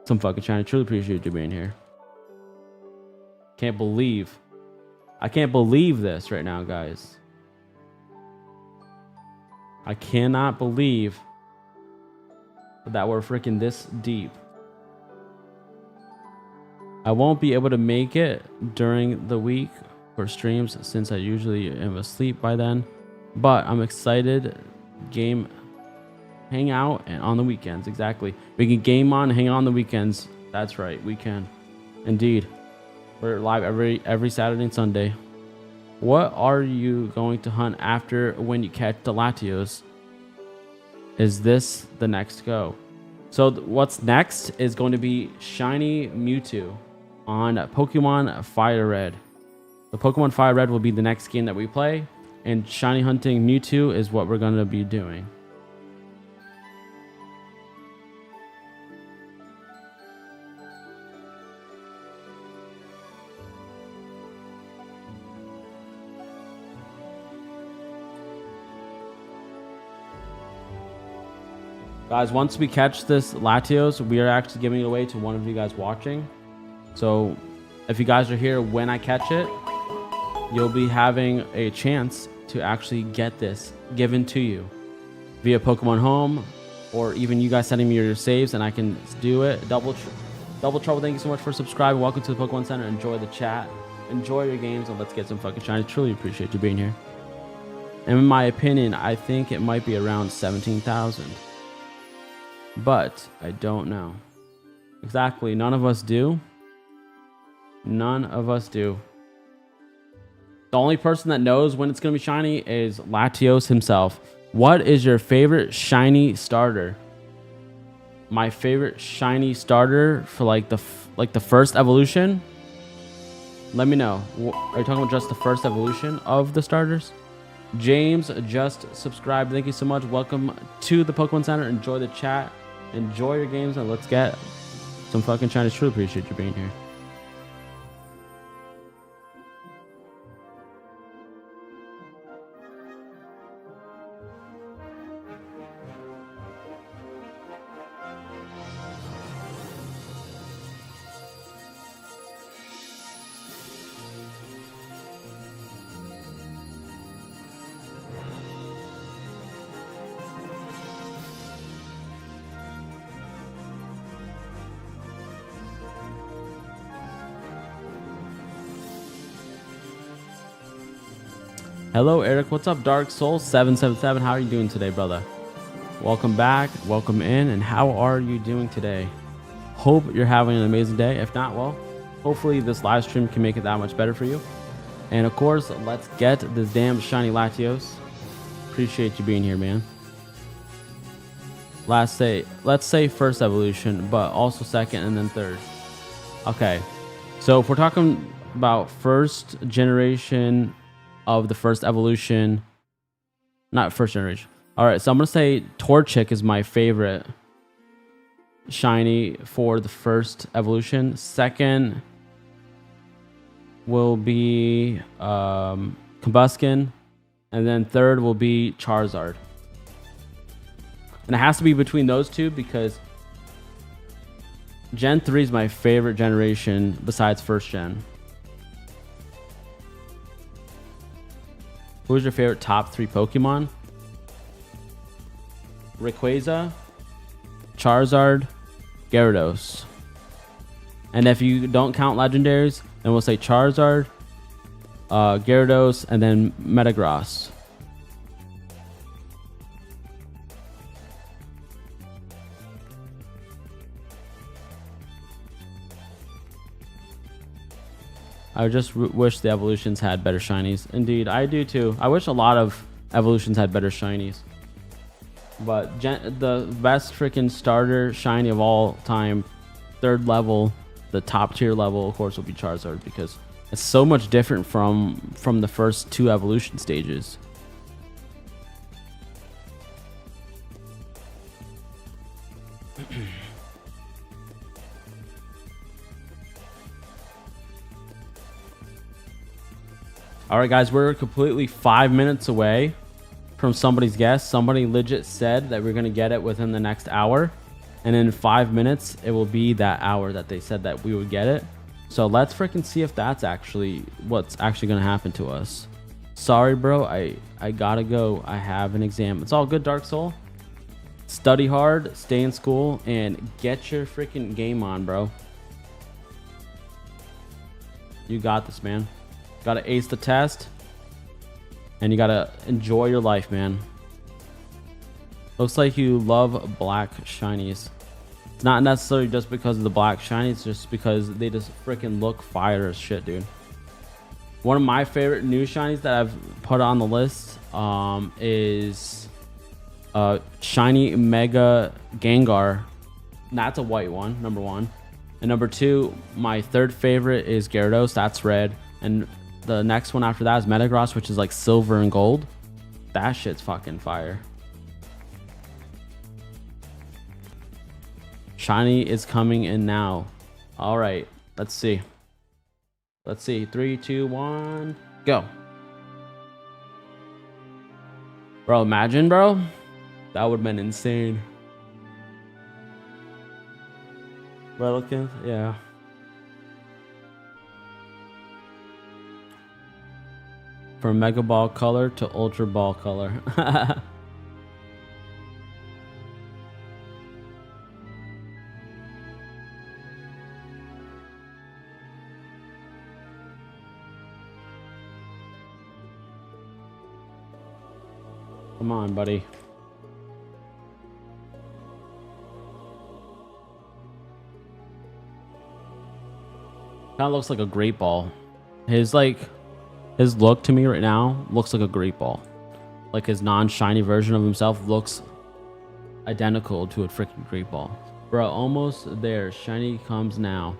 Speaker 1: some fucking shiny. Truly appreciate you being here. I can't believe this right now, guys. I cannot believe that we're freaking this deep. I won't be able to make it during the week for streams since I usually am asleep by then, but I'm excited. Game, hang out, and on the weekends. Exactly, we can game on, hang on the weekends. That's right, we can indeed. We're live every Saturday and Sunday. What are you going to hunt after when you catch the Latios? Is this the next go? So what's next is going to be shiny Mewtwo on Pokemon Fire Red. The Pokemon Fire Red will be the next game that we play, and shiny hunting Mewtwo is what we're going to be doing. Guys, once we catch this Latios, we are actually giving it away to one of you guys watching. So if you guys are here when I catch it, you'll be having a chance to actually get this given to you via Pokemon Home, or even you guys sending me your saves and I can do it. Double Trouble, thank you so much for subscribing. Welcome to the Pokemon Center. Enjoy the chat, enjoy your games, and let's get some fucking shiny. Truly appreciate you being here. And in my opinion, I think it might be around 17,000. But I don't know. Exactly. None of us do. None of us do. The only person that knows when it's going to be shiny is Latios himself. What is your favorite shiny starter? My favorite shiny starter for like the first evolution? Let me know. Are you talking about just the first evolution of the starters? James just subscribed. Thank you so much. Welcome to the Pokemon Center. Enjoy the chat. Enjoy your games, and let's get some fucking shiny. Truly appreciate you being here. Hello, Eric. What's up, Dark Soul 777? How are you doing today, brother? Welcome back. Welcome in. And how are you doing today? Hope you're having an amazing day. If not, well, hopefully this live stream can make it that much better for you. And of course, let's get this damn shiny Latios. Appreciate you being here, man. Let's say first evolution, but also second and then third. Okay. So if we're talking about first generation of the first evolution, not first generation. All right, so I'm gonna say Torchic is my favorite shiny for the first evolution. Second will be Combuskin, and then third will be Charizard. And it has to be between those two because Gen 3 is my favorite generation besides first gen. Who's your favorite top 3 Pokemon? Rayquaza, Charizard, Gyarados. And if you don't count legendaries, then we'll say Charizard, Gyarados, and then Metagross. I just wish the evolutions had better shinies. Indeed, I do too. I wish a lot of evolutions had better shinies. But the best freaking starter shiny of all time, third level, the top tier level, of course, will be Charizard because it's so much different from the first 2 evolution stages. All right, guys, we're completely 5 minutes away from somebody's guess. Somebody legit said that we're going to get it within the next hour. And in 5 minutes, it will be that hour that they said that we would get it. So let's freaking see if that's actually what's actually going to happen to us. Sorry, bro. I gotta go. I have an exam. It's all good, Dark Soul. Study hard, stay in school, and get your freaking game on, bro. You got this, man. Gotta ace the test. And you gotta enjoy your life, man. Looks like you love black shinies. It's not necessarily just because of the black shinies, it's just because they just freaking look fire as shit, dude. One of my favorite new shinies that I've put on the list is shiny Mega Gengar. That's a white one, number one. And number two, my third favorite is Gyarados. That's red. And the next one after that is Metagross, which is like silver and gold. That shit's fucking fire. Shiny is coming in now. All right, let's see. Let's see. 3, 2, 1, go. Bro, imagine, bro. That would have been insane. Relicanth, yeah. From Mega Ball color to Ultra Ball color. Come on, buddy. Kind of looks like a great ball. His look to me right now looks like a great ball. Like his non-shiny version of himself looks identical to a freaking great ball. Bro, almost there. Shiny comes now.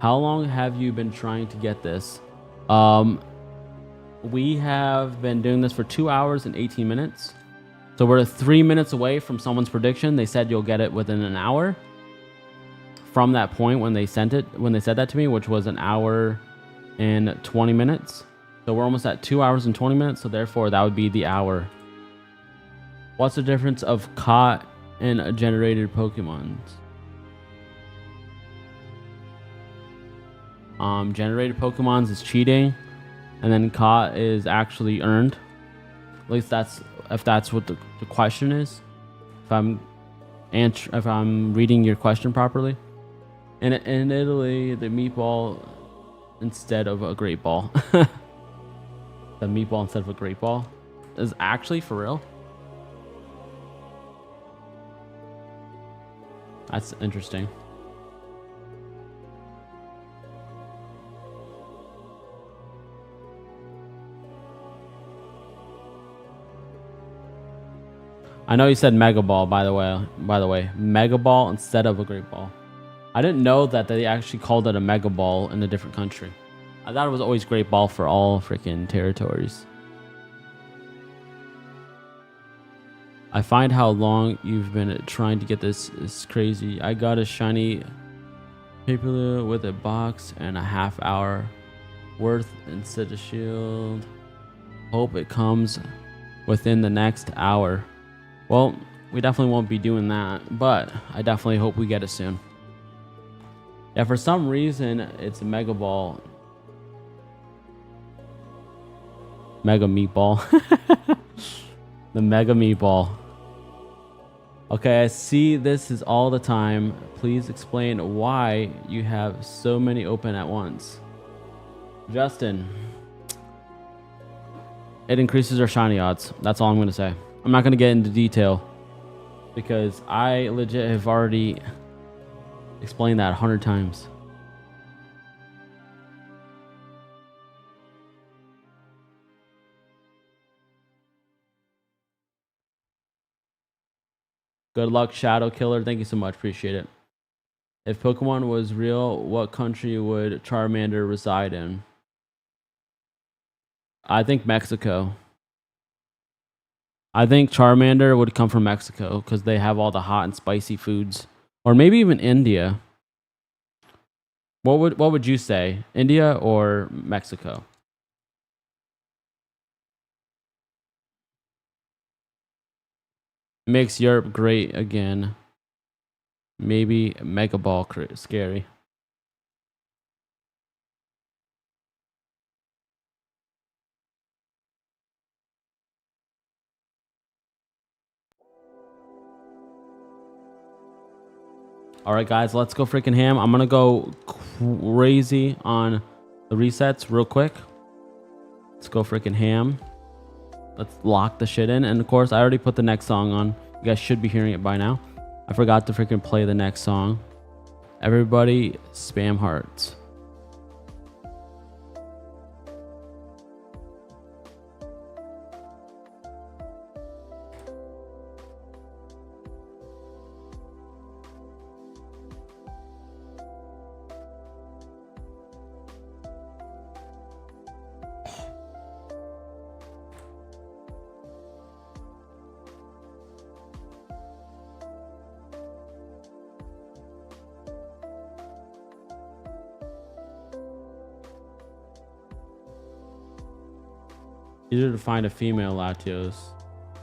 Speaker 1: How long have you been trying to get this? We have been doing this for 2 hours and 18 minutes. So we're 3 minutes away from someone's prediction. They said you'll get it within an hour. From that point when they said that to me, which was an hour and 20 minutes. So we're almost at 2 hours and 20 minutes. So therefore that would be the hour. What's the difference of caught and generated Pokemons? Generated Pokemons is cheating, and then caught is actually earned. At least if that's what the question is. If I'm reading your question properly. In Italy, the meatball instead of a great ball. The meatball instead of a great ball is actually for real. That's interesting. I know you said Mega Ball, by the way. Mega Ball instead of a Great Ball. I didn't know that they actually called it a Mega Ball in a different country. I thought it was always Great Ball for all freaking territories. I find how long you've been trying to get this is crazy. I got a shiny paper with a box and a half hour worth instead of shield. Hope it comes within the next hour. Well, we definitely won't be doing that, but I definitely hope we get it soon. Yeah, for some reason, it's a Mega Ball. Mega Meatball. The Mega Meatball. Okay, I see this is all the time. Please explain why you have so many open at once. Justin. It increases our shiny odds. That's all I'm going to say. I'm not going to get into detail because I legit have already explained that 100 times. Good luck, Shadow Killer. Thank you so much. Appreciate it. If Pokemon was real, what country would Charmander reside in? I think Mexico. I think Charmander would come from Mexico because they have all the hot and spicy foods. Or maybe even India. What would you say? India or Mexico? Makes Europe great again. Maybe Mega Ball scary. All right, guys, let's go freaking ham. I'm gonna go crazy on the resets real quick. Let's go freaking ham. Let's lock the shit in. And of course, I already put the next song on. You guys should be hearing it by now. I forgot to freaking play the next song. Everybody spam hearts. Easier to find a female Latios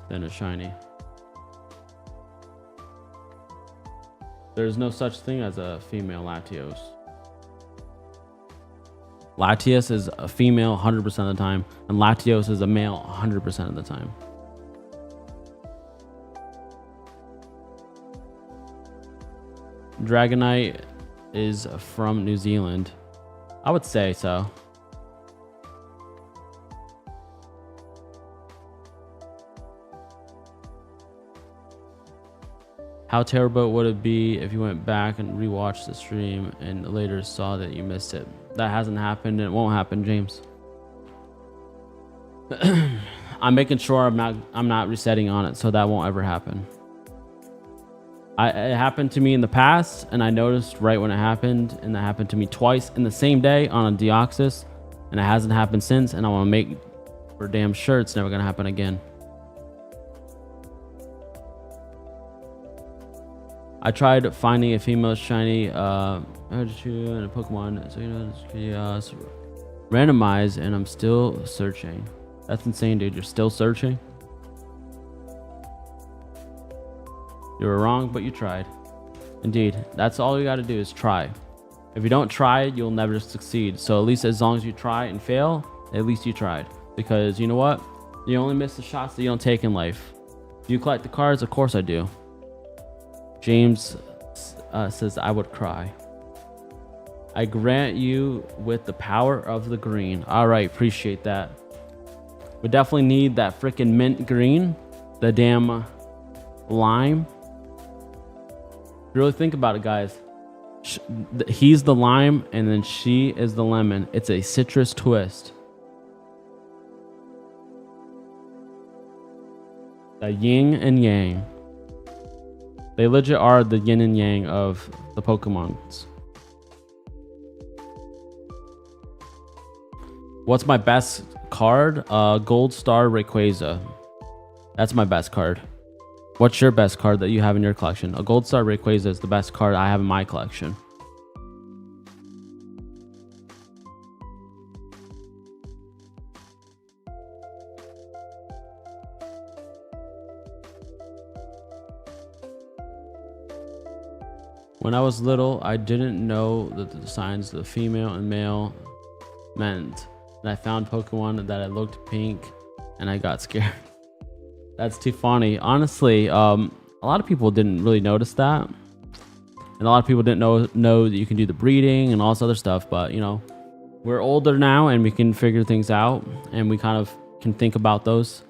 Speaker 1: than a shiny. There's no such thing as a female Latios. Latias is a female 100% of the time, and Latios is a male 100% of the time. Dragonite is from New Zealand. I would say so. How terrible would it be if you went back and rewatched the stream and later saw that you missed it? That hasn't happened and it won't happen, James. I'm making sure I'm not resetting on it, so that won't ever happen. It happened to me in the past, and I noticed right when it happened, and that happened to me twice in the same day on a Deoxys, and it hasn't happened since, and I want to make for damn sure it's never gonna happen again. I tried finding a female shiny in a Pokemon, so you know, randomize, and I'm still searching. That's insane, dude. You're still searching? You were wrong, but you tried. Indeed, that's all you got to do is try. If you don't try, you'll never succeed. So at least as long as you try and fail, at least you tried. Because you know what? You only miss the shots that you don't take in life. Do you collect the cards? Of course I do. James says, I would cry. I grant you with the power of the green. All right, appreciate that. We definitely need that freaking mint green. The damn lime. Really think about it, guys. He's the lime and then she is the lemon. It's a citrus twist. The yin and yang. They legit are the yin and yang of the Pokemons. What's my best card? Gold Star Rayquaza. That's my best card. What's your best card that you have in your collection? A Gold Star Rayquaza is the best card I have in my collection. When I was little, I didn't know that the signs the female and male meant. And I found Pokemon that it looked pink and I got scared. That's too funny. Honestly, a lot of people didn't really notice that. And a lot of people didn't know that you can do the breeding and all this other stuff. But, you know, we're older now and we can figure things out. And we kind of can think about those.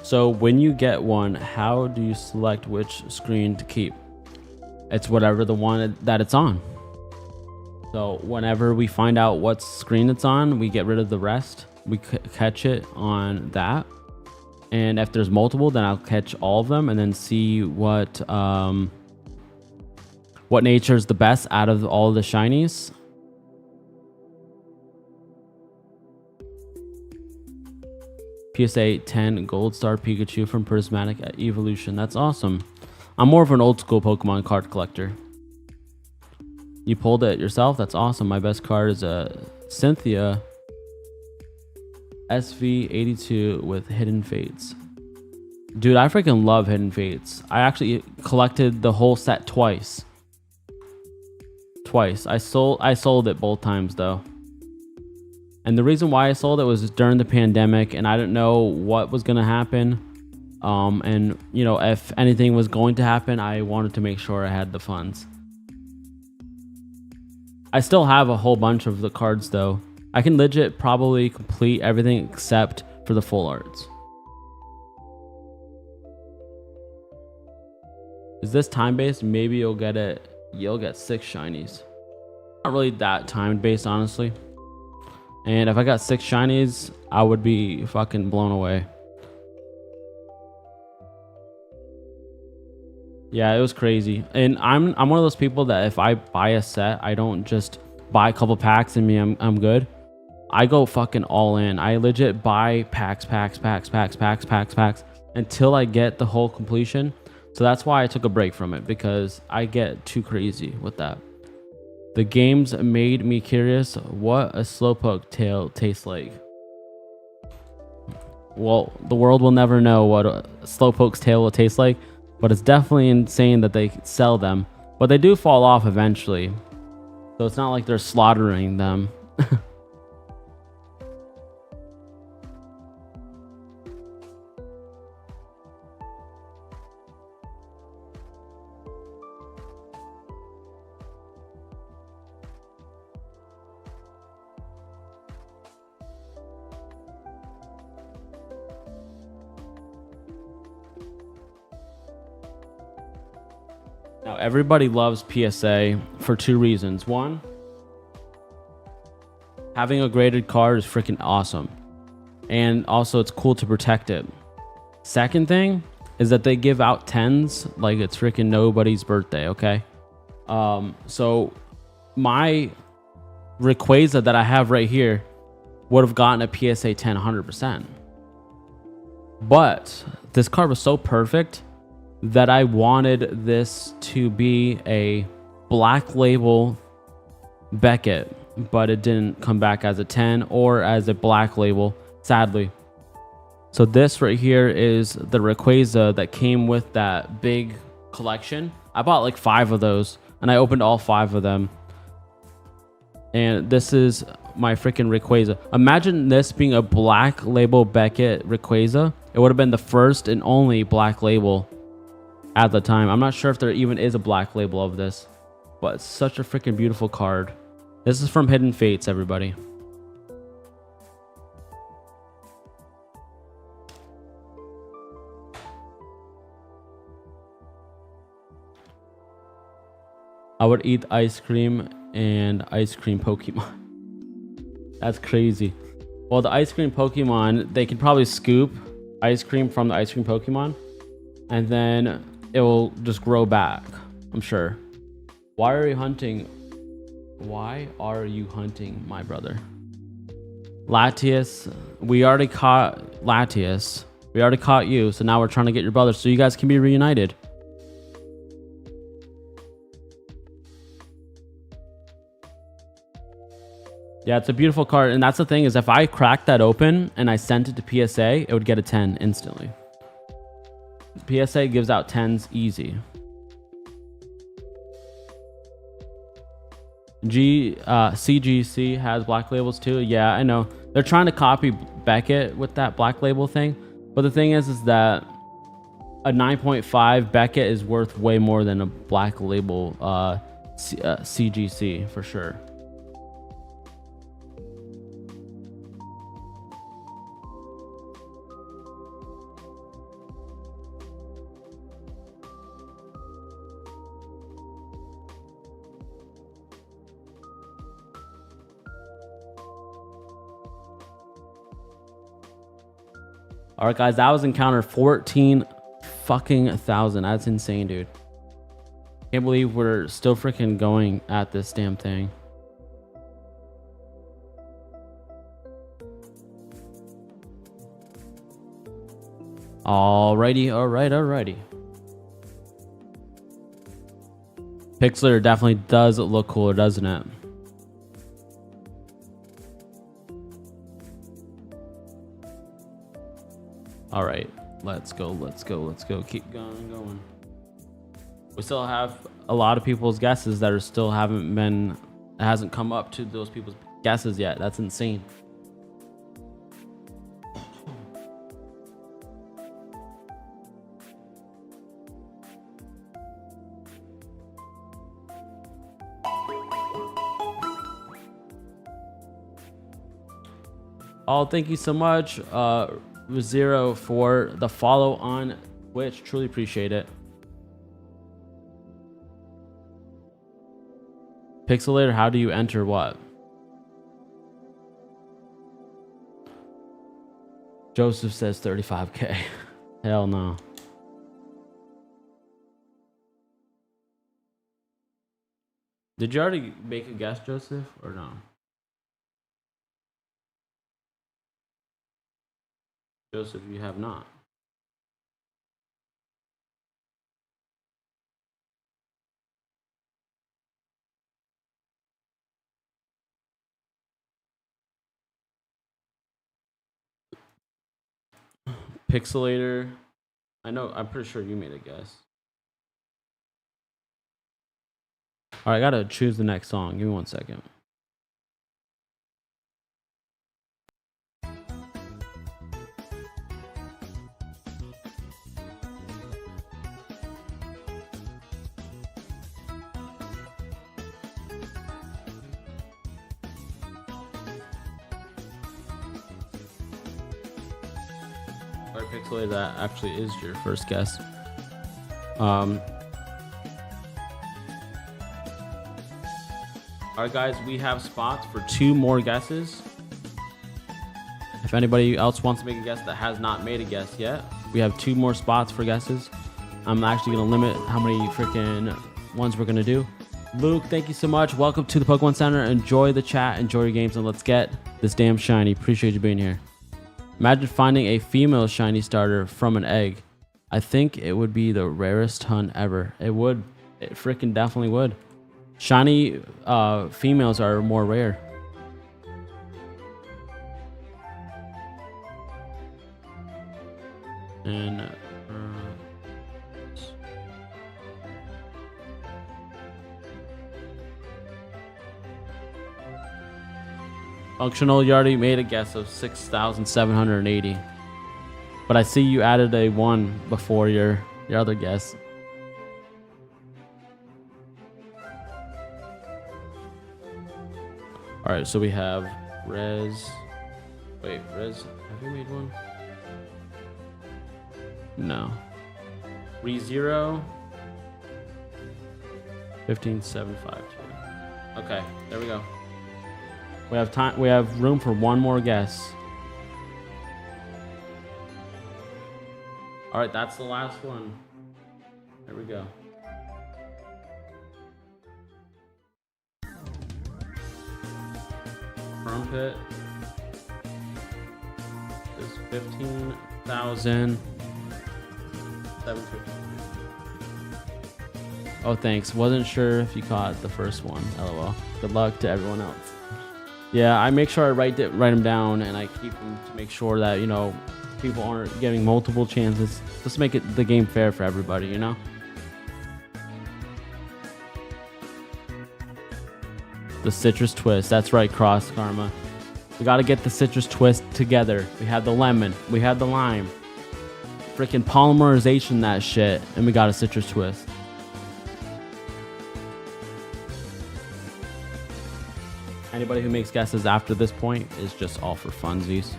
Speaker 1: So when you get one, how do you select which screen to keep? It's whatever the one that it's on. So whenever we find out what screen it's on, we get rid of the rest. We catch it on that. And if there's multiple, then I'll catch all of them and then see what nature is the best out of all the shinies. PSA 10 Gold Star Pikachu from Prismatic Evolution. That's awesome. I'm more of an old school Pokemon card collector. You pulled it yourself? That's awesome. My best card is a Cynthia SV82 with Hidden Fates. Dude, I freaking love Hidden Fates. I actually collected the whole set twice. I sold it both times though. And the reason why I sold it was during the pandemic and I didn't know what was going to happen. And you know, if anything was going to happen, I wanted to make sure I had the funds. I still have a whole bunch of the cards though. I can legit probably complete everything except for the full arts. Is this time based? Maybe you'll get 6 shinies. Not really that time based, honestly. And if I got 6 shinies, I would be fucking blown away. Yeah, it was crazy. And I'm one of those people that if I buy a set, I don't just buy a couple packs and I'm good. I go fucking all in. I legit buy packs until I get the whole completion. So that's why I took a break from it, because I get too crazy with that. The games made me curious what a Slowpoke tail tastes like. Well, the world will never know what a Slowpoke's tail will taste like, but it's definitely insane that they sell them. But they do fall off eventually. So it's not like they're slaughtering them. Now, everybody loves PSA for 2 reasons. One, having a graded card is freaking awesome. And also, it's cool to protect it. Second thing is that they give out 10s like it's freaking nobody's birthday, okay? So, my Rayquaza that I have right here would have gotten a PSA 10 100%. But this card was so perfect that I wanted this to be a black label Beckett, but it didn't come back as a 10 or as a black label, sadly. So this right here is the Rayquaza that came with that big collection. I bought like 5 of those and I opened all 5 of them. And this is my freaking Rayquaza. Imagine this being a black label Beckett Rayquaza. It would have been the first and only black label at the time. I'm not sure if there even is a black label of this, but it's such a freaking beautiful card. This is from Hidden Fates, everybody. I would eat ice cream and ice cream Pokemon. That's crazy. Well, the ice cream Pokemon, they can probably scoop ice cream from the ice cream Pokemon, and then it will just grow back, I'm sure. Why are you hunting? Why are you hunting my brother? Latias, we already caught Latias. We already caught you, so now we're trying to get your brother so you guys can be reunited. Yeah, it's a beautiful card, and that's the thing is if I cracked that open and I sent it to PSA, it would get a 10 instantly. PSA gives out 10s easy. CGC has black labels too. Yeah, I know. They're trying to copy Beckett with that black label thing. But the thing is that a 9.5 Beckett is worth way more than a black label CGC for sure. All right, guys, that was encounter 14 fucking thousand. That's insane, dude. Can't believe we're still freaking going at this damn thing. Alrighty. Pixelator definitely does look cooler, doesn't it? All right, let's go. Keep going. We still have a lot of people's guesses that are still hasn't come up to those people's guesses yet. That's insane. Oh, thank you so much, Zero, for the follow on Twitch. Truly appreciate it. Pixelator, how do you enter what? Joseph says 35K. Hell no. Did you already make a guess, Joseph, or no? Joseph, you have not. Pixelator, I'm pretty sure you made a guess. All right, I gotta choose the next song. Give me 1 second. All right, Pixelator, that actually is your first guess. All right, guys, we have spots for 2 more guesses. If anybody else wants to make a guess that has not made a guess yet, we have 2 more spots for guesses. I'm actually going to limit how many freaking ones we're going to do. Luke, thank you so much. Welcome to the Pokemon Center. Enjoy the chat, enjoy your games, and let's get this damn shiny. Appreciate you being here. Imagine finding a female shiny starter from an egg. I think it would be the rarest hunt ever. It would. It freaking definitely would. Shiny females are more rare. And functional, you already made a guess of 6,780. But I see you added a 1 before your other guess. All right, so we have Rez. Wait, Rez, have you made one? No. ReZero. 15752. Okay, there we go. We have time. We have room for 1 more guess. All right, that's the last one. There we go. Trumpet is 15,750. Oh, thanks. Wasn't sure if you caught the first one. LOL. Good luck to everyone else. Yeah, I make sure I write them down, and I keep them to make sure that, you know, people aren't getting multiple chances. Just make it the game fair for everybody, you know? The citrus twist. That's right, Cross Karma. We got to get the citrus twist together. We had the lemon. We had the lime. Freaking polymerization that shit. And we got a citrus twist. Anybody who makes guesses after this point is just all for funsies.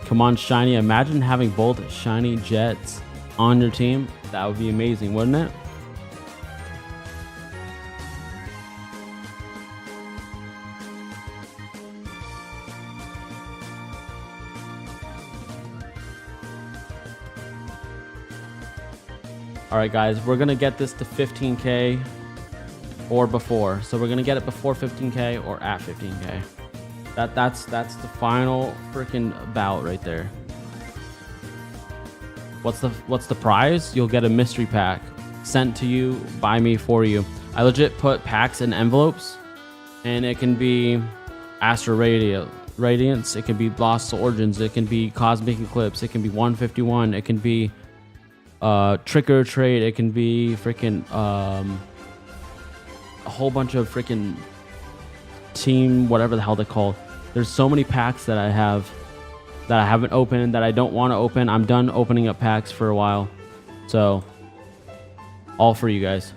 Speaker 1: Come on, Shiny. Imagine having both Shiny Jets on your team. That would be amazing, wouldn't it? All right, guys, we're going to get this to 15K or before. So we're going to get it before 15K or at 15K. That's the final freaking bout right there. What's the prize? You'll get a mystery pack sent to you by me for you. I legit put packs in envelopes, and it can be Astro Radiance, it can be Lost Origins, it can be Cosmic Eclipse, it can be 151, it can be Trick or Trade, it can be freaking a whole bunch of freaking team, whatever the hell they're called. There's so many packs that I have that I haven't opened, that I don't want to open. I'm done opening up packs for a while. So, all for you guys.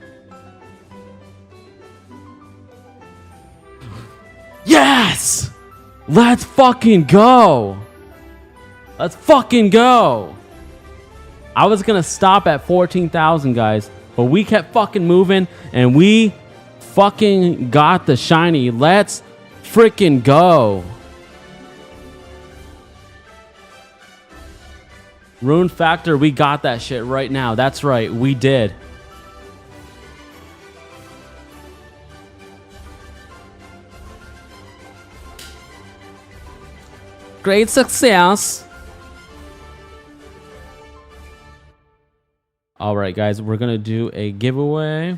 Speaker 1: Yes! Let's fucking go! Let's fucking go! I was gonna stop at 14,000, guys, but we kept fucking moving, and we fucking got the shiny. Let's freaking go! Rune Factor, we got that shit right now. That's right, we did. Great success. All right, guys, we're gonna do a giveaway.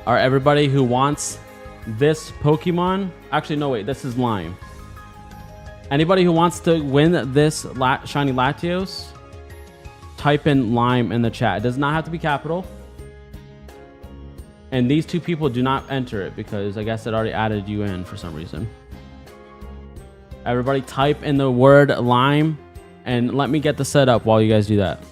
Speaker 1: All right, everybody who wants this Pokemon. Actually, no, wait, this is Lime. Anybody who wants to win this shiny Latios, type in Lime in the chat. It does not have to be capital. And these two people do not enter it because I guess it already added you in for some reason. Everybody type in the word Lime and let me get the setup while you guys do that.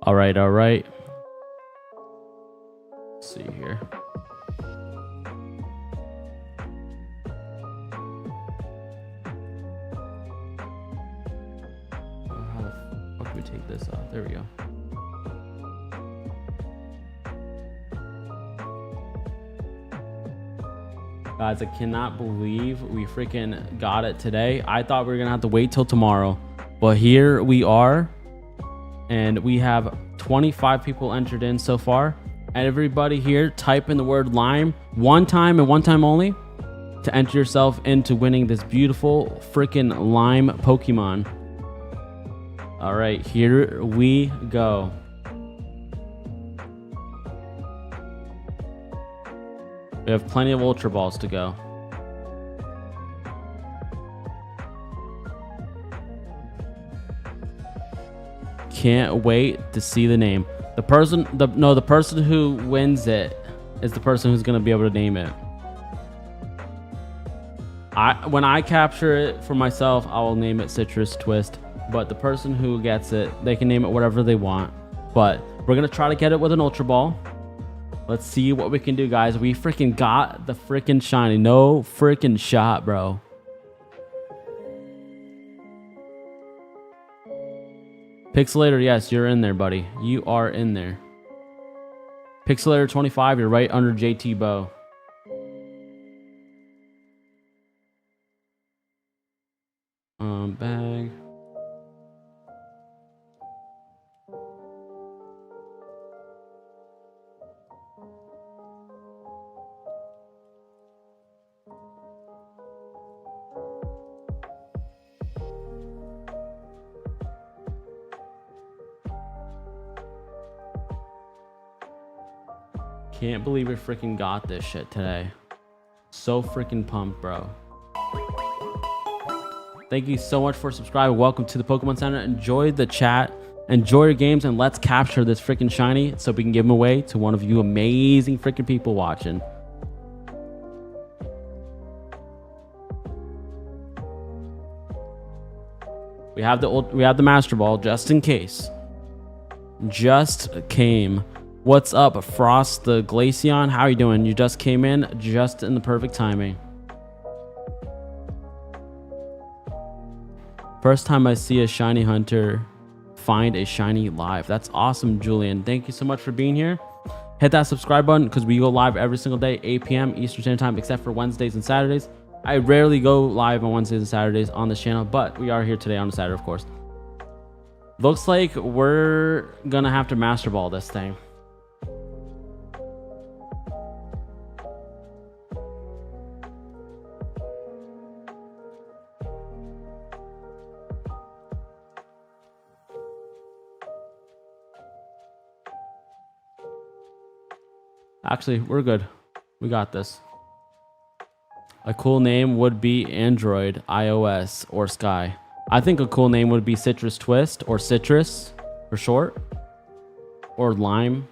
Speaker 1: All right, all right. Let's see here. How the fuck do we take this off? There we go. Guys, I cannot believe we freaking got it today. I thought we were gonna have to wait till tomorrow, but here we are. And we have 25 people entered in so far. And everybody here, type in the word Lime one time and one time only to enter yourself into winning this beautiful freaking Lime Pokemon. All right, here we go. We have plenty of Ultra Balls to go. Can't wait to see the name. The person who wins it is the person who's gonna be able to name it. When I capture it for myself, I will name it Citrus Twist. But the person who gets it, they can name it whatever they want. But we're gonna try to get it with an Ultra Ball. Let's see what we can do, guys. We freaking got the freaking shiny. No freaking shot, bro. Pixelator, yes, you're in there, buddy. You are in there. Pixelator 25, you're right under JT Bow. Bag. Can't believe we freaking got this shit today. So freaking pumped, bro. Thank you so much for subscribing. Welcome to the Pokemon Center. Enjoy the chat. Enjoy your games and let's capture this freaking shiny so we can give them away to one of you amazing freaking people watching. We have the Master Ball just in case. Just came. What's up, Frost the Glaceon? How are you doing? You just came in just in the perfect timing. First time I see a shiny hunter find a shiny live. That's awesome, Julian. Thank you so much for being here. Hit that subscribe button because we go live every single day, 8 p.m. Eastern Standard Time, except for Wednesdays and Saturdays. I rarely go live on Wednesdays and Saturdays on this channel, but we are here today on a Saturday, of course. Looks like we're gonna have to Master Ball this thing. Actually, we're good. We got this. A cool name would be Android, iOS, or Sky. I think a cool name would be Citrus Twist or Citrus for short. Or Lime.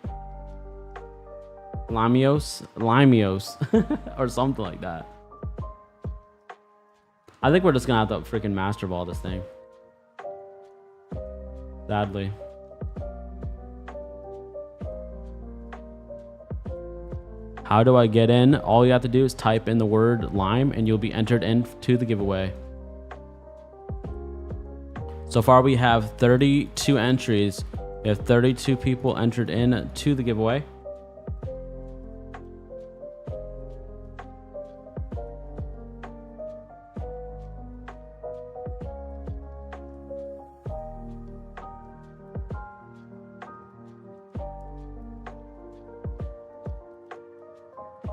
Speaker 1: Lamios. Or something like that. I think we're just gonna have to freaking Master Ball this thing. Sadly. How do I get in? All you have to do is type in the word lime and you'll be entered into the giveaway. So far we have 32 entries. We have 32 people entered in to the giveaway.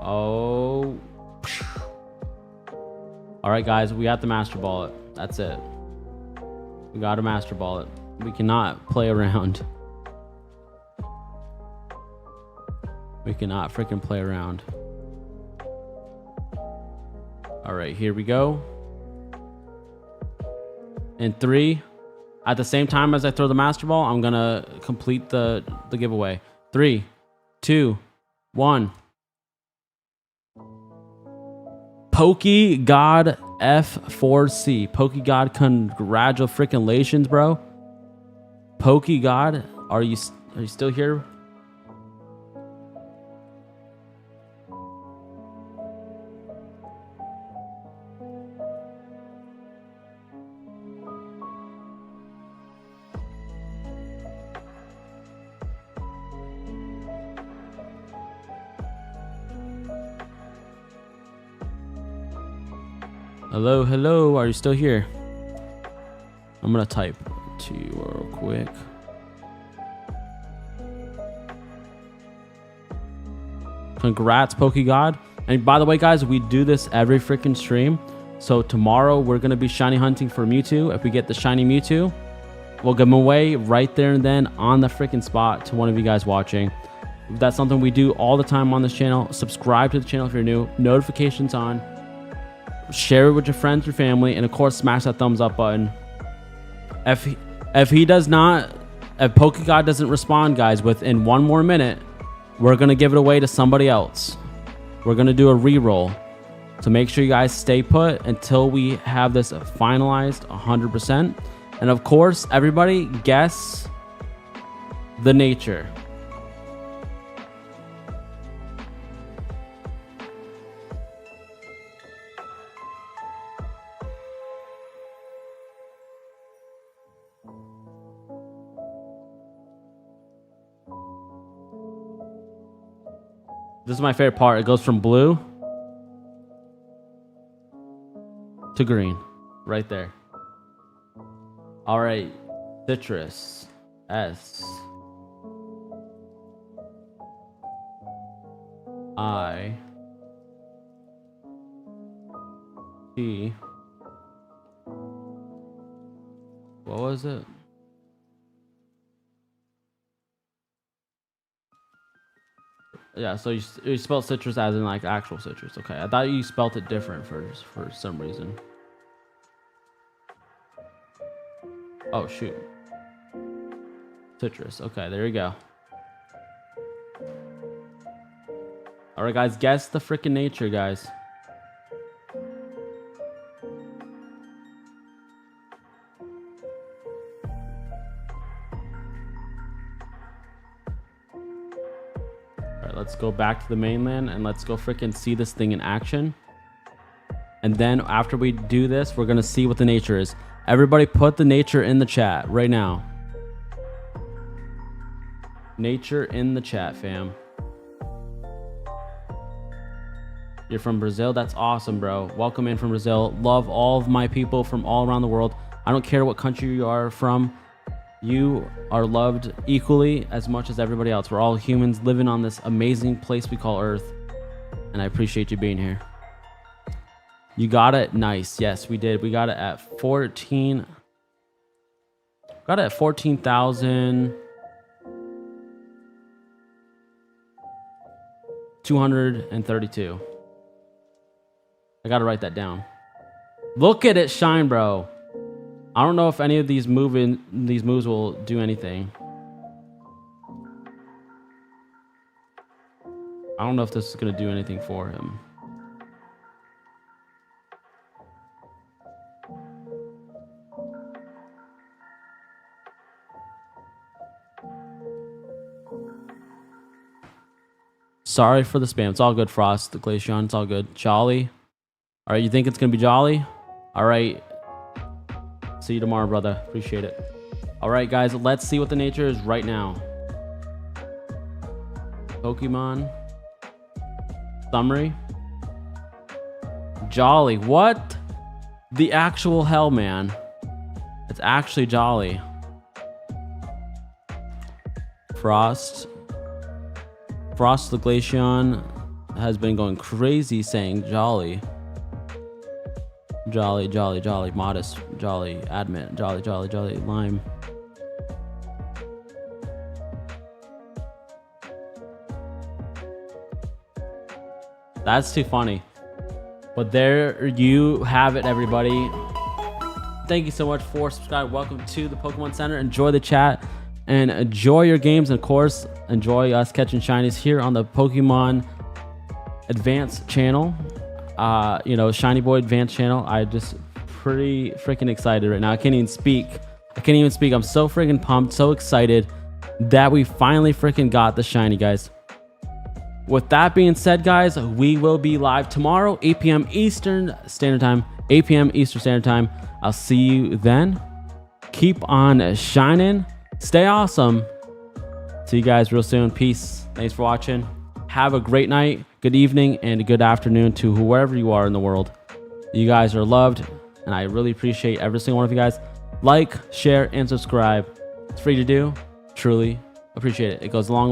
Speaker 1: Oh. All right, guys, we have to Master Ball it. That's it. We got to Master Ball it. We cannot play around. We cannot freaking play around. All right, here we go. In 3, at the same time as I throw the Master Ball, I'm going to complete the giveaway. 3, 2, 1. Pokegod F4C. Pokegod, congratulations, bro. Pokegod, are you still here? Hello, hello, are you still here? I'm gonna type to you real quick. Congrats, Pokegod. And by the way, guys, we do this every freaking stream. So tomorrow we're gonna be shiny hunting for Mewtwo. If we get the shiny Mewtwo, we'll give them away right there and then on the freaking spot to one of you guys watching. That's something we do all the time on this channel. Subscribe to the channel if you're new. Notifications on. Share it with your friends, your family, and of course smash that thumbs up button. If Pokegod doesn't respond, guys, within 1 more minute, we're gonna give it away to somebody else. We're gonna do a re-roll. So make sure you guys stay put until we have this finalized 100%. And of course, everybody guess the nature. This is my favorite part. It goes from blue to green. Right there. All right. Citrus. S. I. T. What was it? Yeah, so you spelled citrus as in like actual citrus. Okay, I thought you spelled it different for some reason. Oh shoot. Citrus. Okay, there you go. All right, guys, guess the freaking nature, guys. All right, let's go back to the mainland and let's go freaking see this thing in action. And then after we do this, we're going to see what the nature is. Everybody put the nature in the chat right now. Nature in the chat, fam. You're from Brazil? That's awesome, bro. Welcome in from Brazil. Love all of my people from all around the world. I don't care what country you are from. You are loved equally as much as everybody else. We're all humans living on this amazing place we call Earth. And I appreciate you being here. You got it? Nice. Yes, we did. We got it at 14. Got it at 14,232. I gotta write that down. Look at it shine, bro. I don't know if any of these moves will do anything. I don't know if this is gonna do anything for him. Sorry for the spam. It's all good, Frost, the Glaceon. It's all good. Jolly. All right, you think it's going to be Jolly? All right. See you tomorrow, brother. Appreciate it. All right, guys, let's see what the nature is right now. Pokemon. Summary. Jolly. What? The actual hell, man. It's actually Jolly. Frost. Frost the Glaceon has been going crazy saying Jolly. Jolly, Jolly, Jolly, Modest, Jolly, Admit, Jolly, Jolly, Jolly, Lime. That's too funny. But there you have it, everybody. Thank you so much for subscribing. Welcome to the Pokemon Center. Enjoy the chat and enjoy your games. And of course, enjoy us catching shinies here on the Pokemon Advanced channel. You know, Shiny Boy Advanced channel. I just pretty freaking excited right now. I can't even speak. I'm so freaking pumped, so excited that we finally freaking got the shiny, guys. With that being said, guys, we will be live tomorrow, 8 p.m. Eastern Standard Time. 8 p.m. Eastern Standard Time. I'll see you then. Keep on shining. Stay awesome. See you guys real soon. Peace. Thanks for watching. Have a great night, good evening, and a good afternoon to whoever you are in the world. You guys are loved, and I really appreciate every single one of you guys. Like, share, and subscribe. It's free to do. Truly appreciate it. It goes a long way.